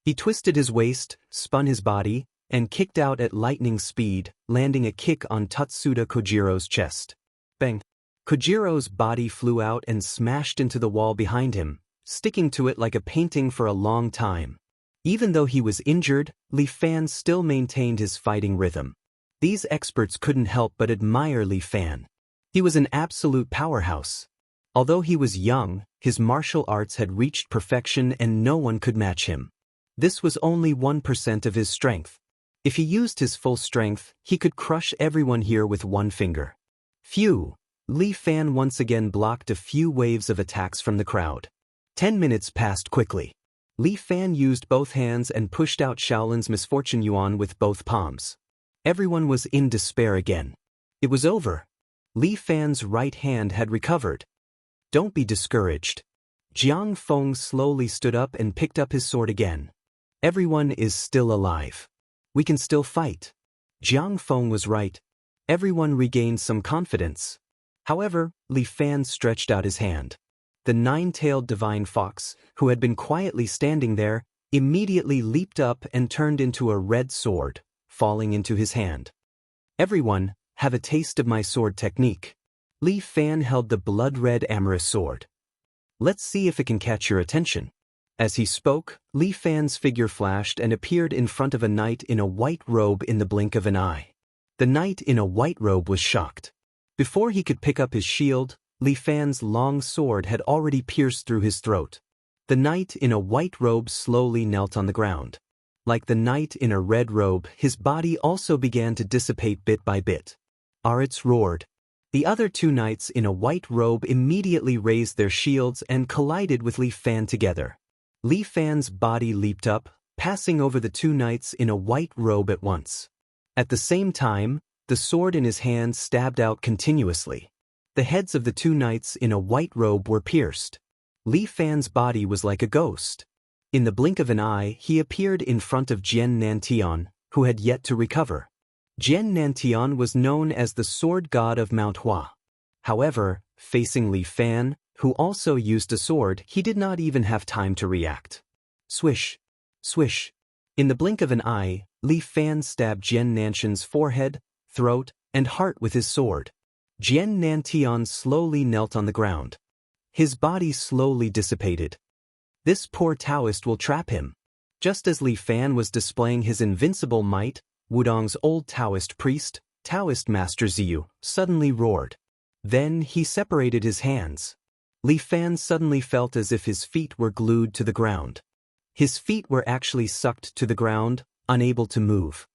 He twisted his waist, spun his body, and kicked out at lightning speed, landing a kick on Tatsuda Kojiro's chest. Bang! Kojiro's body flew out and smashed into the wall behind him, sticking to it like a painting for a long time. Even though he was injured, Li Fan still maintained his fighting rhythm. These experts couldn't help but admire Li Fan. He was an absolute powerhouse. Although he was young, his martial arts had reached perfection and no one could match him. This was only 1% of his strength. If he used his full strength, he could crush everyone here with one finger. Phew! Li Fan once again blocked a few waves of attacks from the crowd. 10 minutes passed quickly. Li Fan used both hands and pushed out Shaolin's misfortune yuan with both palms. Everyone was in despair again. It was over. Li Fan's right hand had recovered. Don't be discouraged. Jiang Feng slowly stood up and picked up his sword again. Everyone is still alive. We can still fight. Jiang Feng was right. Everyone regained some confidence. However, Li Fan stretched out his hand. The 9-tailed divine fox, who had been quietly standing there, immediately leaped up and turned into a red sword, falling into his hand. Everyone, have a taste of my sword technique. Li Fan held the blood-red amorous sword. Let's see if it can catch your attention. As he spoke, Li Fan's figure flashed and appeared in front of a knight in a white robe in the blink of an eye. The knight in a white robe was shocked. Before he could pick up his shield, Li Fan's long sword had already pierced through his throat. The knight in a white robe slowly knelt on the ground. Like the knight in a red robe, his body also began to dissipate bit by bit. Aritz roared. The other 2 knights in a white robe immediately raised their shields and collided with Li Fan together. Li Fan's body leaped up, passing over the 2 knights in a white robe at once. At the same time, the sword in his hand stabbed out continuously. The heads of the 2 knights in a white robe were pierced. Li Fan's body was like a ghost. In the blink of an eye, he appeared in front of Jian Nantian, who had yet to recover. Jian Nantian was known as the sword god of Mount Hua. However, facing Li Fan, who also used a sword, he did not even have time to react. Swish! Swish! In the blink of an eye, Li Fan stabbed Jian Nantian's forehead, throat, and heart with his sword. Jian Nantian slowly knelt on the ground. His body slowly dissipated. This poor Taoist will trap him. Just as Li Fan was displaying his invincible might, Wudong's old Taoist priest, Taoist Master Ziyu, suddenly roared. Then he separated his hands. Li Fan suddenly felt as if his feet were glued to the ground. His feet were actually sucked to the ground, unable to move.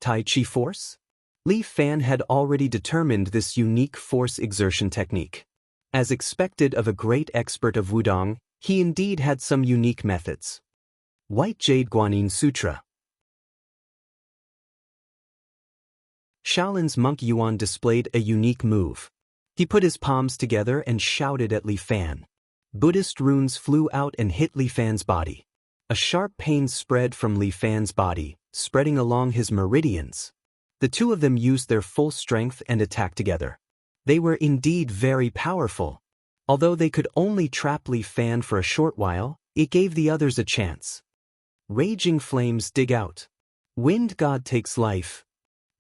Tai Chi force? Li Fan had already determined this unique force exertion technique. As expected of a great expert of Wudong, he indeed had some unique methods. White Jade Guanyin Sutra. Shaolin's monk Yuan displayed a unique move. He put his palms together and shouted at Li Fan. Buddhist runes flew out and hit Li Fan's body. A sharp pain spread from Li Fan's body, spreading along his meridians. The two of them used their full strength and attacked together. They were indeed very powerful. Although they could only trap Li Fan for a short while, it gave the others a chance. Raging flames dig out. Wind god takes life.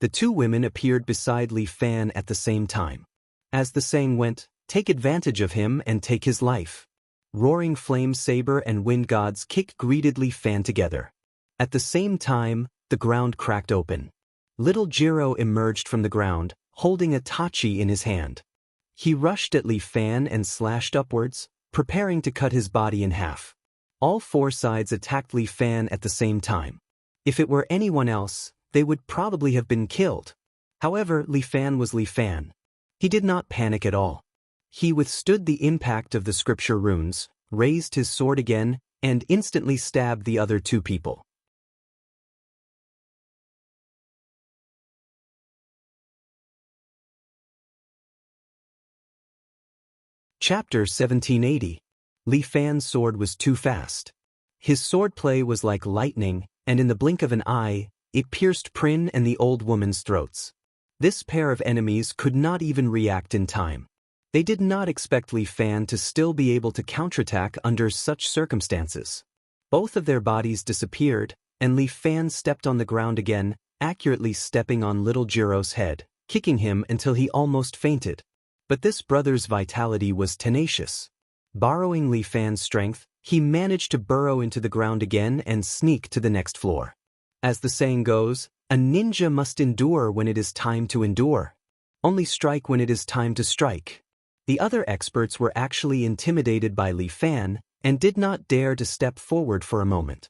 The two women appeared beside Li Fan at the same time. As the saying went, take advantage of him and take his life. Roaring flame saber and wind god's kick greeted Li Fan together. At the same time, the ground cracked open. Little Jiro emerged from the ground, holding a tachi in his hand. He rushed at Li Fan and slashed upwards, preparing to cut his body in half. All four sides attacked Li Fan at the same time. If it were anyone else, they would probably have been killed. However, Li Fan was Li Fan. He did not panic at all. He withstood the impact of the scripture runes, raised his sword again, and instantly stabbed the other two people. Chapter 1780. Li Fan's sword was too fast. His swordplay was like lightning, and in the blink of an eye, it pierced Prin and the old woman's throats. This pair of enemies could not even react in time. They did not expect Li Fan to still be able to counterattack under such circumstances. Both of their bodies disappeared, and Li Fan stepped on the ground again, accurately stepping on little Jiro's head, kicking him until he almost fainted. But this brother's vitality was tenacious. Borrowing Li Fan's strength, he managed to burrow into the ground again and sneak to the next floor. As the saying goes, a ninja must endure when it is time to endure. Only strike when it is time to strike. The other experts were actually intimidated by Li Fan and did not dare to step forward for a moment.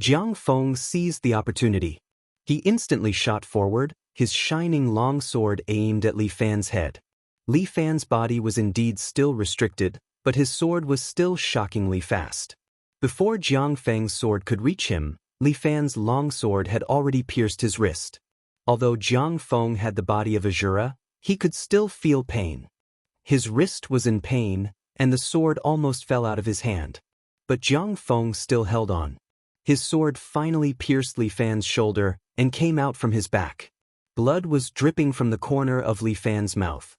Jiang Feng seized the opportunity. He instantly shot forward, his shining long sword aimed at Li Fan's head. Li Fan's body was indeed still restricted, but his sword was still shockingly fast. Before Jiang Feng's sword could reach him, Li Fan's long sword had already pierced his wrist. Although Jiang Feng had the body of Azura, he could still feel pain. His wrist was in pain, and the sword almost fell out of his hand. But Jiang Feng still held on. His sword finally pierced Li Fan's shoulder and came out from his back. Blood was dripping from the corner of Li Fan's mouth.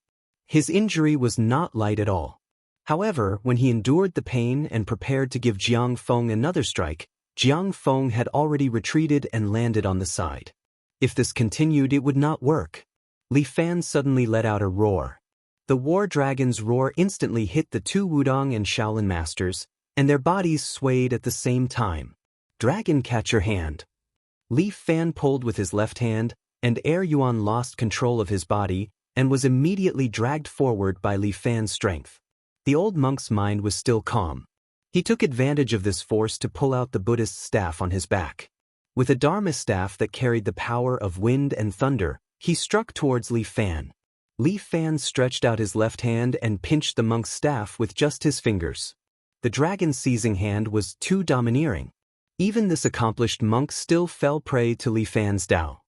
His injury was not light at all. However, when he endured the pain and prepared to give Jiang Feng another strike, Jiang Feng had already retreated and landed on the side. If this continued, it would not work. Li Fan suddenly let out a roar. The war dragon's roar instantly hit the two Wudong and Shaolin masters, and their bodies swayed at the same time. Dragon, catch your hand. Li Fan pulled with his left hand, and Er Yuan lost control of his body and was immediately dragged forward by Li Fan's strength. The old monk's mind was still calm. He took advantage of this force to pull out the Buddhist staff on his back. With a Dharma staff that carried the power of wind and thunder, he struck towards Li Fan. Li Fan stretched out his left hand and pinched the monk's staff with just his fingers. The dragon's seizing hand was too domineering. Even this accomplished monk still fell prey to Li Fan's Tao.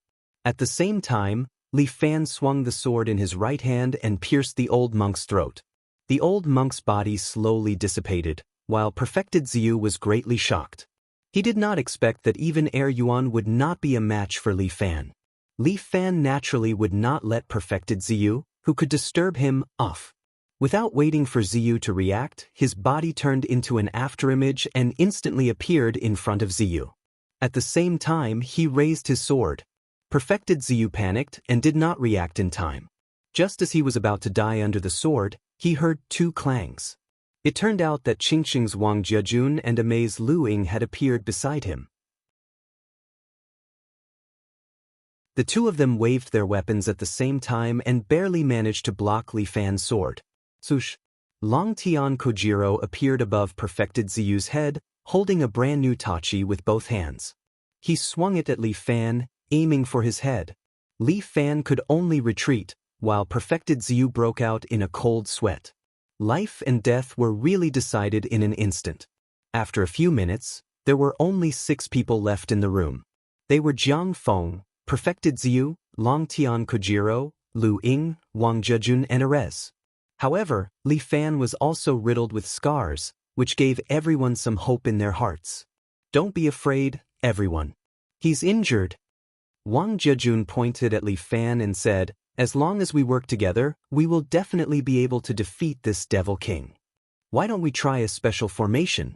At the same time, Li Fan swung the sword in his right hand and pierced the old monk's throat. The old monk's body slowly dissipated, while Perfected Ziyu was greatly shocked. He did not expect that even Er Yuan would not be a match for Li Fan. Li Fan naturally would not let Perfected Ziyu, who could disturb him, off. Without waiting for Ziyu to react, his body turned into an afterimage and instantly appeared in front of Ziyu. At the same time, he raised his sword. Perfected Ziyu panicked and did not react in time. Just as he was about to die under the sword, he heard two clangs. It turned out that Qingqing's Wang Jiajun and Amei's Lu Ying had appeared beside him. The two of them waved their weapons at the same time and barely managed to block Li Fan's sword. Swoosh! Long Tian Kojiro appeared above Perfected Ziyu's head, holding a brand new tachi with both hands. He swung it at Li Fan, aiming for his head. Li Fan could only retreat, while perfected Xiu broke out in a cold sweat. Life and death were really decided in an instant. After a few minutes, there were only 6 people left in the room. They were Jiang Feng, perfected Xiu, Longtian Kojiro, Lu Ying, Wang Zhejun and Erez. However, Li Fan was also riddled with scars, which gave everyone some hope in their hearts. Don't be afraid, everyone. He's injured. Wang Zhejun pointed at Li Fan and said, as long as we work together, we will definitely be able to defeat this Devil King. Why don't we try a special formation?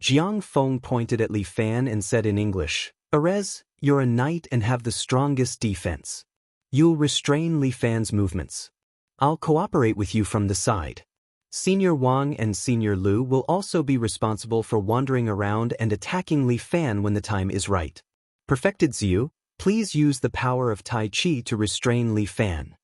Jiang Feng pointed at Li Fan and said in English, Erez, you're a knight and have the strongest defense. You'll restrain Li Fan's movements. I'll cooperate with you from the side. Senior Wang and Senior Lu will also be responsible for wandering around and attacking Li Fan when the time is right. Perfected Xiu, please use the power of Tai Chi to restrain Li Fan.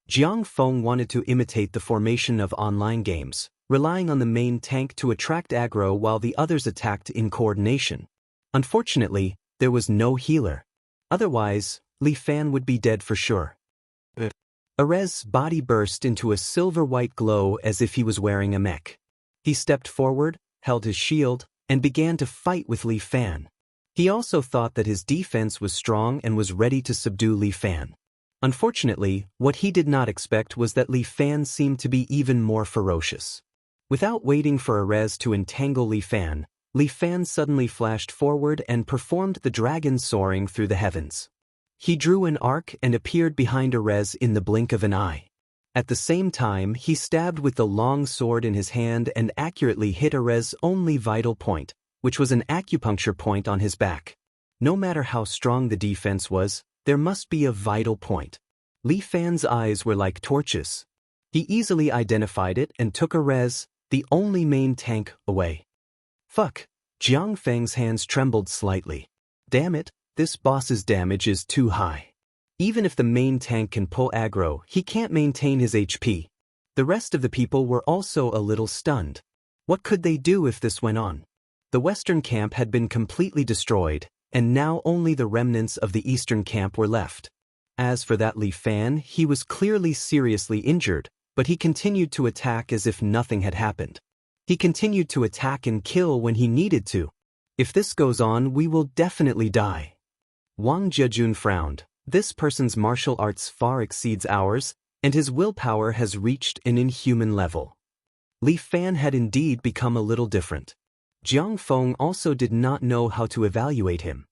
Jiang Feng wanted to imitate the formation of online games, relying on the main tank to attract aggro while the others attacked in coordination. Unfortunately, there was no healer. Otherwise, Li Fan would be dead for sure. Erez's body burst into a silver-white glow as if he was wearing a mech. He stepped forward, held his shield, and began to fight with Li Fan. He also thought that his defense was strong and was ready to subdue Li Fan. Unfortunately, what he did not expect was that Li Fan seemed to be even more ferocious. Without waiting for Erez to entangle Li Fan suddenly flashed forward and performed the dragon soaring through the heavens. He drew an arc and appeared behind Erez in the blink of an eye. At the same time, he stabbed with the long sword in his hand and accurately hit Erez's only vital point, which was an acupuncture point on his back. No matter how strong the defense was, there must be a vital point. Li Fan's eyes were like torches. He easily identified it and took Erez, the only main tank, away. Fuck. Jiang Feng's hands trembled slightly. Damn it, this boss's damage is too high. Even if the main tank can pull aggro, he can't maintain his HP. The rest of the people were also a little stunned. What could they do if this went on? The western camp had been completely destroyed, and now only the remnants of the eastern camp were left. As for that Li Fan, he was clearly seriously injured, but he continued to attack as if nothing had happened. He continued to attack and kill when he needed to. If this goes on, we will definitely die. Wang Zhejun frowned. This person's martial arts far exceeds ours, and his willpower has reached an inhuman level. Li Fan had indeed become a little different. Jiang Feng also did not know how to evaluate him.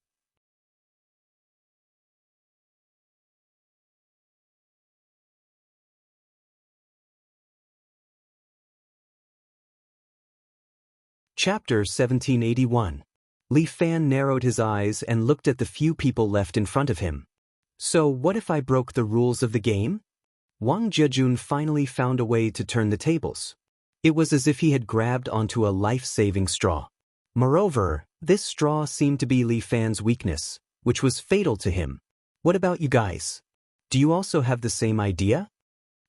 Chapter 1781. Li Fan narrowed his eyes and looked at the few people left in front of him. So what if I broke the rules of the game? Wang Zhejun finally found a way to turn the tables. It was as if he had grabbed onto a life-saving straw. Moreover, this straw seemed to be Li Fan's weakness, which was fatal to him. What about you guys? Do you also have the same idea?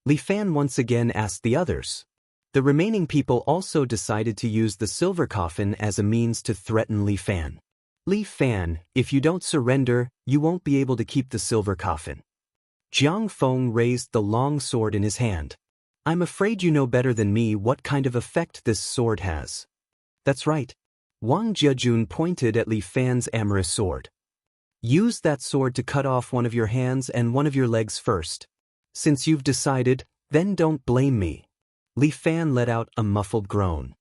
Li Fan once again asked the others. The remaining people also decided to use the silver coffin as a means to threaten Li Fan. Li Fan, if you don't surrender, you won't be able to keep the silver coffin. Jiang Feng raised the long sword in his hand. I'm afraid you know better than me what kind of effect this sword has. That's right. Wang Zhejun pointed at Li Fan's amorous sword. Use that sword to cut off one of your hands and one of your legs first. Since you've decided, then don't blame me. Li Fan let out a muffled groan.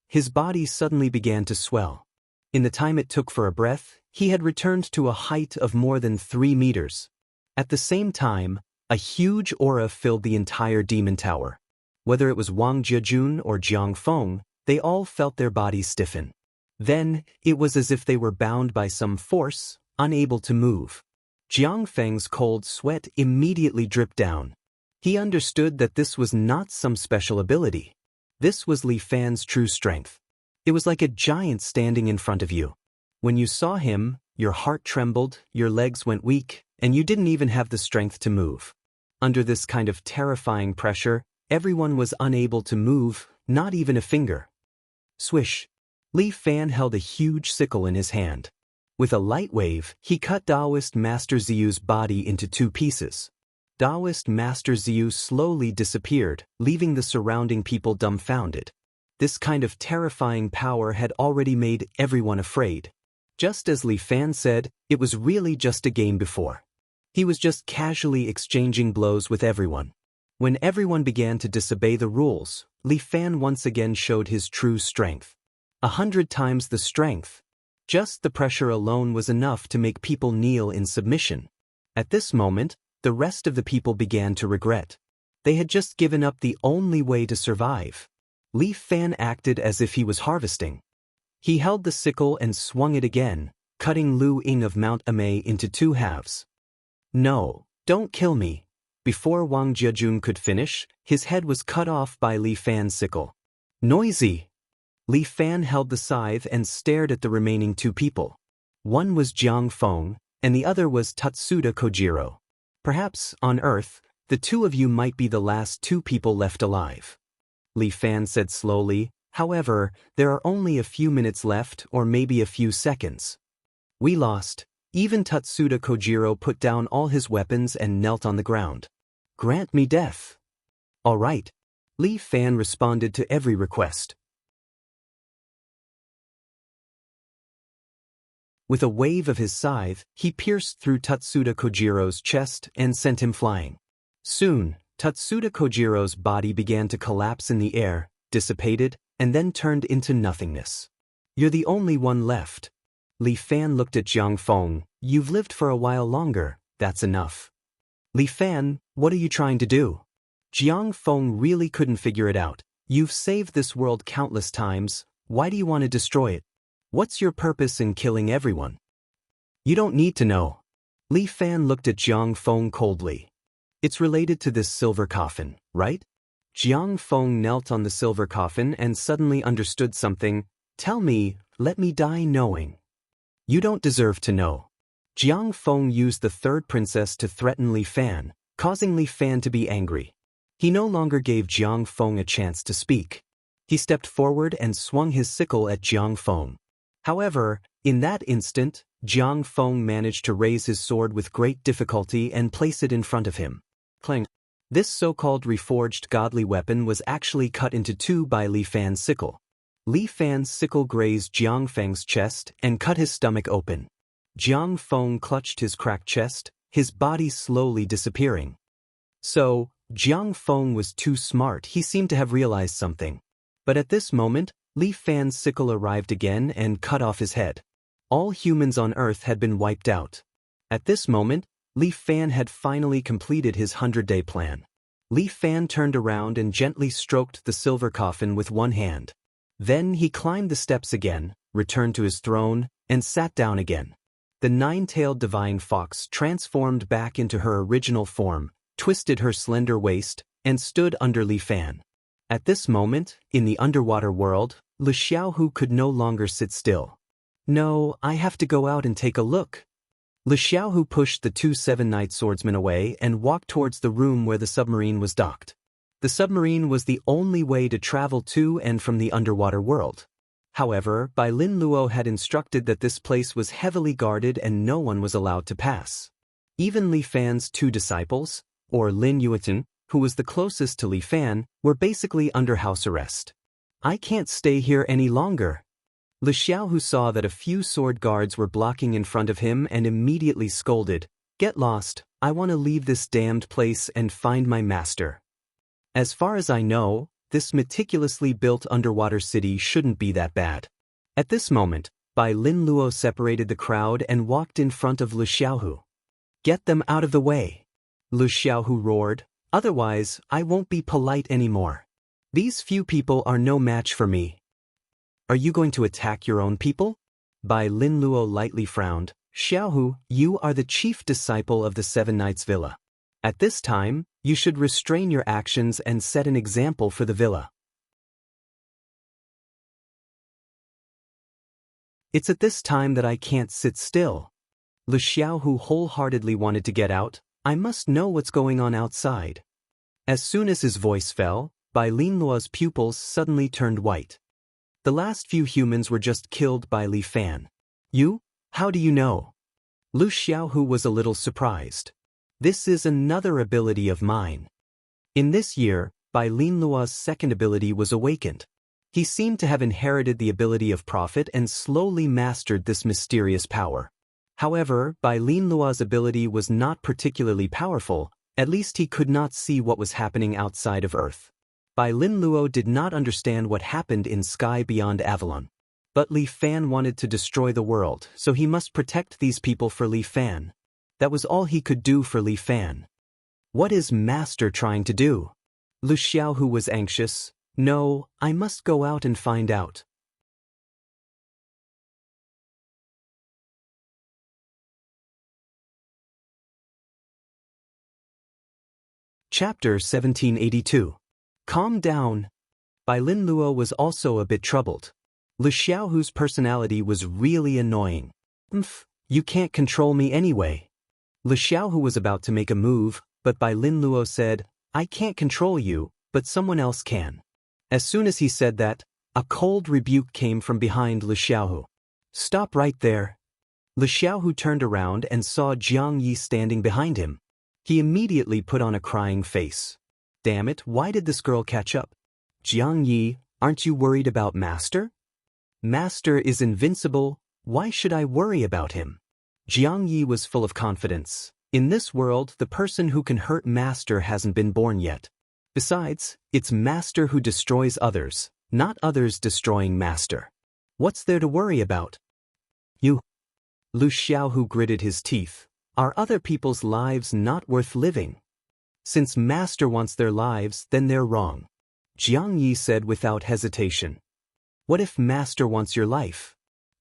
His body suddenly began to swell. In the time it took for a breath, he had returned to a height of more than 3 meters. At the same time, a huge aura filled the entire demon tower. Whether it was Wang Zhejun or Jiang Feng, they all felt their bodies stiffen. Then, it was as if they were bound by some force, unable to move. Jiang Feng's cold sweat immediately dripped down. He understood that this was not some special ability. This was Li Fan's true strength. It was like a giant standing in front of you. When you saw him, your heart trembled, your legs went weak, and you didn't even have the strength to move. Under this kind of terrifying pressure, everyone was unable to move, not even a finger. Swish. Li Fan held a huge sickle in his hand. With a light wave, he cut Taoist Master Ziyu's body into two pieces. Taoist Master Ziyu slowly disappeared, leaving the surrounding people dumbfounded. This kind of terrifying power had already made everyone afraid. Just as Li Fan said, it was really just a game before. He was just casually exchanging blows with everyone. When everyone began to disobey the rules, Li Fan once again showed his true strength. 100 times the strength. Just the pressure alone was enough to make people kneel in submission. At this moment, the rest of the people began to regret. They had just given up the only way to survive. Li Fan acted as if he was harvesting. He held the sickle and swung it again, cutting Lu Ying of Mount Amei into two halves. "No, don't kill me." Before Wang Jiajun could finish, his head was cut off by Li Fan's sickle. "Noisy!" Li Fan held the scythe and stared at the remaining two people. One was Jiang Feng, and the other was Tatsuda Kojiro. "Perhaps, on Earth, the two of you might be the last two people left alive," Li Fan said slowly. "However, there are only a few minutes left, or maybe a few seconds." "We lost." Even Tatsuda Kojiro put down all his weapons and knelt on the ground. "Grant me death." "All right." Li Fan responded to every request. With a wave of his scythe, he pierced through Tatsuda Kojiro's chest and sent him flying. Soon, Tatsuda Kojiro's body began to collapse in the air, dissipated, and then turned into nothingness. "You're the only one left." Li Fan looked at Jiang Feng. "You've lived for a while longer, that's enough." "Li Fan, what are you trying to do?" Jiang Feng really couldn't figure it out. "You've saved this world countless times, why do you want to destroy it? What's your purpose in killing everyone?" "You don't need to know." Li Fan looked at Jiang Feng coldly. "It's related to this silver coffin, right?" Jiang Feng knelt on the silver coffin and suddenly understood something. "Tell me, let me die knowing." "You don't deserve to know." Jiang Feng used the third princess to threaten Li Fan, causing Li Fan to be angry. He no longer gave Jiang Feng a chance to speak. He stepped forward and swung his sickle at Jiang Feng. However, in that instant, Jiang Feng managed to raise his sword with great difficulty and place it in front of him. Clang! This so-called reforged godly weapon was actually cut into two by Li Fan's sickle. Li Fan's sickle grazed Jiang Feng's chest and cut his stomach open. Jiang Feng clutched his cracked chest, his body slowly disappearing. So, Jiang Feng was too smart. He seemed to have realized something. But at this moment, Li Fan's sickle arrived again and cut off his head. All humans on Earth had been wiped out. At this moment, Li Fan had finally completed his 100-day plan. Li Fan turned around and gently stroked the silver coffin with one hand. Then he climbed the steps again, returned to his throne, and sat down again. The nine-tailed divine fox transformed back into her original form, twisted her slender waist, and stood under Li Fan. At this moment, in the underwater world, Lu Xiaohu could no longer sit still. "No, I have to go out and take a look." Lu Xiaohu pushed the two seven-knight swordsmen away and walked towards the room where the submarine was docked. The submarine was the only way to travel to and from the underwater world. However, Bai Lin Luo had instructed that this place was heavily guarded and no one was allowed to pass. Even Li Fan's two disciples, or Lin Yuetin, who was the closest to Li Fan, were basically under house arrest. "I can't stay here any longer." Lu Xiaohu saw that a few sword guards were blocking in front of him and immediately scolded, "Get lost, I want to leave this damned place and find my master." As far as I know, this meticulously built underwater city shouldn't be that bad. At this moment, Bai Lin Luo separated the crowd and walked in front of Lu Xiaohu. "Get them out of the way!" Lu Xiaohu roared, "Otherwise, I won't be polite anymore. These few people are no match for me." "Are you going to attack your own people?" Bai Lin Luo lightly frowned. "Xiaohu, you are the chief disciple of the Seven Knights Villa. At this time, you should restrain your actions and set an example for the villa." "It's at this time that I can't sit still." Lu Xiaohu wholeheartedly wanted to get out. "I must know what's going on outside." As soon as his voice fell, Bai Lin Luo's pupils suddenly turned white. The last few humans were just killed by Li Fan. "You? How do you know? Lu Xiaohu was a little surprised. This is another ability of mine. In this year, Bai Linluo's second ability was awakened. He seemed to have inherited the ability of prophet and slowly mastered this mysterious power. However, Bai Linluo's ability was not particularly powerful, at least he could not see what was happening outside of Earth. Bai Linluo did not understand what happened in sky beyond Avalon. But Li Fan wanted to destroy the world, so he must protect these people for Li Fan. That was all he could do for Li Fan. What is Master trying to do? Lu Xiaohu was anxious. No, I must go out and find out. Chapter 1782. Calm down. Bai Linluo was also a bit troubled. Lu Xiaohu's personality was really annoying. You can't control me anyway. Lu Xiaohu was about to make a move, but Bai Linluo said, I can't control you, but someone else can. As soon as he said that, a cold rebuke came from behind Lu Xiaohu. Stop right there. Lu Xiaohu turned around and saw Jiang Yi standing behind him. He immediately put on a crying face. Damn it, why did this girl catch up? Jiang Yi, aren't you worried about Master? Master is invincible, why should I worry about him? Jiang Yi was full of confidence. In this world, the person who can hurt Master hasn't been born yet. Besides, it's Master who destroys others, not others destroying Master. What's there to worry about? You. Lu Xiaohu gritted his teeth. Are other people's lives not worth living? Since Master wants their lives, then they're wrong. Jiang Yi said without hesitation. What if Master wants your life?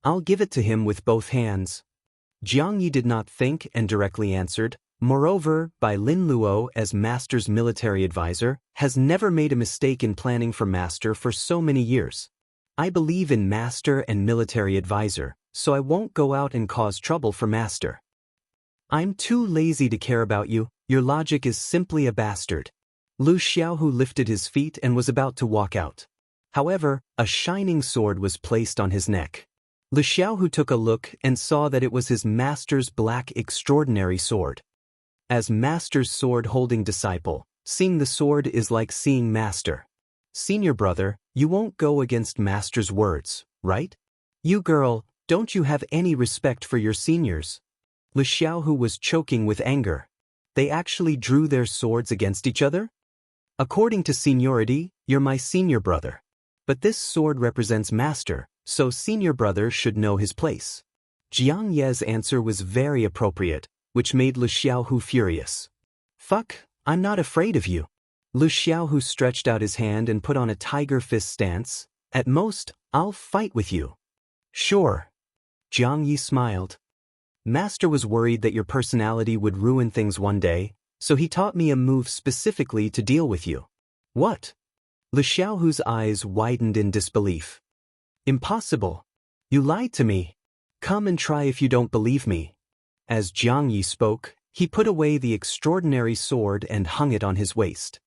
I'll give it to him with both hands. Jiang Yi did not think and directly answered. Moreover, Bai Linluo, as Master's military advisor, has never made a mistake in planning for Master for so many years. I believe in Master and military advisor, so I won't go out and cause trouble for Master. I'm too lazy to care about you, your logic is simply a bastard. Lu Xiaohu lifted his feet and was about to walk out. However, a shining sword was placed on his neck. Lu Xiaohu took a look and saw that it was his Master's black extraordinary sword. As Master's sword-holding disciple, seeing the sword is like seeing Master. Senior brother, you won't go against Master's words, right? You girl, don't you have any respect for your seniors? Lu Xiaohu was choking with anger. They actually drew their swords against each other? According to seniority, you're my senior brother. But this sword represents Master, so senior brother should know his place. Jiang Ye's answer was very appropriate, which made Lu Xiaohu furious. Fuck, I'm not afraid of you. Lu Xiaohu stretched out his hand and put on a tiger fist stance. At most, I'll fight with you. Sure. Jiang Yi smiled. Master was worried that your personality would ruin things one day, so he taught me a move specifically to deal with you. What? Lu Xiaohu's eyes widened in disbelief. Impossible. You lied to me. Come and try if you don't believe me. As Jiang Yi spoke, he put away the extraordinary sword and hung it on his waist.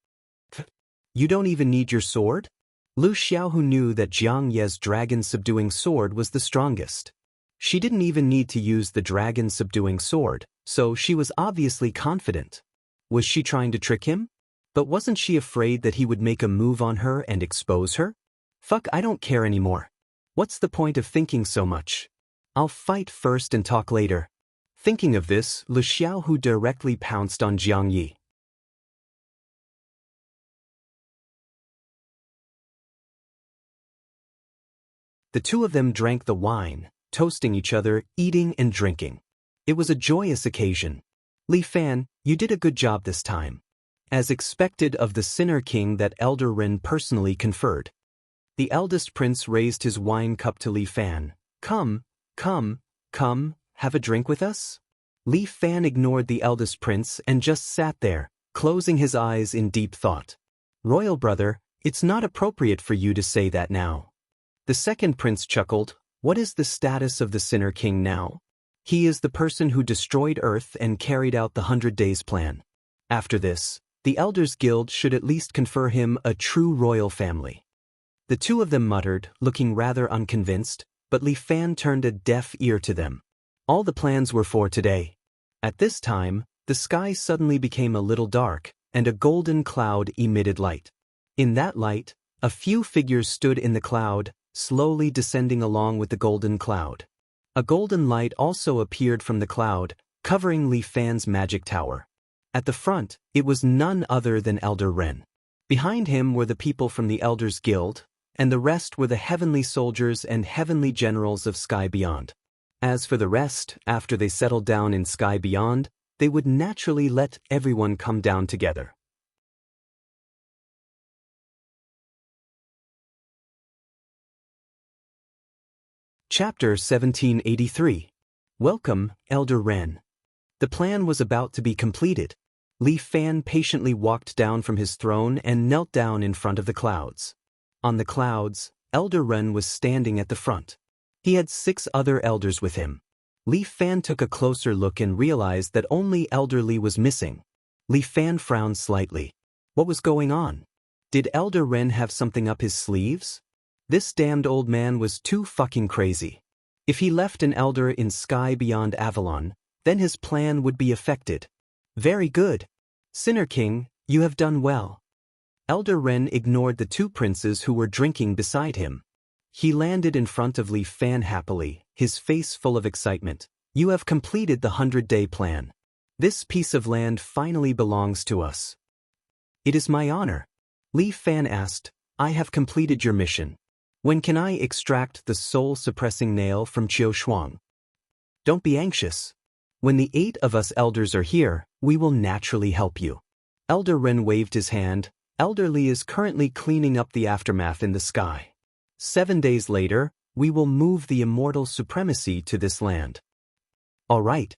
You don't even need your sword? Lu Xiaohu knew that Jiang Ye's dragon-subduing sword was the strongest. She didn't even need to use the dragon-subduing sword, so she was obviously confident. Was she trying to trick him? But wasn't she afraid that he would make a move on her and expose her? Fuck, I don't care anymore. What's the point of thinking so much? I'll fight first and talk later. Thinking of this, Lu Xiaohu directly pounced on Jiang Yi. The two of them drank the wine, toasting each other, eating and drinking. It was a joyous occasion. Li Fan, you did a good job this time. As expected of the Sinner King that Elder Ren personally conferred. The eldest prince raised his wine cup to Li Fan. Come, have a drink with us? Li Fan ignored the eldest prince and just sat there, closing his eyes in deep thought. Royal brother, it's not appropriate for you to say that now. The second prince chuckled. What is the status of the Sinner King now? He is the person who destroyed Earth and carried out the 100 Days plan. After this, the Elders Guild should at least confer him a true royal family. The two of them muttered, looking rather unconvinced, but Li Fan turned a deaf ear to them. All the plans were for today. At this time, the sky suddenly became a little dark, and a golden cloud emitted light. In that light, a few figures stood in the cloud, slowly descending along with the golden cloud. A golden light also appeared from the cloud, covering Li Fan's magic tower. At the front, it was none other than Elder Ren. Behind him were the people from the Elders Guild, and the rest were the heavenly soldiers and heavenly generals of Sky Beyond. As for the rest, after they settled down in Sky Beyond, they would naturally let everyone come down together. Chapter 1783. Welcome, Elder Ren. The plan was about to be completed. Li Fan patiently walked down from his throne and knelt down in front of the clouds. On the clouds, Elder Ren was standing at the front. He had 6 other elders with him. Li Fan took a closer look and realized that only Elder Li was missing. Li Fan frowned slightly. What was going on? Did Elder Ren have something up his sleeves? This damned old man was too fucking crazy. If he left an elder in Sky Beyond Avalon, then his plan would be affected. Very good. Sinner King, you have done well. Elder Ren ignored the 2 princes who were drinking beside him. He landed in front of Li Fan happily, his face full of excitement. You have completed the 100-day plan. This piece of land finally belongs to us. It is my honor. Li Fan asked, I have completed your mission. When can I extract the soul-suppressing nail from Qiu Shuang? Don't be anxious. When the 8 of us elders are here, we will naturally help you. Elder Ren waved his hand. Elder Li is currently cleaning up the aftermath in the sky. 7 days later, we will move the immortal supremacy to this land. All right.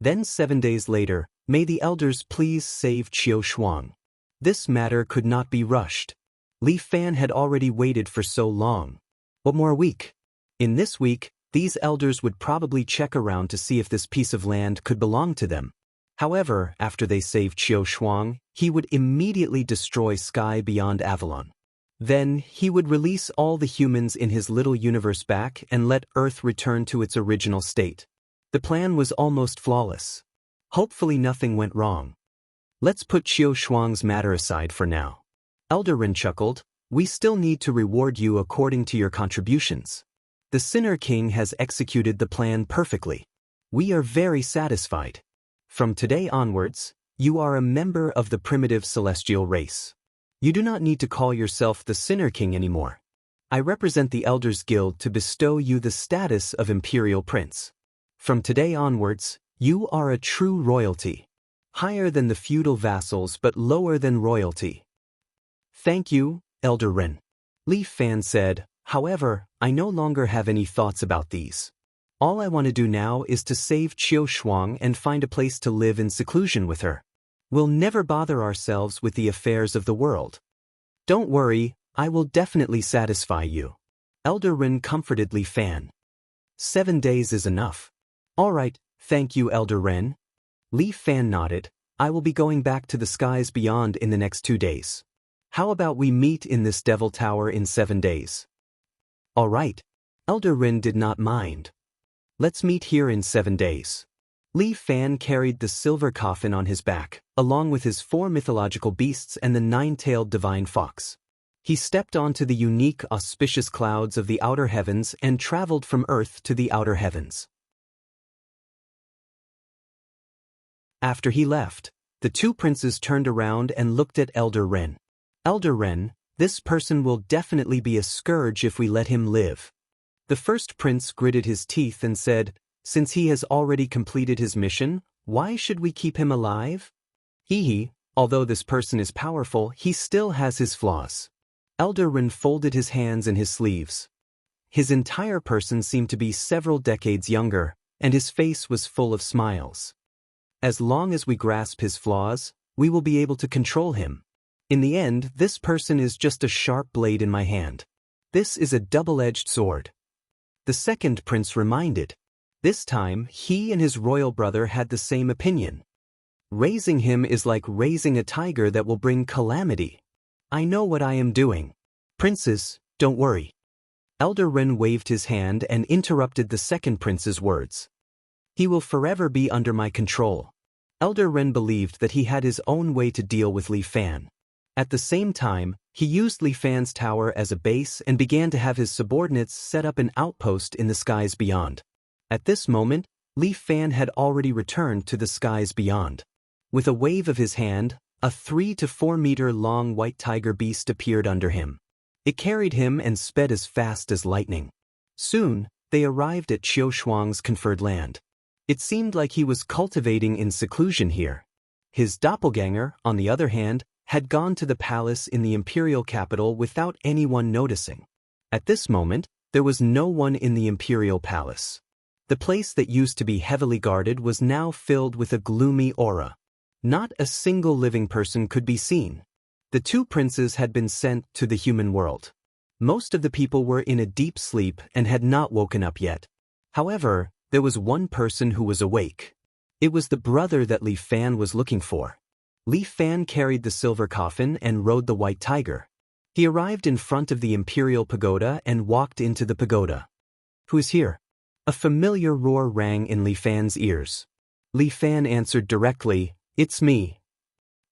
Then 7 days later, may the elders please save Qiu Shuang. This matter could not be rushed. Li Fan had already waited for so long. What more week? In this week, these elders would probably check around to see if this piece of land could belong to them. However, after they saved Qiu Shuang, he would immediately destroy Sky Beyond Avalon. Then, he would release all the humans in his little universe back and let Earth return to its original state. The plan was almost flawless. Hopefully nothing went wrong. Let's put Qiu Shuang's matter aside for now. Elder Ren chuckled, we still need to reward you according to your contributions. The Sinner King has executed the plan perfectly. We are very satisfied. From today onwards, you are a member of the primitive celestial race. You do not need to call yourself the Sinner King anymore. I represent the Elders Guild to bestow you the status of Imperial Prince. From today onwards, you are a true royalty. Higher than the feudal vassals but lower than royalty. Thank you, Elder Ren. Li Fan said, however, I no longer have any thoughts about these. All I want to do now is to save Qiu Shuang and find a place to live in seclusion with her. We'll never bother ourselves with the affairs of the world. Don't worry, I will definitely satisfy you. Elder Ren comforted Li Fan. 7 days is enough. All right, thank you, Elder Ren. Li Fan nodded. I will be going back to the skies beyond in the next 2 days. How about we meet in this Devil Tower in 7 days? All right. Elder Ren did not mind. Let's meet here in 7 days. Li Fan carried the silver coffin on his back, along with his 4 mythological beasts and the 9-tailed divine fox. He stepped onto the unique, auspicious clouds of the outer heavens and traveled from Earth to the outer heavens. After he left, the 2 princes turned around and looked at Elder Ren. Elder Ren, this person will definitely be a scourge if we let him live. The first prince gritted his teeth and said, since he has already completed his mission, why should we keep him alive? Although this person is powerful, he still has his flaws. Elder Ren folded his hands in his sleeves. His entire person seemed to be several decades younger, and his face was full of smiles. As long as we grasp his flaws, we will be able to control him. In the end, this person is just a sharp blade in my hand. This is a double-edged sword. The second prince reminded. This time, he and his royal brother had the same opinion. Raising him is like raising a tiger that will bring calamity. I know what I am doing. Princes, don't worry. Elder Ren waved his hand and interrupted the second prince's words. He will forever be under my control. Elder Ren believed that he had his own way to deal with Li Fan. At the same time, he used Li Fan's tower as a base and began to have his subordinates set up an outpost in the skies beyond. At this moment, Li Fan had already returned to the skies beyond. With a wave of his hand, a 3 to 4 meter long white tiger beast appeared under him. It carried him and sped as fast as lightning. Soon, they arrived at Qiu Shuang's conferred land. It seemed like he was cultivating in seclusion here. His doppelganger, on the other hand, had gone to the palace in the imperial capital without anyone noticing. At this moment, there was no one in the imperial palace. The place that used to be heavily guarded was now filled with a gloomy aura. Not a single living person could be seen. The two princes had been sent to the human world. Most of the people were in a deep sleep and had not woken up yet. However, there was one person who was awake. It was the brother that Li Fan was looking for. Li Fan carried the silver coffin and rode the white tiger. He arrived in front of the imperial pagoda and walked into the pagoda. "Who is here?" A familiar roar rang in Li Fan's ears. Li Fan answered directly, "It's me.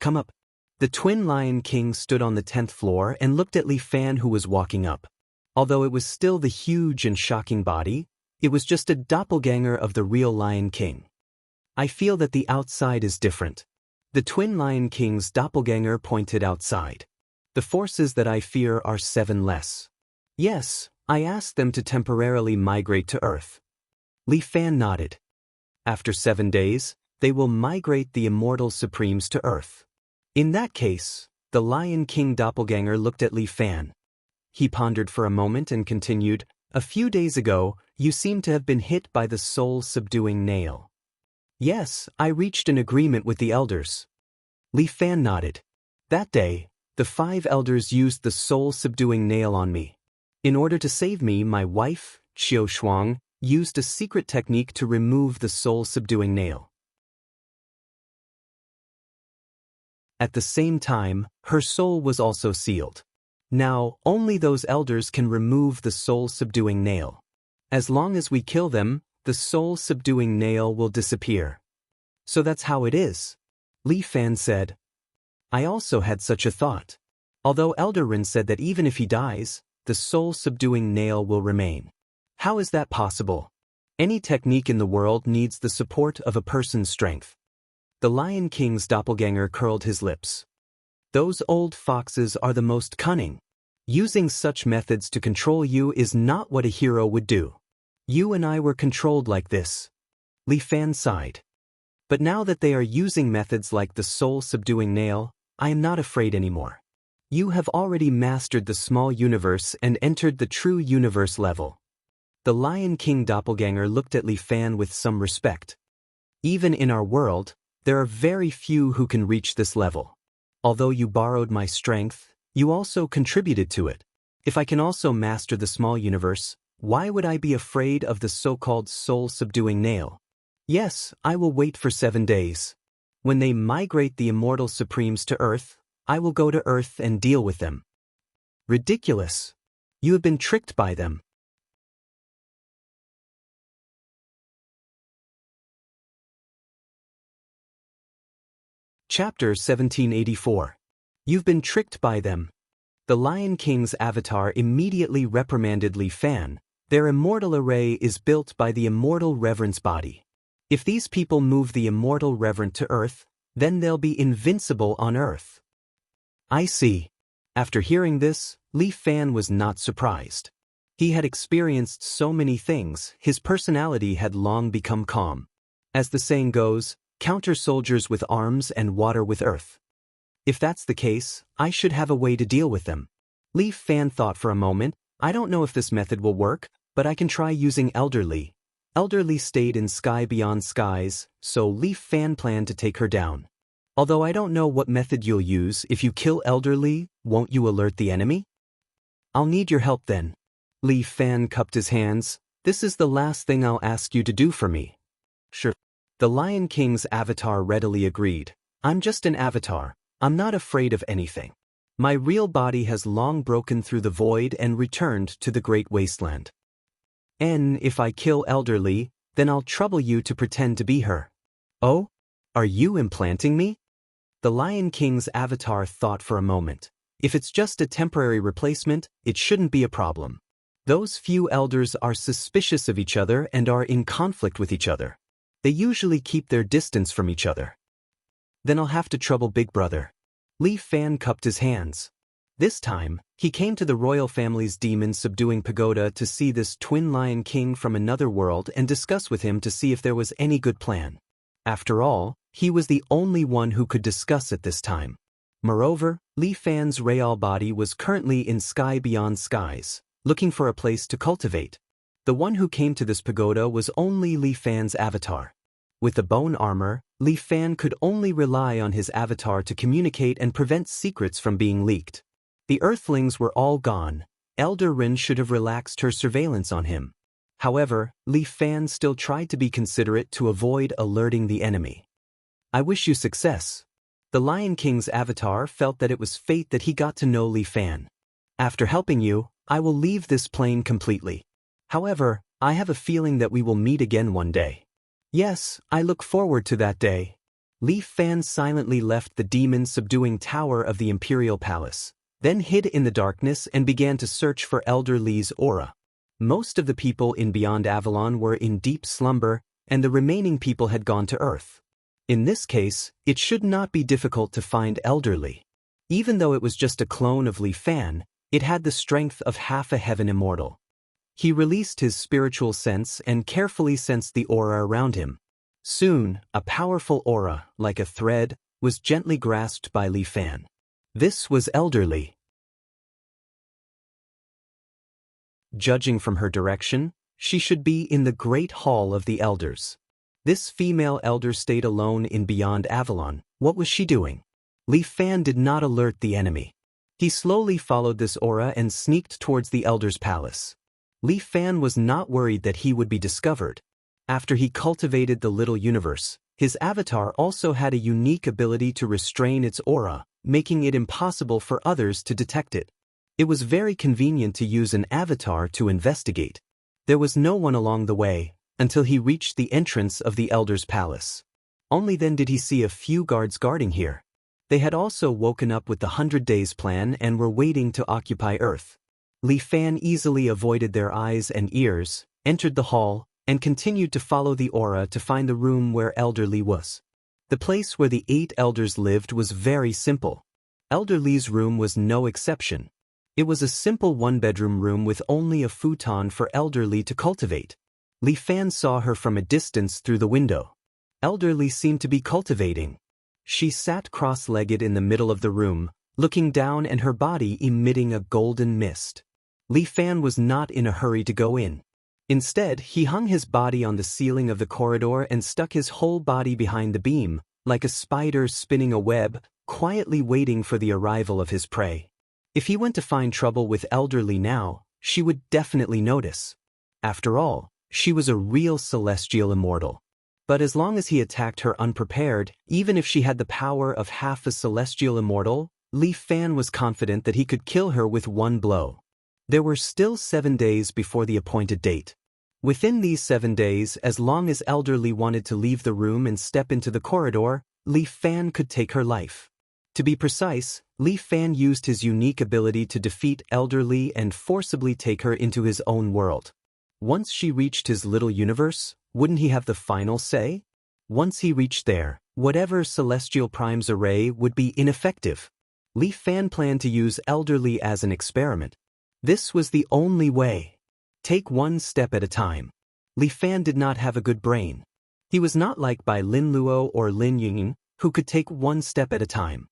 Come up." The twin Lion King stood on the 10th floor and looked at Li Fan, who was walking up. Although it was still the huge and shocking body, it was just a doppelganger of the real Lion King. "I feel that the outside is different." The twin Lion King's doppelganger pointed outside. "The forces that I fear are 7 less. Yes, I asked them to temporarily migrate to Earth." Li Fan nodded. "After 7 days, they will migrate the immortal supremes to Earth." In that case, the Lion King doppelganger looked at Li Fan. He pondered for a moment and continued, "A few days ago, you seem to have been hit by the soul-subduing nail." "Yes, I reached an agreement with the elders." Li Fan nodded. "That day, the 5 elders used the soul-subduing nail on me. In order to save me, my wife, Qiu Shuang, used a secret technique to remove the soul-subduing nail. At the same time, her soul was also sealed. Now, only those elders can remove the soul-subduing nail. As long as we kill them, the soul-subduing nail will disappear. So that's how it is," Li Fan said. "I also had such a thought. Although Elder Rin said that even if he dies, the soul-subduing nail will remain. How is that possible? Any technique in the world needs the support of a person's strength." The Lion King's doppelganger curled his lips. "Those old foxes are the most cunning. Using such methods to control you is not what a hero would do. You and I were controlled like this." Li Fan sighed. "But now that they are using methods like the soul-subduing nail, I am not afraid anymore. You have already mastered the small universe and entered the true universe level." The Lion King doppelganger looked at Li Fan with some respect. "Even in our world, there are very few who can reach this level. Although you borrowed my strength, you also contributed to it. If I can also master the small universe, why would I be afraid of the so-called soul-subduing nail? Yes, I will wait for 7 days. When they migrate the immortal supremes to Earth, I will go to Earth and deal with them." "Ridiculous. You have been tricked by them." Chapter 1784. You've been tricked by them. The Lion King's avatar immediately reprimanded Li Fan. "Their immortal array is built by the immortal reverence body. If these people move the immortal reverent to Earth, then they'll be invincible on Earth." "I see." After hearing this, Li Fan was not surprised. He had experienced so many things, his personality had long become calm. As the saying goes, counter soldiers with arms and water with earth. If that's the case, I should have a way to deal with them. Li Fan thought for a moment. "I don't know if this method will work, but I can try using Elderly." Elderly stayed in Sky Beyond Skies, so Li Fan planned to take her down. "Although I don't know what method you'll use, if you kill Elderly, won't you alert the enemy?" "I'll need your help then." Li Fan cupped his hands. "This is the last thing I'll ask you to do for me." "Sure." The Lion King's avatar readily agreed. "I'm just an avatar. I'm not afraid of anything. My real body has long broken through the void and returned to the great wasteland. And if I kill Elderly, Then I'll trouble you to pretend to be her. Oh? Are you implanting me? The Lion King's avatar thought for a moment. If it's just a temporary replacement, it shouldn't be a problem. Those few elders are suspicious of each other and are in conflict with each other. They usually keep their distance from each other. Then I'll have to trouble Big Brother. Li Fan cupped his hands. This time, he came to the royal family's demon-subduing pagoda to see this twin Lion King from another world and discuss with him to see if there was any good plan. After all, he was the only one who could discuss at this time. Moreover, Li Fan's real body was currently in sky beyond skies, looking for a place to cultivate. The one who came to this pagoda was only Li Fan's avatar. With the bone armor, Li Fan could only rely on his avatar to communicate and prevent secrets from being leaked. The Earthlings were all gone. Elder Rin should have relaxed her surveillance on him. However, Li Fan still tried to be considerate to avoid alerting the enemy. I wish you success. The Lion King's avatar felt that it was fate that he got to know Li Fan. After helping you, I will leave this plane completely. However, I have a feeling that we will meet again one day. Yes, I look forward to that day. Li Fan silently left the demon-subduing tower of the Imperial Palace, then hid in the darkness and began to search for Elder Li's aura. Most of the people in Beyond Avalon were in deep slumber, and the remaining people had gone to Earth. In this case, it should not be difficult to find Elder Li. Even though it was just a clone of Li Fan, it had the strength of half a heaven immortal. He released his spiritual sense and carefully sensed the aura around him. Soon, a powerful aura, like a thread, was gently grasped by Li Fan. This was Elder Li. Judging from her direction, she should be in the Great Hall of the Elders. This female elder stayed alone in Beyond Avalon. What was she doing? Li Fan did not alert the enemy. He slowly followed this aura and sneaked towards the elder's palace. Li Fan was not worried that he would be discovered. After he cultivated the little universe, his avatar also had a unique ability to restrain its aura, making it impossible for others to detect it. It was very convenient to use an avatar to investigate. There was no one along the way, until he reached the entrance of the elder's palace. Only then did he see a few guards guarding here. They had also woken up with the 100 Days plan and were waiting to occupy Earth. Li Fan easily avoided their eyes and ears, entered the hall, and continued to follow the aura to find the room where Elder Li was. The place where the 8 elders lived was very simple. Elder Li's room was no exception. It was a simple one-bedroom room with only a futon for Elder Li to cultivate. Li Fan saw her from a distance through the window. Elder Li seemed to be cultivating. She sat cross-legged in the middle of the room, looking down and her body emitting a golden mist. Li Fan was not in a hurry to go in. Instead, he hung his body on the ceiling of the corridor and stuck his whole body behind the beam, like a spider spinning a web, quietly waiting for the arrival of his prey. If he went to find trouble with Elder Li now, she would definitely notice. After all, she was a real celestial immortal. But as long as he attacked her unprepared, even if she had the power of half a celestial immortal, Li Fan was confident that he could kill her with one blow. There were still 7 days before the appointed date. Within these 7 days, as long as Elder Li wanted to leave the room and step into the corridor, Li Fan could take her life. To be precise, Li Fan used his unique ability to defeat Elder Li and forcibly take her into his own world. Once she reached his little universe, wouldn't he have the final say? Once he reached there, whatever Celestial Prime's array would be ineffective. Li Fan planned to use Elder Li as an experiment. This was the only way. Take one step at a time. Li Fan did not have a good brain. He was not like Bai Lin Luo or Lin Ying, who could take one step at a time.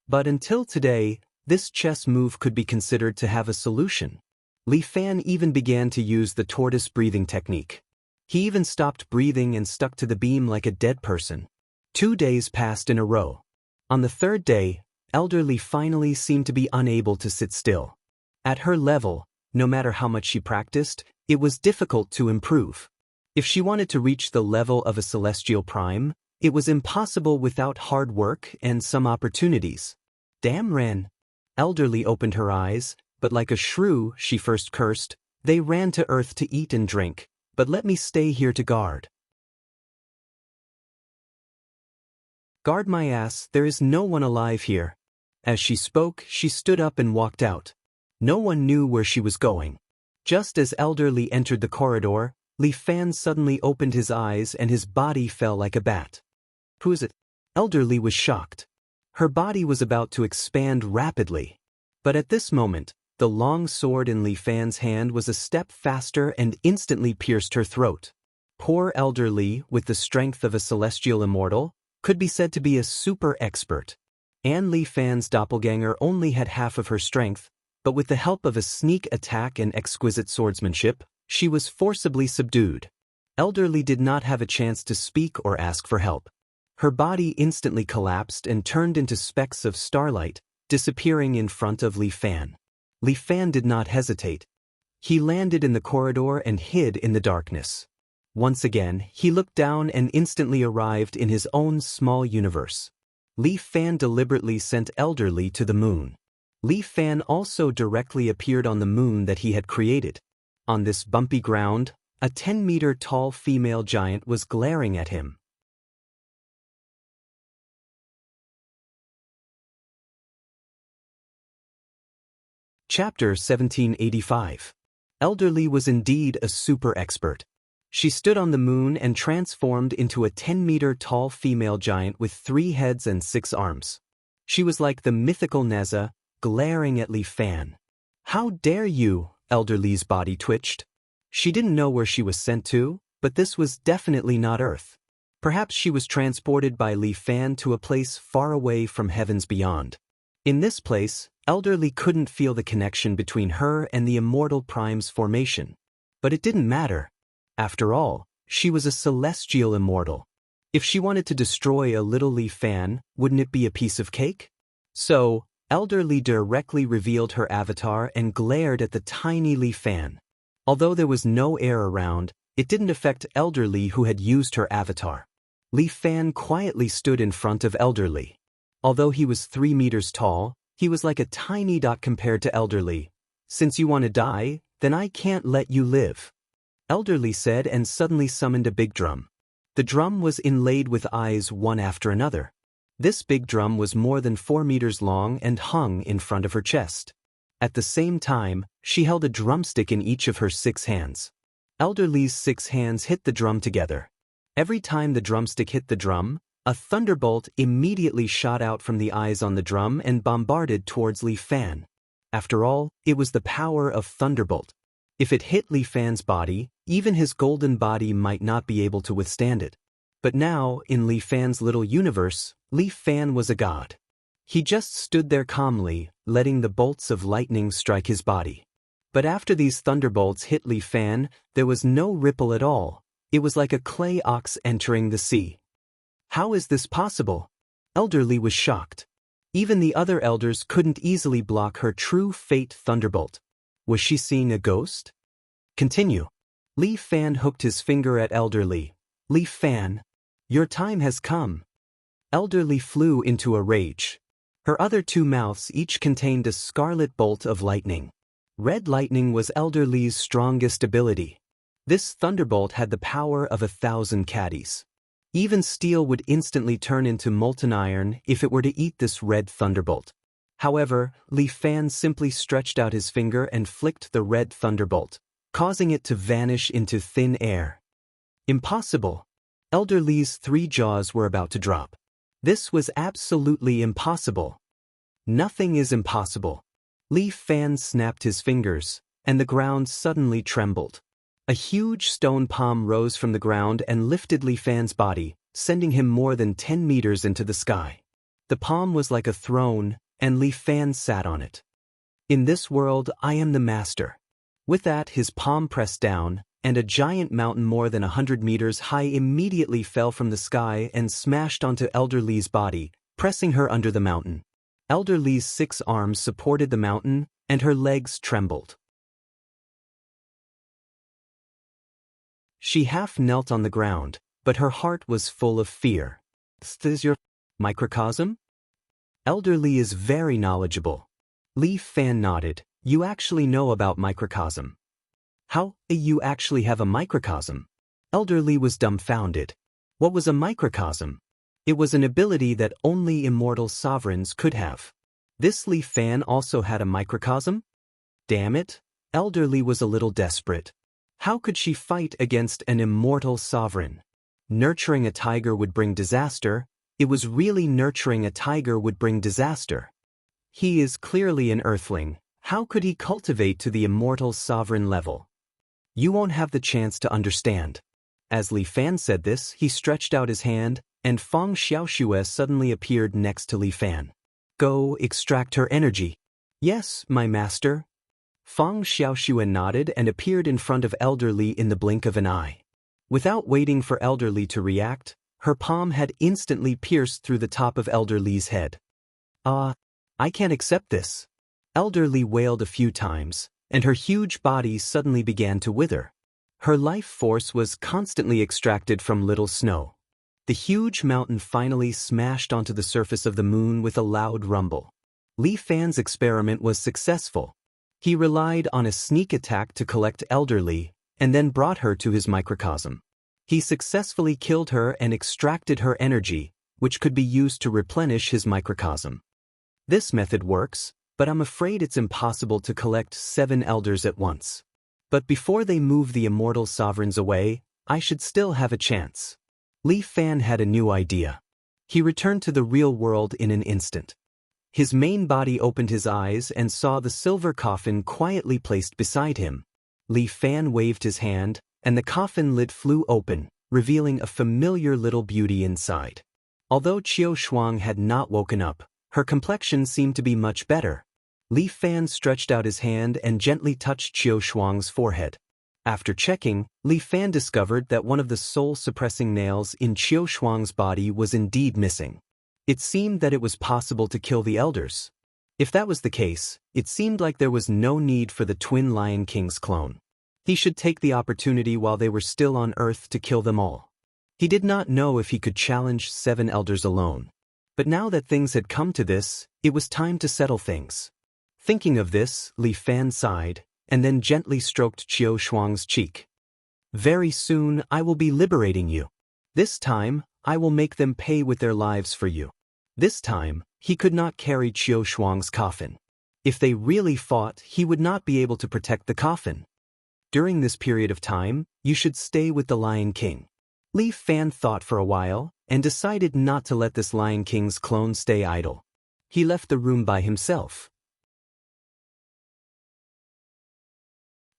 But until today, this chess move could be considered to have a solution. Li Fan even began to use the tortoise breathing technique. He even stopped breathing and stuck to the beam like a dead person. 2 days passed in a row. On the 3rd day, Elder Li finally seemed to be unable to sit still. At her level, no matter how much she practiced, it was difficult to improve. If she wanted to reach the level of a Celestial Prime, it was impossible without hard work and some opportunities. Damn Ren! Elder Li opened her eyes, but like a shrew, she first cursed. They ran to Earth to eat and drink, but let me stay here to guard. Guard my ass, there is no one alive here. As she spoke, she stood up and walked out. No one knew where she was going. Just as Elder Lee entered the corridor, Li Fan suddenly opened his eyes and his body fell like a bat. Who is it? Elder Lee was shocked. Her body was about to expand rapidly. But at this moment, the long sword in Li Fan's hand was a step faster and instantly pierced her throat. Poor Elder Lee, with the strength of a celestial immortal, could be said to be a super expert. And Li Fan's doppelganger only had half of her strength, but with the help of a sneak attack and exquisite swordsmanship, she was forcibly subdued. Elder Lee did not have a chance to speak or ask for help. Her body instantly collapsed and turned into specks of starlight, disappearing in front of Li Fan. Li Fan did not hesitate. He landed in the corridor and hid in the darkness. Once again, he looked down and instantly arrived in his own small universe. Li Fan deliberately sent Elder Lee to the moon. Li Fan also directly appeared on the moon that he had created. On this bumpy ground, a 10-meter tall female giant was glaring at him. Chapter 1785. Elder Lee was indeed a super expert. She stood on the moon and transformed into a 10-meter tall female giant with 3 heads and 6 arms. She was like the mythical Neza, glaring at Li Fan. How dare you? Elder Lee's body twitched. She didn't know where she was sent to, but this was definitely not Earth. Perhaps she was transported by Li Fan to a place far away from heavens beyond. In this place, Elder Lee couldn't feel the connection between her and the Immortal Prime's formation. But it didn't matter. After all, she was a celestial immortal. If she wanted to destroy a little Li Fan, wouldn't it be a piece of cake? So, Elder Lee directly revealed her avatar and glared at the tiny Li Fan. Although there was no air around, it didn't affect Elder Lee who had used her avatar. Li Fan quietly stood in front of Elder Lee. Although he was 3 meters tall, he was like a tiny dot compared to Elder Lee. Since you want to die, then I can't let you live. Elder Lee said and suddenly summoned a big drum. The drum was inlaid with eyes one after another. This big drum was more than 4 meters long and hung in front of her chest. At the same time, she held a drumstick in each of her 6 hands. Elder Lee's 6 hands hit the drum together. Every time the drumstick hit the drum, a thunderbolt immediately shot out from the eyes on the drum and bombarded towards Li Fan. After all, it was the power of thunderbolt. If it hit Li Fan's body, even his golden body might not be able to withstand it. But now, in Li Fan's little universe, Li Fan was a god. He just stood there calmly, letting the bolts of lightning strike his body. But after these thunderbolts hit Li Fan, there was no ripple at all. It was like a clay ox entering the sea. How is this possible? Elder Lee was shocked. Even the other elders couldn't easily block her true fate thunderbolt. Was she seeing a ghost? Continue. Li Fan hooked his finger at Elder Lee. Li Fan, your time has come. Elder Lee flew into a rage. Her other 2 mouths each contained a scarlet bolt of lightning. Red lightning was Elder Lee's strongest ability. This thunderbolt had the power of 1,000 caddies. Even steel would instantly turn into molten iron if it were to eat this red thunderbolt. However, Li Fan simply stretched out his finger and flicked the red thunderbolt, causing it to vanish into thin air. Impossible. Elder Lee's 3 jaws were about to drop. This was absolutely impossible. Nothing is impossible. Li Fan snapped his fingers, and the ground suddenly trembled. A huge stone palm rose from the ground and lifted Li Fan's body, sending him more than 10 meters into the sky. The palm was like a throne, and Li Fan sat on it. In this world, I am the master. With that, his palm pressed down, and a giant mountain more than 100 meters high immediately fell from the sky and smashed onto Elder Lee's body, pressing her under the mountain. Elder Lee's 6 arms supported the mountain, and her legs trembled. She half knelt on the ground, but her heart was full of fear. This is your microcosm? Elder Lee is very knowledgeable. Li Fan nodded. You actually know about microcosm. How? You actually have a microcosm? Elder Lee was dumbfounded. What was a microcosm? It was an ability that only immortal sovereigns could have. This Li Fan also had a microcosm? Damn it, Elder Li was a little desperate. How could she fight against an immortal sovereign? Nurturing a tiger would bring disaster. It was really nurturing a tiger would bring disaster. He is clearly an earthling. How could he cultivate to the immortal sovereign level? You won't have the chance to understand. As Li Fan said this, he stretched out his hand, and Feng Xiaoxue suddenly appeared next to Li Fan. Go extract her energy. Yes, my master. Feng Xiaoxue nodded and appeared in front of Elder Li in the blink of an eye. Without waiting for Elder Li to react, her palm had instantly pierced through the top of Elder Li's head. I can't accept this. Elder Li wailed a few times, and her huge body suddenly began to wither. Her life force was constantly extracted from little snow. The huge mountain finally smashed onto the surface of the moon with a loud rumble. Li Fan's experiment was successful. He relied on a sneak attack to collect Elder Li, and then brought her to his microcosm. He successfully killed her and extracted her energy, which could be used to replenish his microcosm. This method works, but I'm afraid it's impossible to collect 7 elders at once. But before they move the immortal sovereigns away, I should still have a chance. Li Fan had a new idea. He returned to the real world in an instant. His main body opened his eyes and saw the silver coffin quietly placed beside him. Li Fan waved his hand, and the coffin lid flew open, revealing a familiar little beauty inside. Although Qiu Shuang had not woken up, her complexion seemed to be much better. Li Fan stretched out his hand and gently touched Qiu Shuang's forehead. After checking, Li Fan discovered that one of the soul-suppressing nails in Qiu Shuang's body was indeed missing. It seemed that it was possible to kill the elders. If that was the case, it seemed like there was no need for the twin Lion King's clone. He should take the opportunity while they were still on Earth to kill them all. He did not know if he could challenge 7 elders alone. But now that things had come to this, it was time to settle things. Thinking of this, Li Fan sighed, and then gently stroked Qiu Shuang's cheek. Very soon I will be liberating you. This time, I will make them pay with their lives for you. This time, he could not carry Qiu Shuang's coffin. If they really fought, he would not be able to protect the coffin. During this period of time, you should stay with the Lion King. Li Fan thought for a while, and decided not to let this Lion King's clone stay idle. He left the room by himself.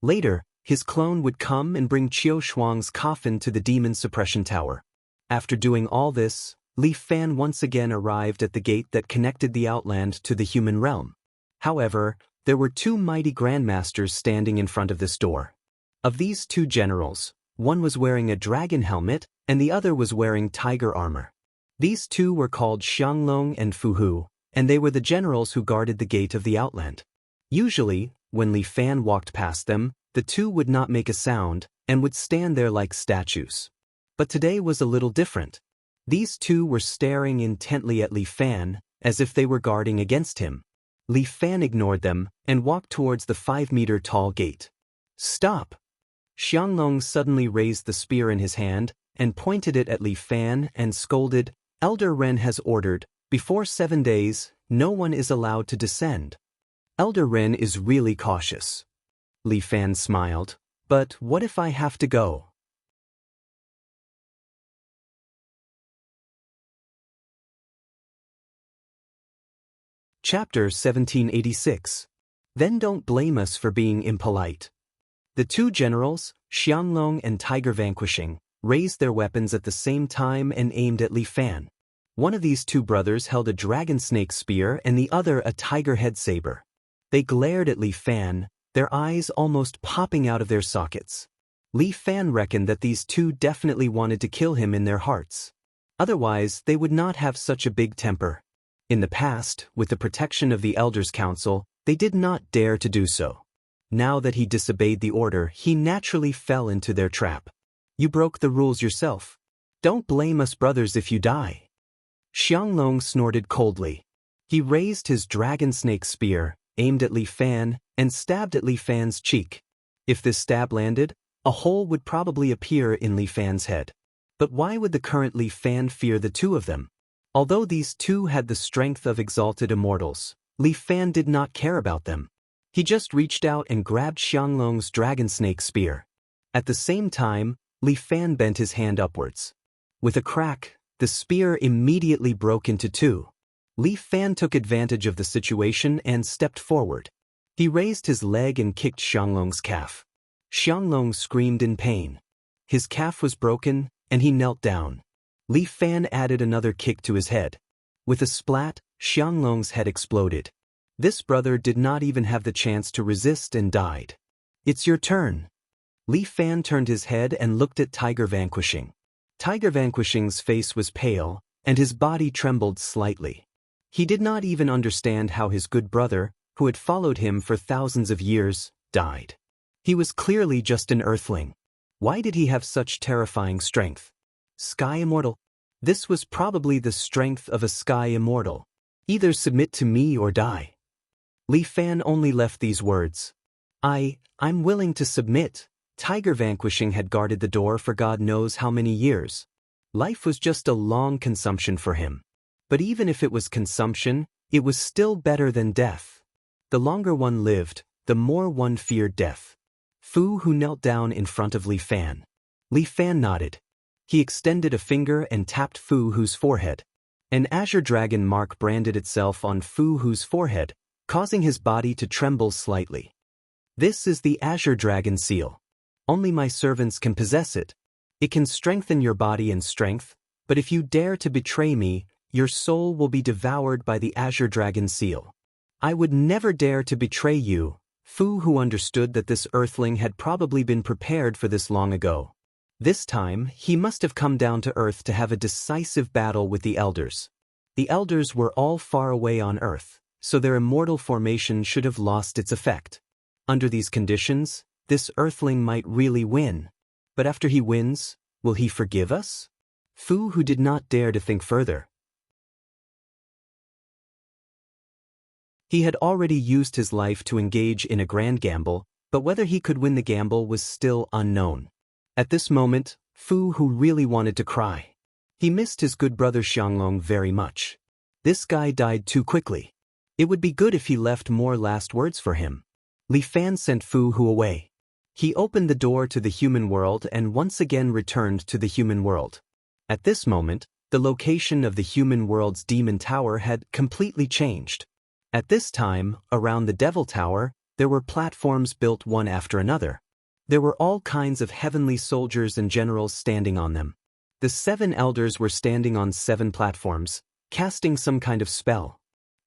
Later, his clone would come and bring Qiu Shuang's coffin to the demon suppression tower. After doing all this, Li Fan once again arrived at the gate that connected the Outland to the human realm. However, there were 2 mighty grandmasters standing in front of this door. Of these 2 generals, one was wearing a dragon helmet and the other was wearing tiger armor. These 2 were called Xianglong and Fuhu, and they were the generals who guarded the gate of the Outland. Usually, when Li Fan walked past them, the 2 would not make a sound and would stand there like statues. But today was a little different. These 2 were staring intently at Li Fan, as if they were guarding against him. Li Fan ignored them and walked towards the 5-meter-tall gate. Stop! Xianglong suddenly raised the spear in his hand and pointed it at Li Fan and scolded, Elder Ren has ordered, before 7 days, no one is allowed to descend. Elder Ren is really cautious. Li Fan smiled, but what if I have to go? Chapter 1786. Then don't blame us for being impolite. The 2 generals, Xianglong and Tiger Vanquishing, raised their weapons at the same time and aimed at Li Fan. One of these 2 brothers held a dragon snake spear and the other a tiger head saber. They glared at Li Fan, their eyes almost popping out of their sockets. Li Fan reckoned that these 2 definitely wanted to kill him in their hearts. Otherwise, they would not have such a big temper. In the past, with the protection of the Elders' Council, they did not dare to do so. Now that he disobeyed the order, he naturally fell into their trap. You broke the rules yourself. Don't blame us brothers if you die. Xianglong snorted coldly. He raised his dragon snake spear, aimed at Li Fan, and stabbed at Li Fan's cheek. If this stab landed, a hole would probably appear in Li Fan's head. But why would the current Li Fan fear the 2 of them? Although these two had the strength of exalted immortals, Li Fan did not care about them. He just reached out and grabbed Xianglong's dragon snake spear. At the same time, Li Fan bent his hand upwards. With a crack, the spear immediately broke into two. Li Fan took advantage of the situation and stepped forward. He raised his leg and kicked Xianglong's calf. Xianglong screamed in pain. His calf was broken, and he knelt down. Li Fan added another kick to his head. With a splat, Xianglong's head exploded. This brother did not even have the chance to resist and died. "It's your turn." Li Fan turned his head and looked at Tiger Vanquishing. Tiger Vanquishing's face was pale, and his body trembled slightly. He did not even understand how his good brother, who had followed him for thousands of years, died. He was clearly just an earthling. Why did he have such terrifying strength? Sky Immortal? This was probably the strength of a Sky Immortal. Either submit to me or die. Li Fan only left these words. I'm willing to submit. Tiger Vanquishing had guarded the door for God knows how many years. Life was just a long consumption for him. But even if it was consumption, it was still better than death. The longer one lived, the more one feared death. Fu Hu knelt down in front of Li Fan. Li Fan nodded. He extended a finger and tapped Fu Hu's forehead. An azure dragon mark branded itself on Fu Hu's forehead, causing his body to tremble slightly. "This is the azure dragon seal. Only my servants can possess it. It can strengthen your body and strength, but if you dare to betray me, your soul will be devoured by the azure dragon seal. I would never dare to betray you." Fu Hu understood that this earthling had probably been prepared for this long ago. This time, he must have come down to Earth to have a decisive battle with the Elders. The Elders were all far away on Earth, so their immortal formation should have lost its effect. Under these conditions, this earthling might really win. But after he wins, will he forgive us? Fu Hu did not dare to think further. He had already used his life to engage in a grand gamble, but whether he could win the gamble was still unknown. At this moment, Fu Hu really wanted to cry. He missed his good brother Xianglong very much. This guy died too quickly. It would be good if he left more last words for him. Li Fan sent Fu Hu away. He opened the door to the human world and once again returned to the human world. At this moment, the location of the human world's demon tower had completely changed. At this time, around the Devil Tower, there were platforms built one after another. There were all kinds of heavenly soldiers and generals standing on them. The 7 elders were standing on 7 platforms, casting some kind of spell.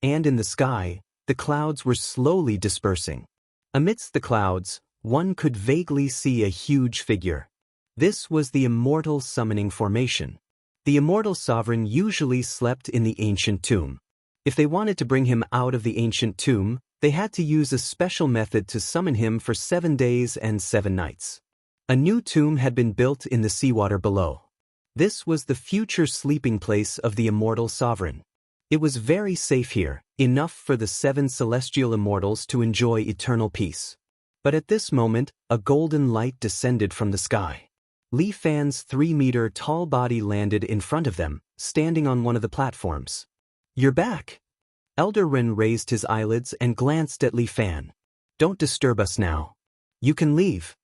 And in the sky, the clouds were slowly dispersing. Amidst the clouds, one could vaguely see a huge figure. This was the immortal summoning formation. The immortal sovereign usually slept in the ancient tomb. If they wanted to bring him out of the ancient tomb, they had to use a special method to summon him for 7 days and 7 nights. A new tomb had been built in the seawater below. This was the future sleeping place of the immortal sovereign. It was very safe here, enough for the 7 celestial immortals to enjoy eternal peace. But at this moment, a golden light descended from the sky. Li Fan's 3-meter-tall body landed in front of them, standing on one of the platforms. "You're back." Elder Ren raised his eyelids and glanced at Li Fan. "Don't disturb us now. You can leave."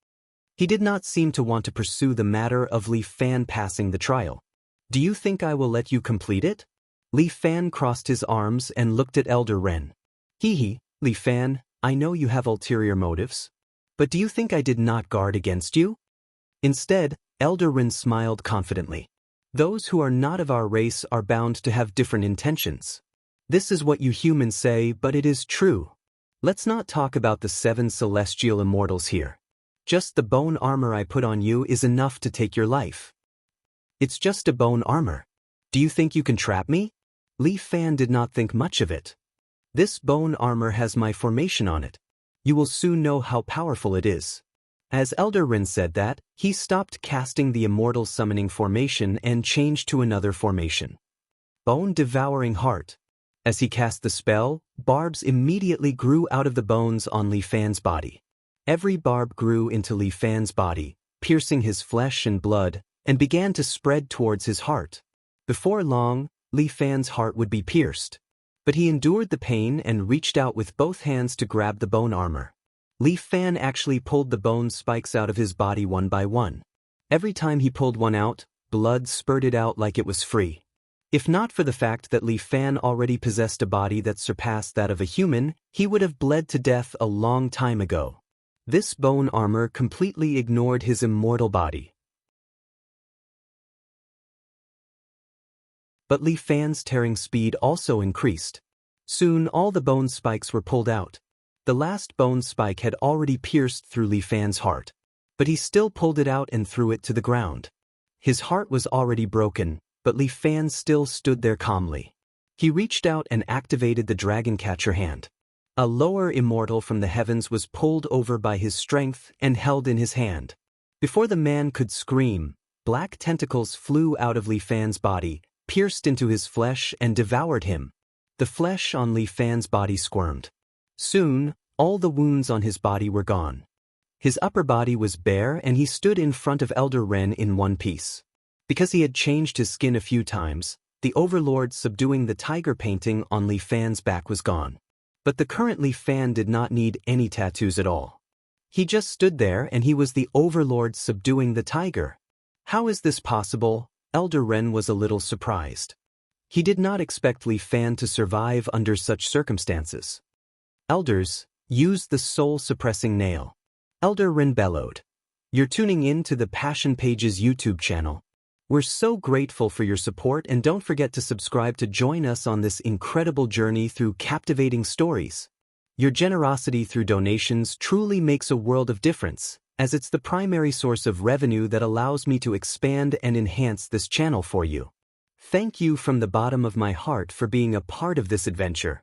He did not seem to want to pursue the matter of Li Fan passing the trial. "Do you think I will let you complete it?" Li Fan crossed his arms and looked at Elder Ren. Hee, Li Fan, I know you have ulterior motives. But do you think I did not guard against you? Instead, Elder Ren smiled confidently. Those who are not of our race are bound to have different intentions. This is what you humans say, but it is true. Let's not talk about the 7 celestial immortals here. Just the bone armor I put on you is enough to take your life. It's just a bone armor. Do you think you can trap me? Li Fan did not think much of it. This bone armor has my formation on it. You will soon know how powerful it is. As Elder Ren said that, he stopped casting the immortal summoning formation and changed to another formation. Bone-devouring heart. As he cast the spell, barbs immediately grew out of the bones on Li Fan's body. Every barb grew into Li Fan's body, piercing his flesh and blood, and began to spread towards his heart. Before long, Li Fan's heart would be pierced. But he endured the pain and reached out with both hands to grab the bone armor. Li Fan actually pulled the bone spikes out of his body one by one. Every time he pulled one out, blood spurted out like it was free. If not for the fact that Li Fan already possessed a body that surpassed that of a human, he would have bled to death a long time ago. This bone armor completely ignored his immortal body. But Li Fan's tearing speed also increased. Soon all the bone spikes were pulled out. The last bone spike had already pierced through Li Fan's heart. But he still pulled it out and threw it to the ground. His heart was already broken, but Li Fan still stood there calmly. He reached out and activated the dragon catcher hand. A lower immortal from the heavens was pulled over by his strength and held in his hand. Before the man could scream, black tentacles flew out of Li Fan's body, pierced into his flesh and devoured him. The flesh on Li Fan's body squirmed. Soon, all the wounds on his body were gone. His upper body was bare and he stood in front of Elder Ren in one piece. Because he had changed his skin a few times, the Overlord subduing the tiger painting on Li Fan's back was gone. But the current Li Fan did not need any tattoos at all. He just stood there and he was the Overlord subduing the tiger. How is this possible? Elder Ren was a little surprised. He did not expect Li Fan to survive under such circumstances. Elders, use the soul-suppressing nail. Elder Ren bellowed. You're tuning in to the Passion Pages YouTube channel. We're so grateful for your support and don't forget to subscribe to join us on this incredible journey through captivating stories. Your generosity through donations truly makes a world of difference, as it's the primary source of revenue that allows me to expand and enhance this channel for you. Thank you from the bottom of my heart for being a part of this adventure.